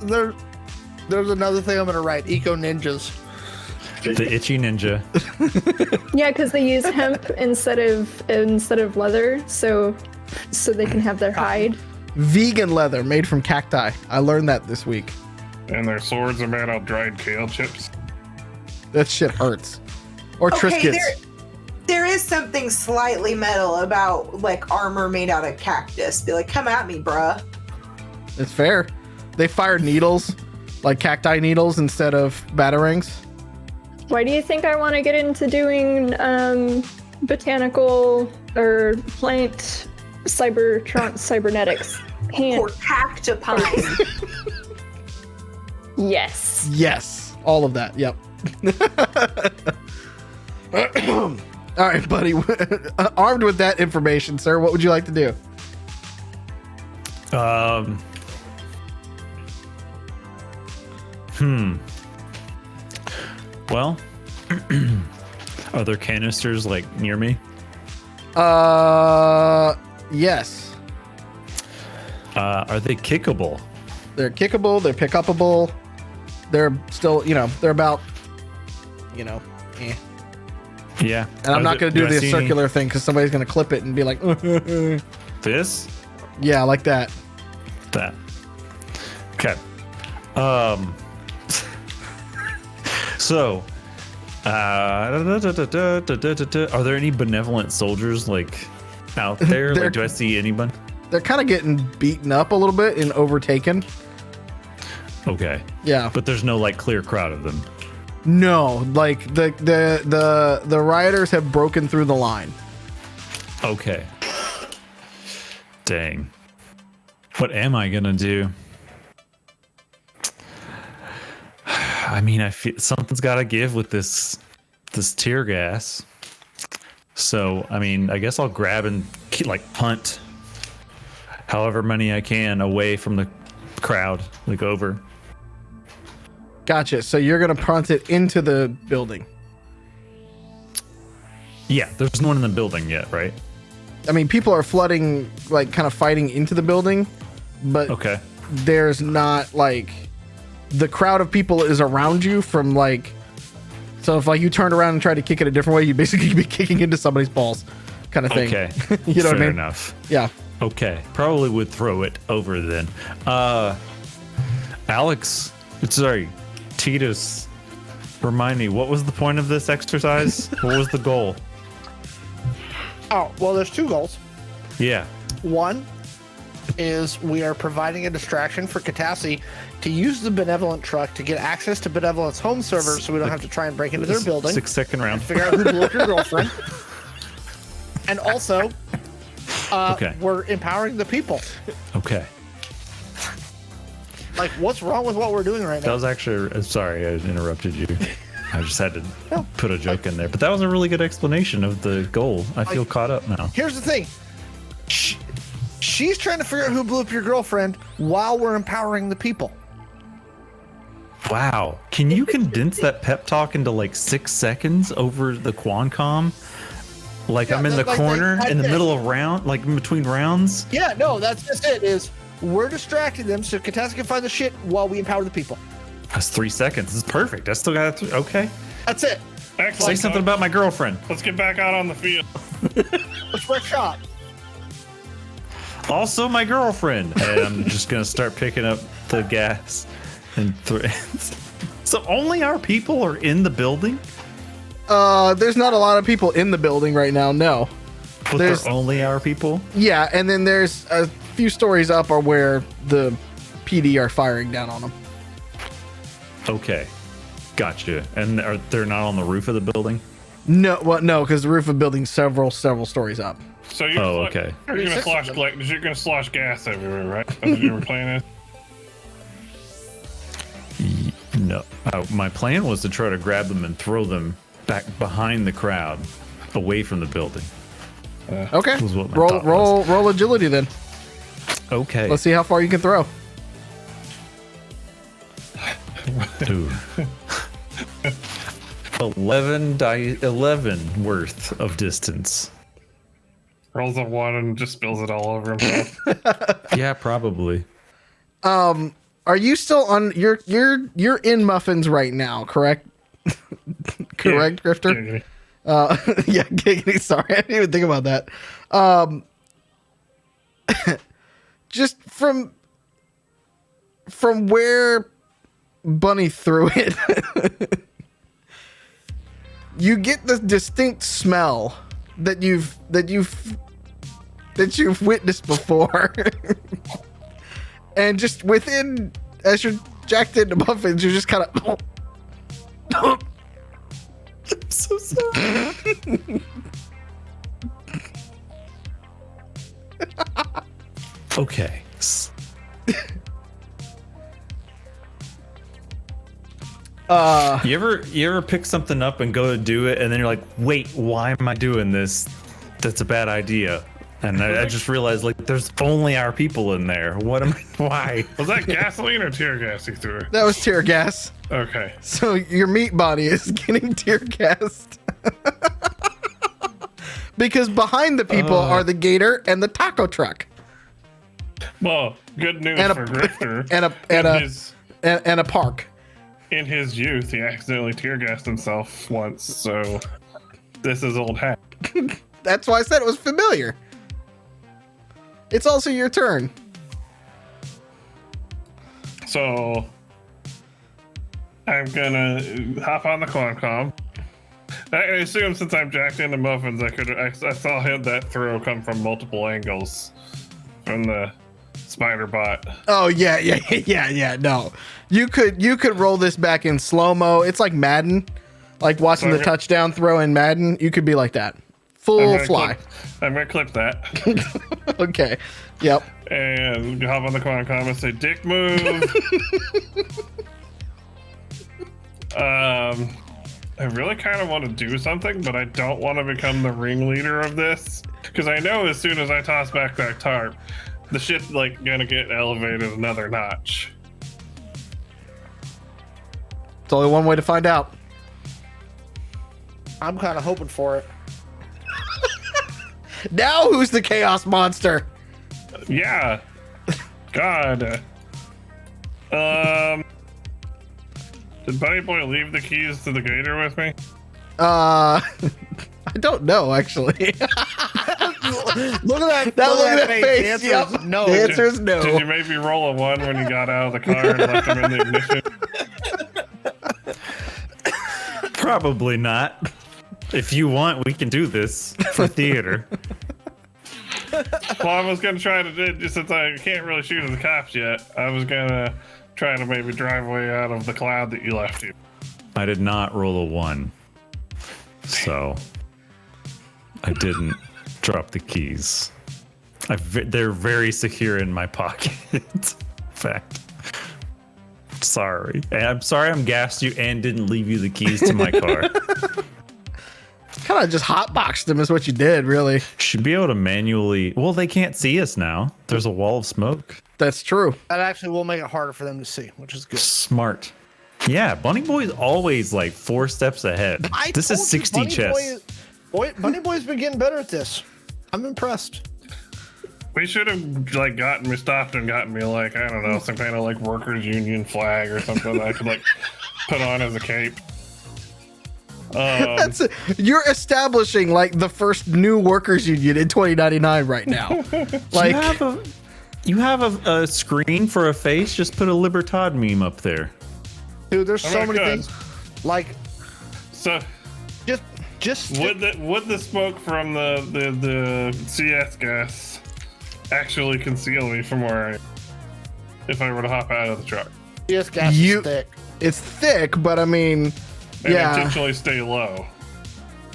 another thing I'm gonna write. Eco ninjas. The itchy ninja. Yeah, because they use hemp instead of leather, so they can have their hide. Vegan leather made from cacti. I learned that this week. And their swords are made out of dried kale chips. That shit hurts. Or Okay, Triscuits. there is something slightly metal about like armor made out of cactus. Be like, come at me, bruh. It's fair. They fire needles, like cacti needles instead of batarangs. Why do you think I want to get into doing botanical or plant cybernetics? Or cactipine. Yes. Yes. All of that. Yep. All right, buddy. Armed with that information, sir, what would you like to do? Well, are there canisters like near me? Yes. Are they kickable? They're kickable. They're pick upable. They're still, they're about, eh. Yeah. And I'm not going to do the I see circular thing because somebody's going to clip it and be like, this? yeah, like that. That. Okay. So, are there any benevolent soldiers like out there? Like, do I see anyone? They're kind of getting beaten up a little bit and overtaken. Okay. Yeah. But there's no like clear crowd of them. No, like the rioters have broken through the line. Okay. Dang. What am I gonna do? I mean, I feel something's got to give with this tear gas. So, I mean, I guess I'll grab and like punt however many I can away from the crowd, like over. Gotcha. So you're gonna punt it into the building. Yeah, there's no one in the building yet, right? I mean, people are flooding, like kind of fighting into the building, but Okay. there's not like the crowd of people is around you from like, so if like you turned around and tried to kick it a different way, you'd basically be kicking into somebody's balls kind of thing. Okay. You know what I Fair mean? enough. Yeah. Okay. Probably would throw it over then. Titus, remind me, what was the point of this exercise? What was the goal? Oh, well, there's two goals. Yeah. One is we are providing a distraction for Catassie to use the Benevolent truck to get access to Benevolent's home server so we don't have to try and break into their building. 6-second round. Figure out who blew up your girlfriend. And also, Okay. we're empowering the people. Okay. Like, what's wrong with what we're doing right That now? was actually, sorry, I interrupted you. I just had to put a joke in there. But that was a really good explanation of the goal. I feel caught up now. Here's the thing. She's trying to figure out who blew up your girlfriend while we're empowering the people. Wow. Can you condense that pep talk into like 6 seconds over the Quancom? Like Yeah, I'm in the like corner I in the did. middle of round, like in between rounds? Yeah, no, that's just it. Is we're distracting them so Catassie can find the shit while we empower the people. That's 3 seconds. It's perfect. I still got it. Okay. That's it. Say Excellent. something about my girlfriend. Let's get back out on the field. Let's work shot. Also, my girlfriend. And I'm just going to start picking up the gas and So only our people are in the building? There's not a lot of people in the building right now. No. But There's they're only our people? yeah, and then there's a few stories up are where the PD are firing down on them. Okay. Gotcha. And they're not on the roof of the building? No, well, no, because the roof of the building's several stories up. So you're okay. You're gonna slosh gas everywhere, right? That's what you were planning. No. My plan was to try to grab them and throw them back behind the crowd, away from the building. Okay, Was what my roll thought roll agility then. Okay. Let's see how far you can throw. Ooh. 11 worth of distance. Rolls a 1 and just spills it all over himself. Yeah, probably. Are you still on? You're in muffins right now, correct? Correct, Grifter. Yeah, giggity. Sorry, I didn't even think about that. Just from where Bunny threw it, you get this distinct smell that you've witnessed before, and just within as you're jacked into muffins, you're just kind of. I'm so sorry. Okay. You ever pick something up and go to do it, and then you're like, wait, why am I doing this? That's a bad idea. And I just realized, like, there's only our people in there. What am I? Why? Was that gasoline or tear gas you threw? That was tear gas. Okay. So your meat body is getting tear gassed. Because behind the people are the gator and the taco truck. Well, good news And a- for Grifter. and a park. In his youth, he accidentally tear gassed himself once, so this is old hat. That's why I said it was familiar. It's also your turn. So I'm gonna hop on the Qualcomm. I assume since I'm jacked into muffins, I saw that throw come from multiple angles from the spider bot. Oh yeah. No, you could roll this back in slow mo. It's like Madden, like watching the touchdown throw in Madden. You could be like that, full fly. I'm gonna clip that. Okay. Yep. And hop on the Qualcomm and say, "Dick move." I really kind of want to do something, but I don't want to become the ringleader of this, because I know as soon as I toss back that tarp, the shit's like gonna get elevated another notch. It's only one way to find out. I'm kind of hoping for it. Now who's the chaos monster? Yeah. God. Did Bunny Boy leave the keys to the gator with me? I don't know actually. Look at that. Look at that face. The answer Yep. is no. The answer is no. Did you maybe roll a 1 when you got out of the car and left him in the ignition? Probably not. If you want, we can do this for theater. Well, I was gonna try to do, just since I can't really shoot at the cops yet, I was gonna try to maybe drive way out of the cloud that you left you. I did not roll a 1, so I didn't drop the keys. They're very secure in my pocket. In fact, sorry. And I'm sorry I'm gassed you and didn't leave you the keys to my car. Kind of just hotboxed them is what you did, really. Should be able to manually. Well, they can't see us now. There's a wall of smoke. That's true. That actually will make it harder for them to see, which is good. Smart. Yeah, Bunny Boy's always like 4 steps ahead. This is 60 chess. Bunny Boy's been getting better at this. I'm impressed. We should have like gotten me stopped and gotten me like, I don't know, some kind of like workers union flag or something that I could like put on as a cape. You're establishing like the first new workers union in 2099 right now. Like you have a screen for a face. Just put a Libertad meme up there. Dude, there's so many good. things. Like, So just Just would the smoke from the CS gas actually conceal me from where I am if I were to hop out of the truck CS gas is thick. It's thick, but I mean, and yeah. intentionally stay low?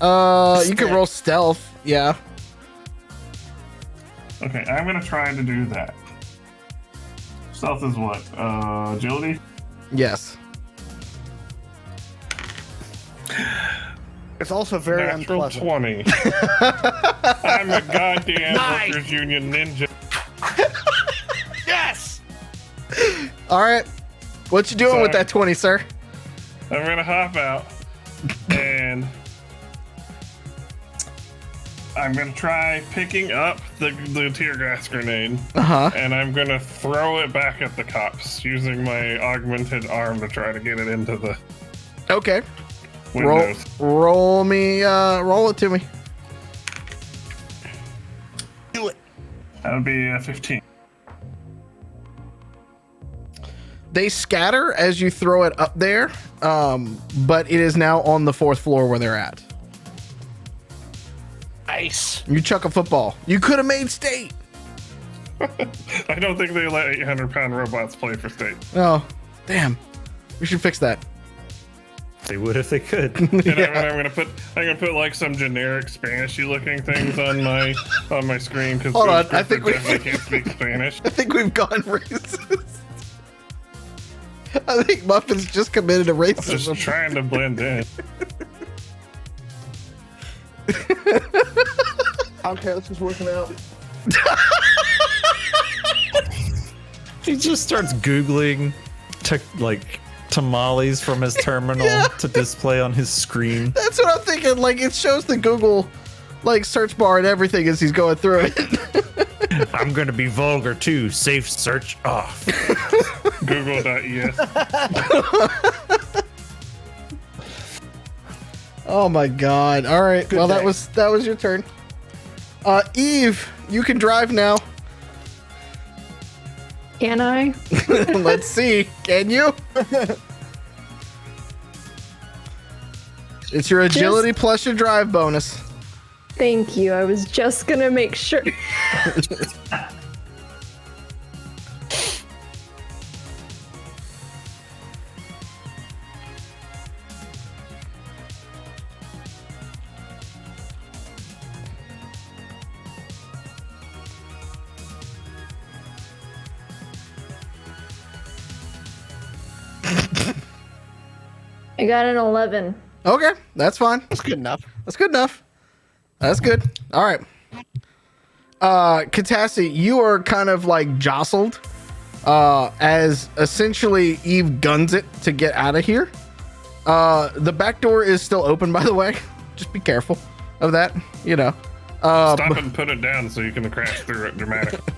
You can roll stealth. Yeah. Okay, I'm gonna try to do that. Stealth is what? Agility? Yes. It's also very Natural unpleasant. 20. I'm a goddamn workers union ninja. Yes. All right. What you doing with that 20, sir? I'm gonna hop out and I'm gonna try picking up the tear gas grenade, and I'm gonna throw it back at the cops using my augmented arm to try to get it into the Okay. windows. Roll it to me. Do it. That would be a 15. They scatter as you throw it up there, but it is now on the 4th floor where they're at. Nice. You chuck a football. You could have made state. I don't think they let 800-pound robots play for state. Oh, damn. We should fix that. They would if they could. And I'm gonna put like some generic Spanishy looking things on my screen because Hold on, I think definitely can't speak Spanish. I think we've gone racist. I think Muffin's just committed a racism. Just trying to blend in. Okay, this is working out. He just starts Googling tamales from his terminal to display on his screen. That's what I'm thinking. Like, it shows the Google search bar and everything as he's going through it. I'm gonna be vulgar too. Safe search off. Google.es. Oh my god. All right. Good well, day. that was your turn. Eve, you can drive now. Can I? Let's see. Can you? It's your agility plus your drive bonus. Thank you. I was just gonna make sure. I got an 11. Okay, that's fine. That's good enough. That's good enough. That's good. All right. Catassie, you are kind of jostled as essentially Eve guns it to get out of here. The back door is still open, by the way. Just be careful of that, Stop and put it down so you can crash through it dramatically.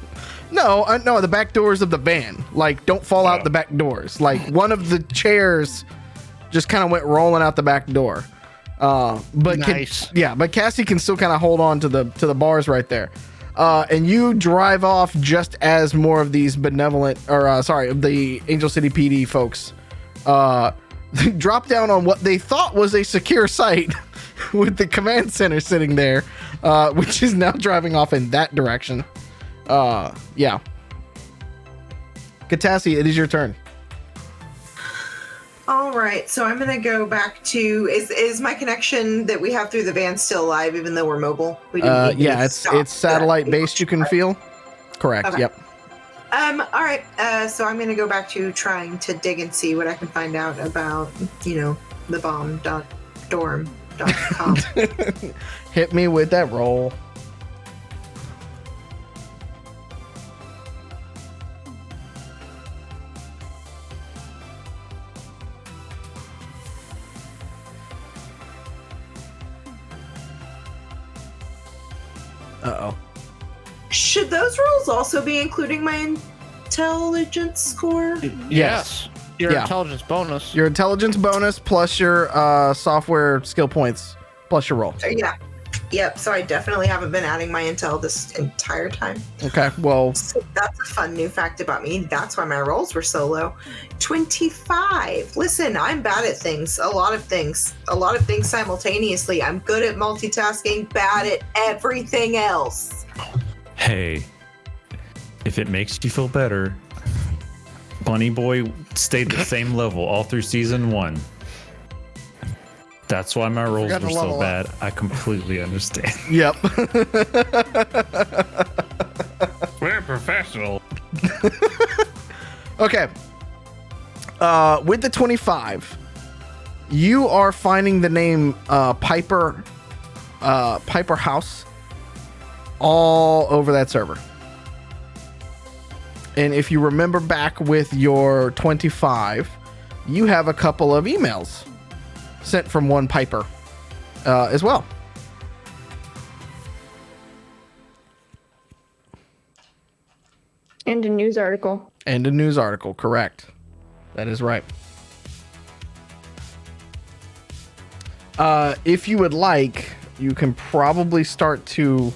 No, the back doors of the van. Don't fall out the back doors. One of the chairs just kind of went rolling out the back door. But Nice. but Cassie can still kind of hold on to the bars right there. And you drive off just as more of these the Angel City PD folks drop down on what they thought was a secure site with the command center sitting there, which is now driving off in that direction. Yeah. Catassie, it is your turn. All right, so I'm gonna go back to is my connection that we have through the van still alive, even though we're mobile? We didn't need to stop it's satellite that. you can feel. Correct. Okay. Yep. All right, so I'm gonna go back to trying to dig and see what I can find out about, the bomb.dorm.com. Hit me with that roll. Uh-oh. Should those rolls also be including my intelligence score? Yes. Your Yeah. intelligence bonus. Your intelligence bonus plus your software skill points plus your roll. Yeah. Yep, so I definitely haven't been adding my intel this entire time. Okay, well, So that's a fun new fact about me. That's why my rolls were so low. 25. Listen, I'm bad at things. A lot of things simultaneously. I'm good at multitasking, bad at everything else. Hey, if it makes you feel better, Bunny Boy stayed the same level all through season 1. That's why my rolls Forgot were to so level bad. I completely understand. yep. Very professional. Okay. With the 25, you are finding the name Piper House all over that server. And if you remember back with your 25, you have a couple of emails sent from one Piper as well. And a news article. And a news article, correct. That is right. If you would like, you can probably start to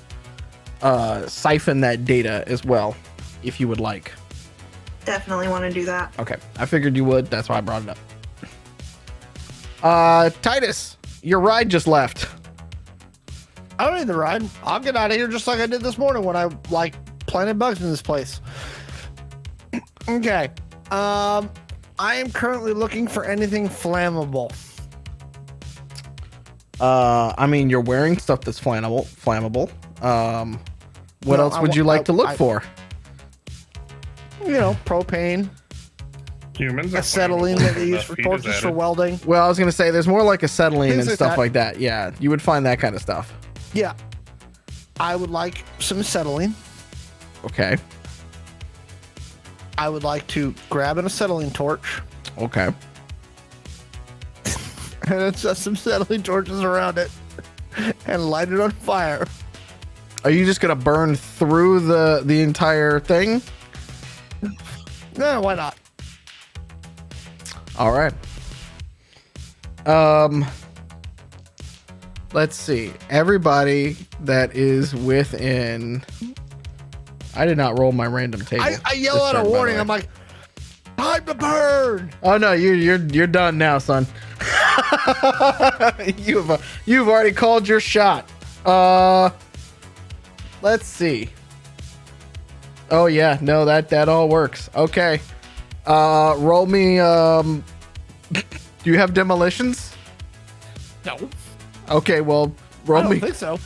siphon that data as well, if you would like. Definitely want to do that. Okay, I figured you would. That's why I brought it up. Titus, your ride just left. I don't need the ride. I'll get out of here just like I did this morning when I planted bugs in this place. Okay. I am currently looking for anything flammable. I mean, you're wearing stuff that's flammable. What No, else would you like to look I- for? You know, propane, Humans are acetylene flammable that they use unless for heat is torches for added. welding. Well, I was gonna say there's more like acetylene Things and like stuff that. like that. Yeah, you would find that kind of stuff. Yeah. I would like some acetylene. Okay. I would like to grab an acetylene torch Okay. and then set some acetylene torches around it and light it on fire. Are you just gonna burn through the entire thing? No, why not? All right. Let's see. Everybody that is within. I did not roll my random table. I yell this out turn, a by the warning. way. I'm like, time to burn. Oh no, you're done now, son. You've already called your shot. Let's see. Oh yeah, no, that all works. Okay. Roll me do you have demolitions? No, Okay, well, I roll don't me think so.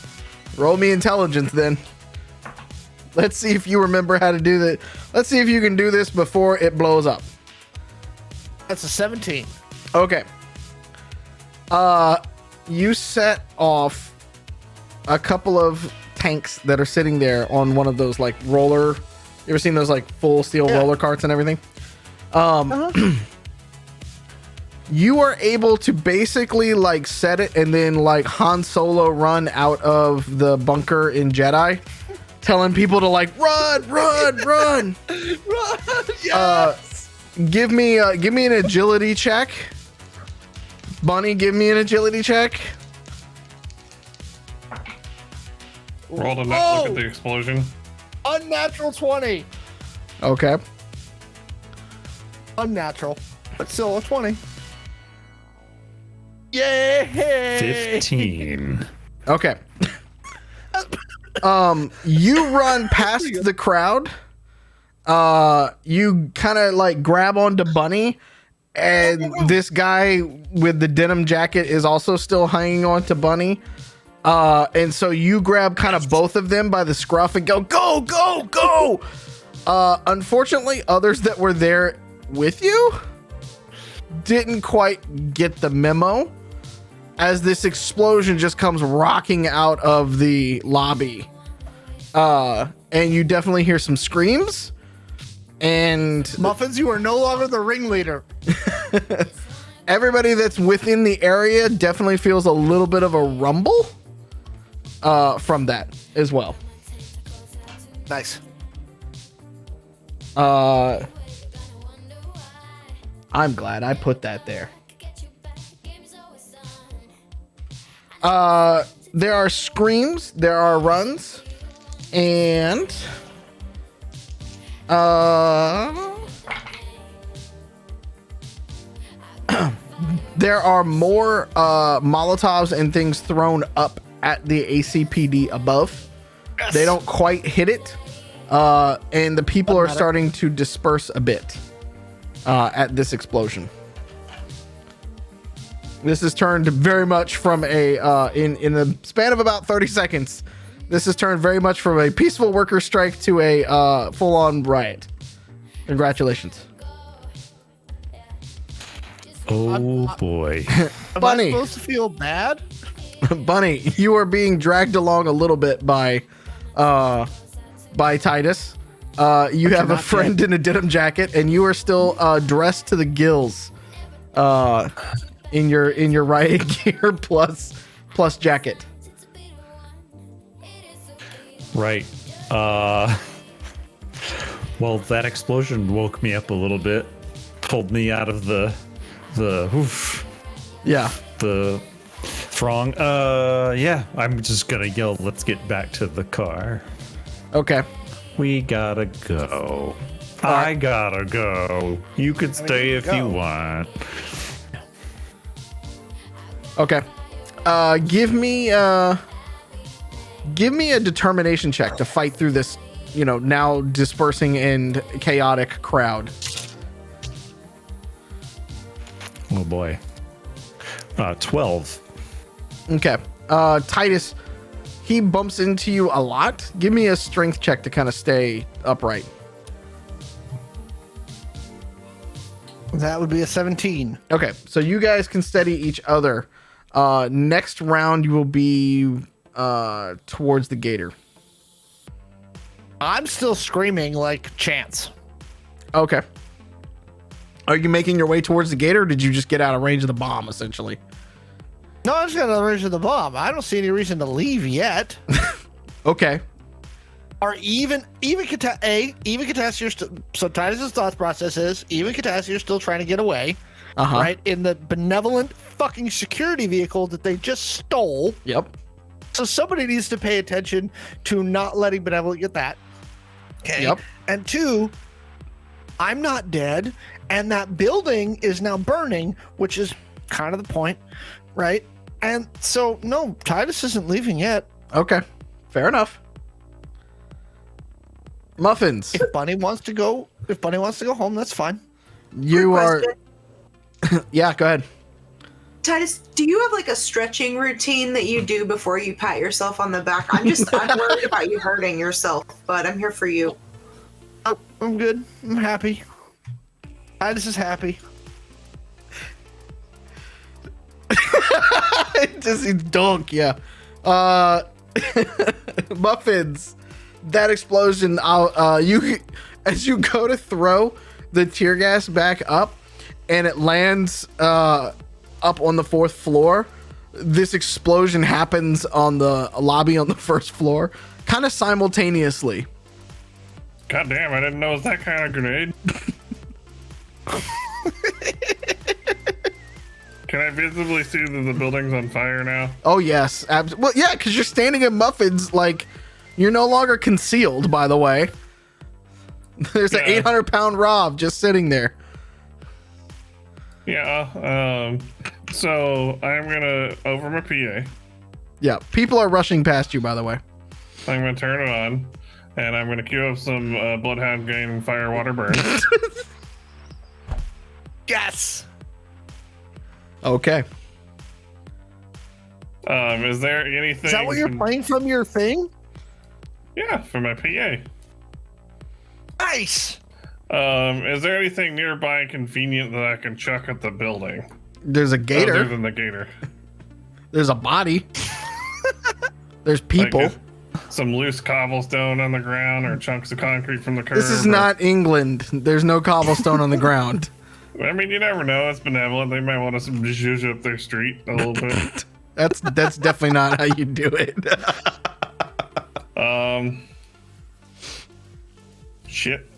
roll me intelligence then. Let's see if you remember how to do that. Let's see if you can do this before it blows up. That's a 17. Okay. You set off a couple of tanks that are sitting there on one of those like roller. You ever seen those like full steel Yeah. roller carts and everything? You are able to basically like set it and then like Han Solo run out of the bunker in Jedi, telling people to like run, run, run. Yes. Give me an agility check. Bunny, give me an agility check. Roll to not look Oh! at the explosion. Unnatural 20. Okay. Unnatural, but still a 20. Yay! 15. Okay. You run past the crowd. You kind of like grab onto Bunny, and this guy with the denim jacket is also still hanging on to Bunny. And so you grab kind of both of them by the scruff and go, go, go, go. Unfortunately, others that were there with you didn't quite get the memo as this explosion just comes rocking out of the lobby. And you definitely hear some screams. And Muffins, you are no longer the ringleader. everybody that's within the area definitely feels a little bit of a rumble from that as well. Nice. I'm glad I put that there. there are screams, there are runs, and there are more Molotovs and things thrown up at the ACPD above. Yes. They don't quite hit it, and the people are starting to disperse a bit at this explosion. This has turned very much from a in the span of about 30 seconds. This has turned very much from a peaceful worker strike to a full-on riot. Congratulations. Oh boy. Am Bunny. I supposed to feel bad? Bunny, you are being dragged along a little bit by Titus. You have a friend in a denim jacket, and you are still dressed to the gills in your riot gear plus jacket. Right. Well, that explosion woke me up a little bit, pulled me out of the throng. Yeah, I'm just gonna yell, let's get back to the car. Okay. We gotta go. right. I gotta go. You could stay if you want. Okay. Give me a determination check to fight through this, now dispersing and chaotic crowd. Oh boy. 12. Okay. Titus, he bumps into you a lot. Give me a strength check to kind of stay upright. That would be a 17. Okay, so you guys can steady each other. Next round, you will be towards the gator. I'm still screaming like Chance. Okay. Are you making your way towards the gator, or did you just get out of range of the bomb, essentially? No, I just got out of range of the bomb. I don't see any reason to leave yet. Okay. Are even Catassie are still, so Titus's thought process is even Catassie are still trying to get away, Uh-huh. right? In the benevolent fucking security vehicle that they just stole. Yep. So somebody needs to pay attention to not letting benevolent get that. Okay. Yep. And two, I'm not dead, and that building is now burning, which is kind of the point, right? And so no, Titus isn't leaving yet. Okay. Fair enough. Muffins. If Bunny wants to go home, that's fine. You Quick are. question. Yeah, go ahead. Titus, do you have like a stretching routine that you do before you pat yourself on the back? I'm worried about you hurting yourself, but I'm here for you. Oh, I'm good. I'm happy. Titus is happy. Just dunk, yeah. Muffins. That explosion. As you go to throw the tear gas back up, and it lands up on the 4th floor. This explosion happens on the lobby on the 1st floor, kind of simultaneously. God damn, I didn't know it was that kind of grenade. Can I visibly see that the building's on fire now? Oh yes, well yeah, because you're standing in Muffins, like you're no longer concealed. By the way, there's an 800-pound Rob just sitting there. Yeah. So I'm gonna over my PA. Yeah, people are rushing past you. By the way, I'm gonna turn it on, and I'm gonna queue up some Bloodhound Game and Fire Water Burn. Yes. okay. Is there anything? Is that what you're playing from your thing? Yeah, for my PA. Nice. Is there anything nearby convenient that I can chuck at the building? There's a gator. Other than the gator. There's a body. There's people. Like some loose cobblestone on the ground or chunks of concrete from the curb. This is not England. There's no cobblestone on the ground. I mean, you never know. It's benevolent. They might want us to zhuzh up their street a little bit. That's definitely not how you do it. Shit.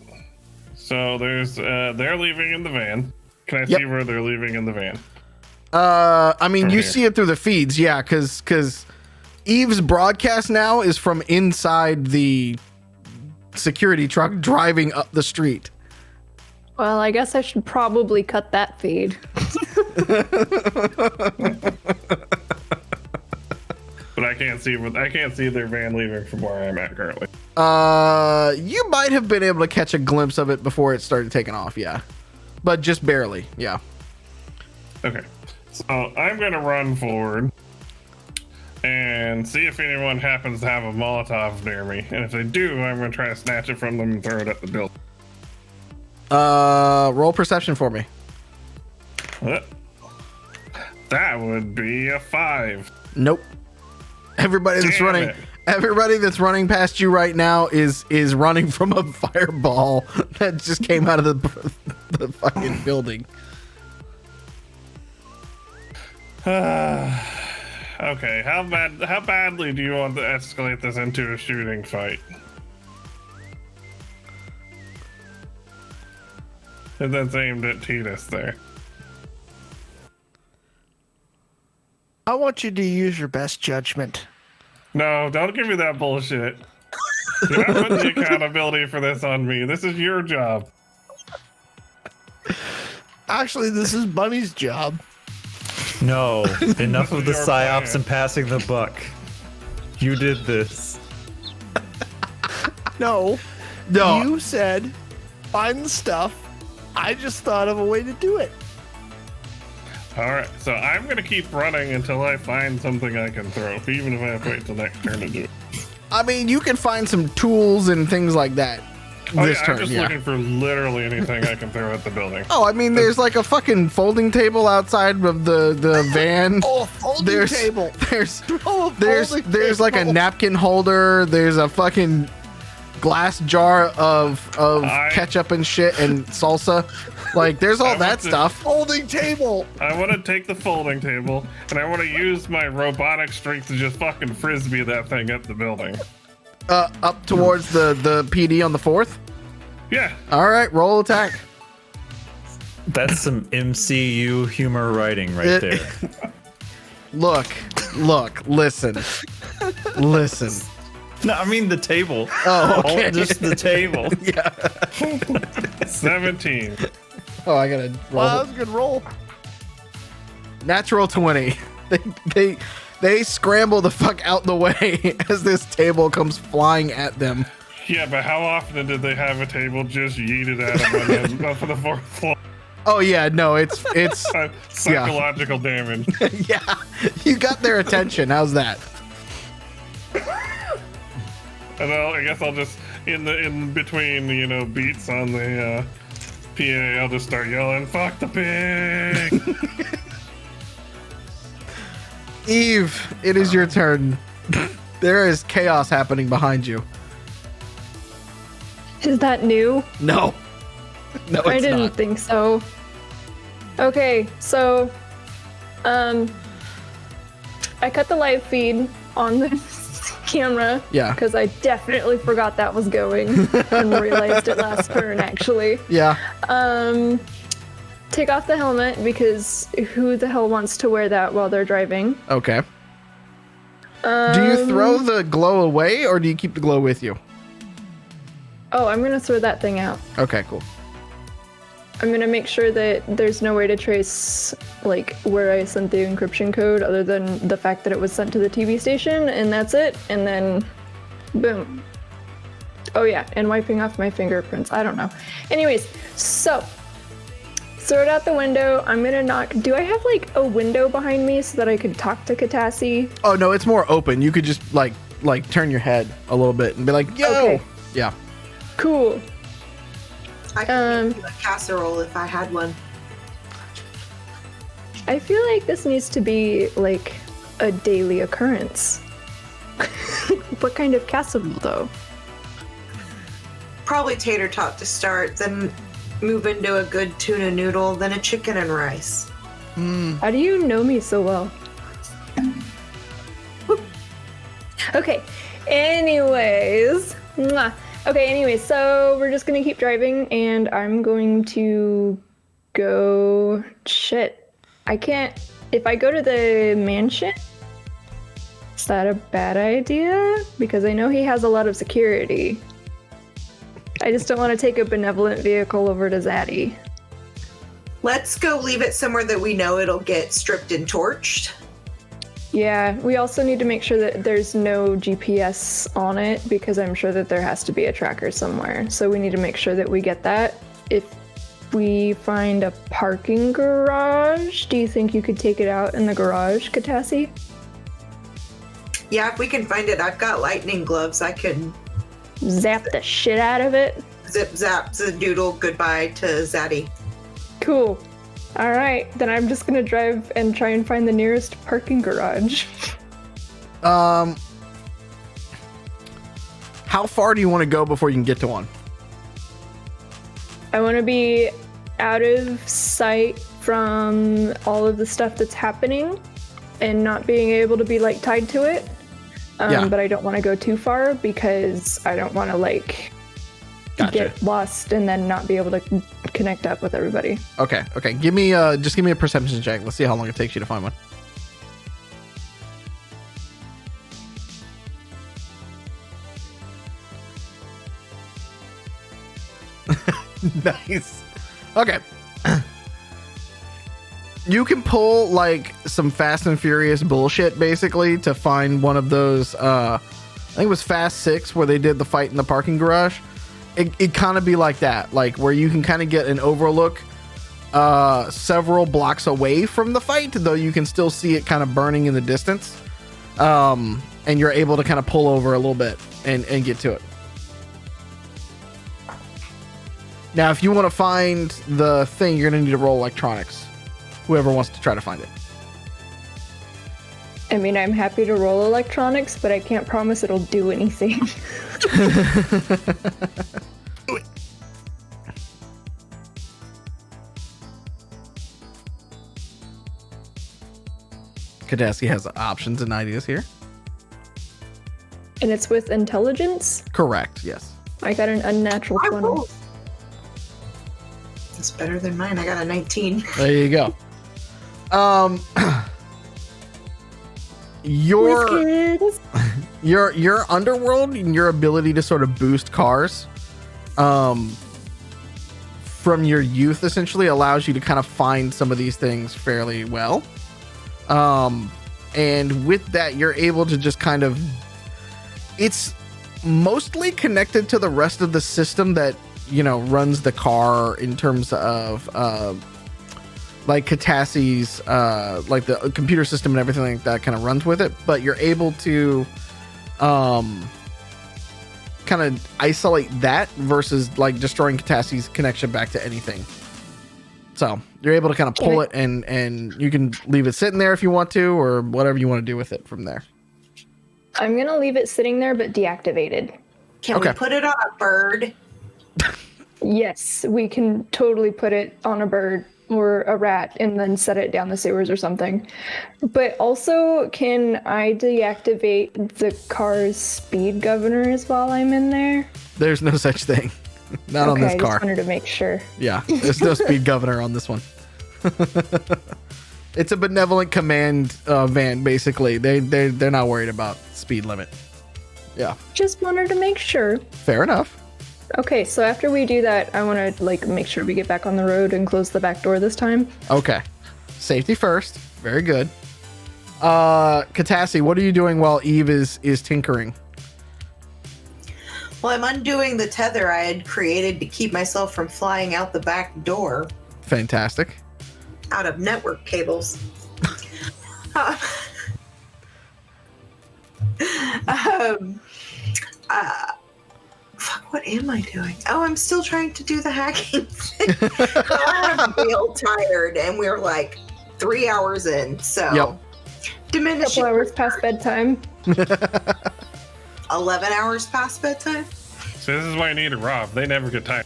So there's they're leaving in the van. Can I see where they're leaving in the van? I mean, From you here. see it through the feeds, yeah, because Eve's broadcast now is from inside the security truck driving up the street. Well, I guess I should probably cut that feed. But I can't see their van leaving from where I'm at currently. You might have been able to catch a glimpse of it before it started taking off, yeah. But just barely, yeah. Okay. So I'm gonna run forward and see if anyone happens to have a Molotov near me. And if they do, I'm gonna try to snatch it from them and throw it at the building. Roll perception for me. That would be a 5. Nope. Everybody that's Damn it. Everybody that's running past you right now is running from a fireball that just came out of the fucking building. Okay, how badly do you want to escalate this into a shooting fight? And that's aimed at Titus there. I want you to use your best judgment. No, don't give me that bullshit. You're not putting the accountability for this on me. This is your job. Actually, this is Bunny's job. No, enough of the Your psyops plan. and passing the buck. You did this. No, No. you said find the stuff. I just thought of a way to do it. Alright, so I'm gonna keep running until I find something I can throw, even if I have to wait till next turn to do it. I mean, you can find some tools and things like that Oh, this yeah, turn, I'm just yeah. looking for literally anything I can throw at the building. Oh, I mean, there's like a fucking folding table outside of the van. Oh, a folding There's table. there's Oh, a folding there's like a table. napkin holder. There's a fucking glass jar of ketchup and shit and salsa. Like, there's all I that want to- stuff. Folding table. I want to take the folding table, and I want to use my robotic strength to just fucking frisbee that thing at the building. Up towards the PD on the 4th. Yeah. All right, roll attack. That's some MCU humor writing right there. Look, listen. No, I mean the table. Oh, okay. Just the table. 17. Oh, I gotta roll. Wow, that was a good roll. Natural 20. They scramble the fuck out the way as this table comes flying at them. Yeah, but how often did they have a table just yeeted at them up on the 4th floor? Oh yeah, no, it's Psychological damage. yeah. You got their attention. How's that? And I guess I'll just in between beats on the PA, I'll just start yelling, "Fuck the pig!" Eve, it is your turn. There is chaos happening behind you. Is that new? No, I it's didn't not. think so. Okay, so I cut the live feed on the camera. Yeah. Because I definitely forgot that was going and realized it last turn actually. Yeah. Take off the helmet because who the hell wants to wear that while they're driving? Okay. Do you throw the glow away or do you keep the glow with you? Oh, I'm gonna throw that thing out. Okay, cool. I'm gonna make sure that there's no way to trace like where I sent the encryption code other than the fact that it was sent to the TV station, and that's it. And then, boom. Oh yeah, and wiping off my fingerprints. I don't know. Anyways, so throw it out the window. I'm gonna knock. Do I have like a window behind me so that I could talk to Catassie? Oh no, it's more open. You could just like turn your head a little bit and be like, "Yo." Okay. Yeah. Cool. I could make you a casserole if I had one. I feel like this needs to be like a daily occurrence. What kind of casserole though? Probably tater tot to start, then move into a good tuna noodle, then a chicken and rice. How do you know me so well? Okay, anyways. Mwah. Okay, anyways, so we're just gonna keep driving and I'm going to go... Shit. I can't... If I go to the mansion, that a bad idea? Because I know he has a lot of security. I just don't want to take a benevolent vehicle over to Zaddy. Let's go leave it somewhere that we know it'll get stripped and torched. Yeah, we also need to make sure that there's no GPS on it because I'm sure that there has to be a tracker somewhere. So we need to make sure that we get that. If we find a parking garage, do you think you could take it out in the garage, Catassie? Yeah, if we can find it, I've got lightning gloves. I can Zap the shit out of it? zip, zap, zadoodle, goodbye to Zaddy. Cool. All right, then I'm just gonna drive and try and find the nearest parking garage. How far do you want to go before you can get to one? I want to be out of sight from all of the stuff that's happening and not being able to be like tied to it. But I don't want to go too far because I don't want to like get lost and then not be able to connect up with everybody. Okay. Give me just give me a perception check. Let's see how long it takes you to find one. Nice. Okay. You can pull like some Fast and Furious bullshit basically to find one of those I think it was Fast 6 where they did the fight in the parking garage. It kind of be like that, like where you can kind of get an overlook several blocks away from the fight, though you can still see it kind of burning in the distance. And you're able to kind of pull over a little bit and get to it. Now, if you want to find the thing, you're going to need to roll electronics. Whoever wants to try to find it. I mean, I'm happy to roll electronics, but I can't promise it'll do anything. Catassie has options and ideas here. And it's with intelligence? Correct, yes. I got an unnatural 20. It's better than mine. I got a 19. There you go. Your underworld and your ability to sort of boost cars from your youth essentially allows you to kind of find some of these things fairly well. And with that, you're able to just kind of, it's mostly connected to the rest of the system that, you know, runs the car in terms of like Catassie's like the computer system and everything like that kind of runs with it, but you're able to kind of isolate that versus like destroying Catassie's connection back to anything. So you're able to kind of pull it and you can leave it sitting there if you want to, or whatever you want to do with it from there. I'm gonna leave it sitting there but deactivated. Can we put it on a bird? Yes, we can totally put it on a bird or a rat and then set it down the sewers or something. But also, can I deactivate the car's speed governors while I'm in there? There's no such thing. Not on this car. I just wanted to make sure. Yeah, there's no speed governor on this one. It's a benevolent command van, basically. They're not worried about speed limit. Yeah. Just wanted to make sure. Fair enough. Okay, so after we do that, I want to like make sure we get back on the road and close the back door this time. Okay. Safety first. Very good. Catassie, what are you doing while Eve is tinkering? Well, I'm undoing the tether I had created to keep myself from flying out the back door. Fantastic. Out of network cables. Fuck, what am I doing? Oh, I'm still trying to do the hacking thing. I'm real tired, and we're like 3 hours in, so diminishing. Couple hours past bedtime. 11 hours past bedtime. So this is why you need a Rob. They never get tired.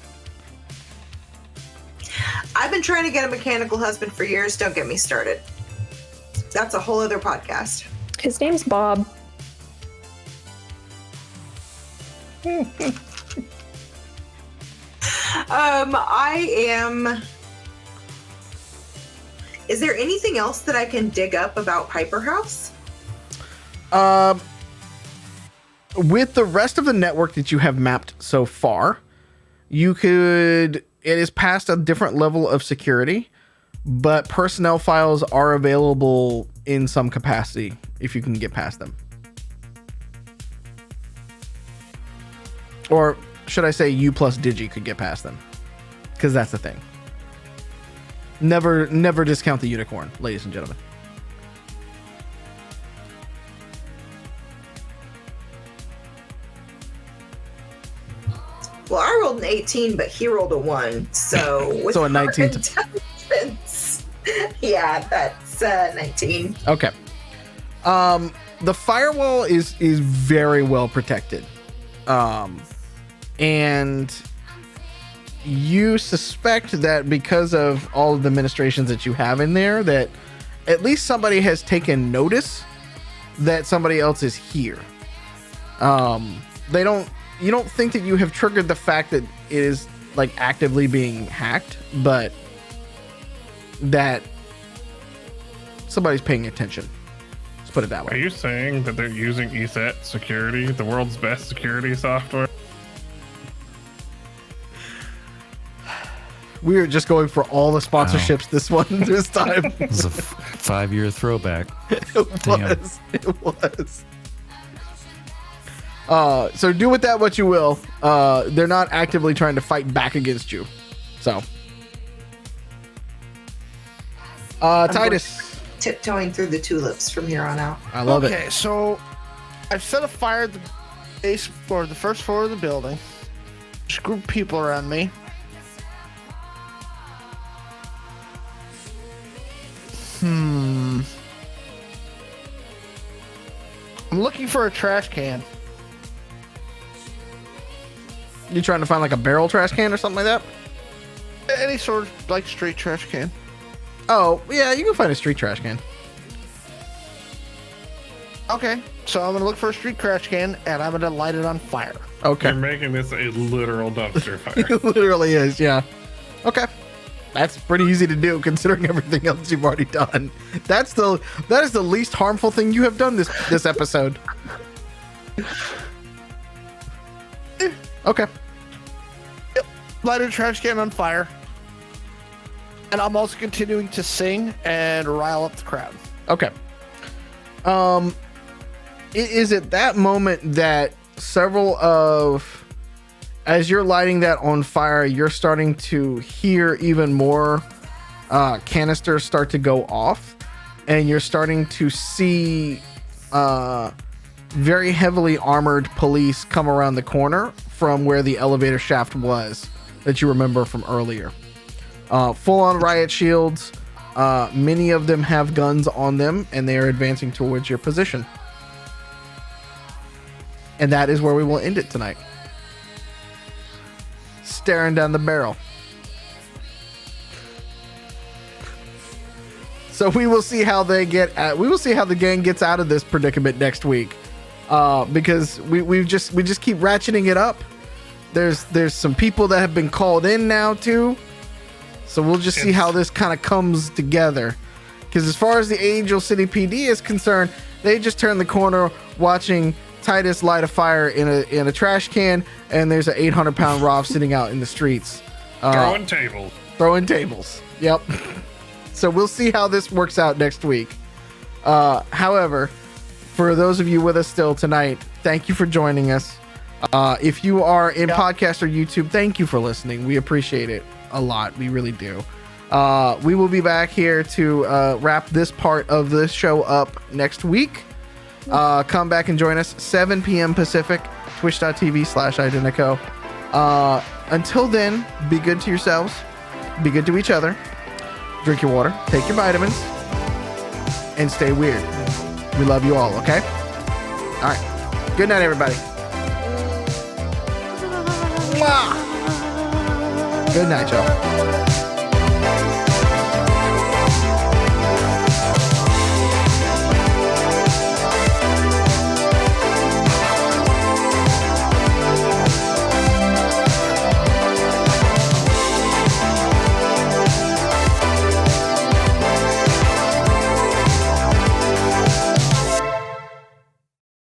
I've been trying to get a mechanical husband for years. Don't get me started. That's a whole other podcast. His name's Bob. I am. Is there anything else that I can dig up about Piper House? With the rest of the network that you have mapped so far, it is past a different level of security, but personnel files are available in some capacity if you can get past them. Or should I say you plus Digi could get past them? Because that's the thing. Never discount the unicorn, ladies and gentlemen. Well, I rolled an 18, but he rolled a 1. So with So a 19 to- intelligence, yeah, that's 19. Okay. The firewall is very well protected. And you suspect that because of all of the administrations that you have in there, that at least somebody has taken notice that somebody else is here. You don't think that you have triggered the fact that it is like actively being hacked, but that somebody's paying attention. Let's put it that Are way. you saying that they're using ETHET security, the world's best security software? We are just going for all the sponsorships this time. It was a 5-year throwback. It was. So do with that what you will. They're not actively trying to fight back against you. So, Titus, Tiptoeing through the tulips from here on out. I love Okay, it. so I've set a fire at the base floor, the first floor of the building. Just a group of people around me. I'm looking for a trash can. You trying to find like a barrel trash can or something like that? Any sort of like street trash can. Oh, yeah, you can find a street trash can. Okay, so I'm gonna look for a street trash can and I'm gonna light it on fire. Okay. You're making this a literal dumpster fire. It literally is, yeah. Okay. That's pretty easy to do considering everything else you've already done. That is the least harmful thing you have done this episode. Okay. Yep, lighted a trash can on fire. And I'm also continuing to sing and rile up the crowd. Okay. It is at that moment that as you're lighting that on fire, you're starting to hear even more canisters start to go off, and you're starting to see very heavily armored police come around the corner from where the elevator shaft was that you remember from earlier. Full-on riot shields. Many of them have guns on them, and they are advancing towards your position. And that is where we will end it tonight. Staring down the barrel. So we will see how we will see how the gang gets out of this predicament next week. Because we just keep ratcheting it up. There's some people that have been called in now too. So we'll just see how this kind of comes together. Because as far as the Angel City PD is concerned, they just turned the corner watching Titus light a fire in a trash can, and there's an 800-pound Rob sitting out in the streets. Throwing tables. Throwing tables. Yep. So we'll see how this works out next week. However, for those of you with us still tonight, thank you for joining us. If you are in podcast or YouTube, thank you for listening. We appreciate it a lot. We really do. We will be back here to wrap this part of this show up next week. Come back and join us 7 p.m. Pacific, twitch.tv/Identico. Until then, be good to yourselves, be good to each other, drink your water, take your vitamins, and stay weird. We love you all, okay? All right. Good night, everybody. Mwah! Good night, y'all.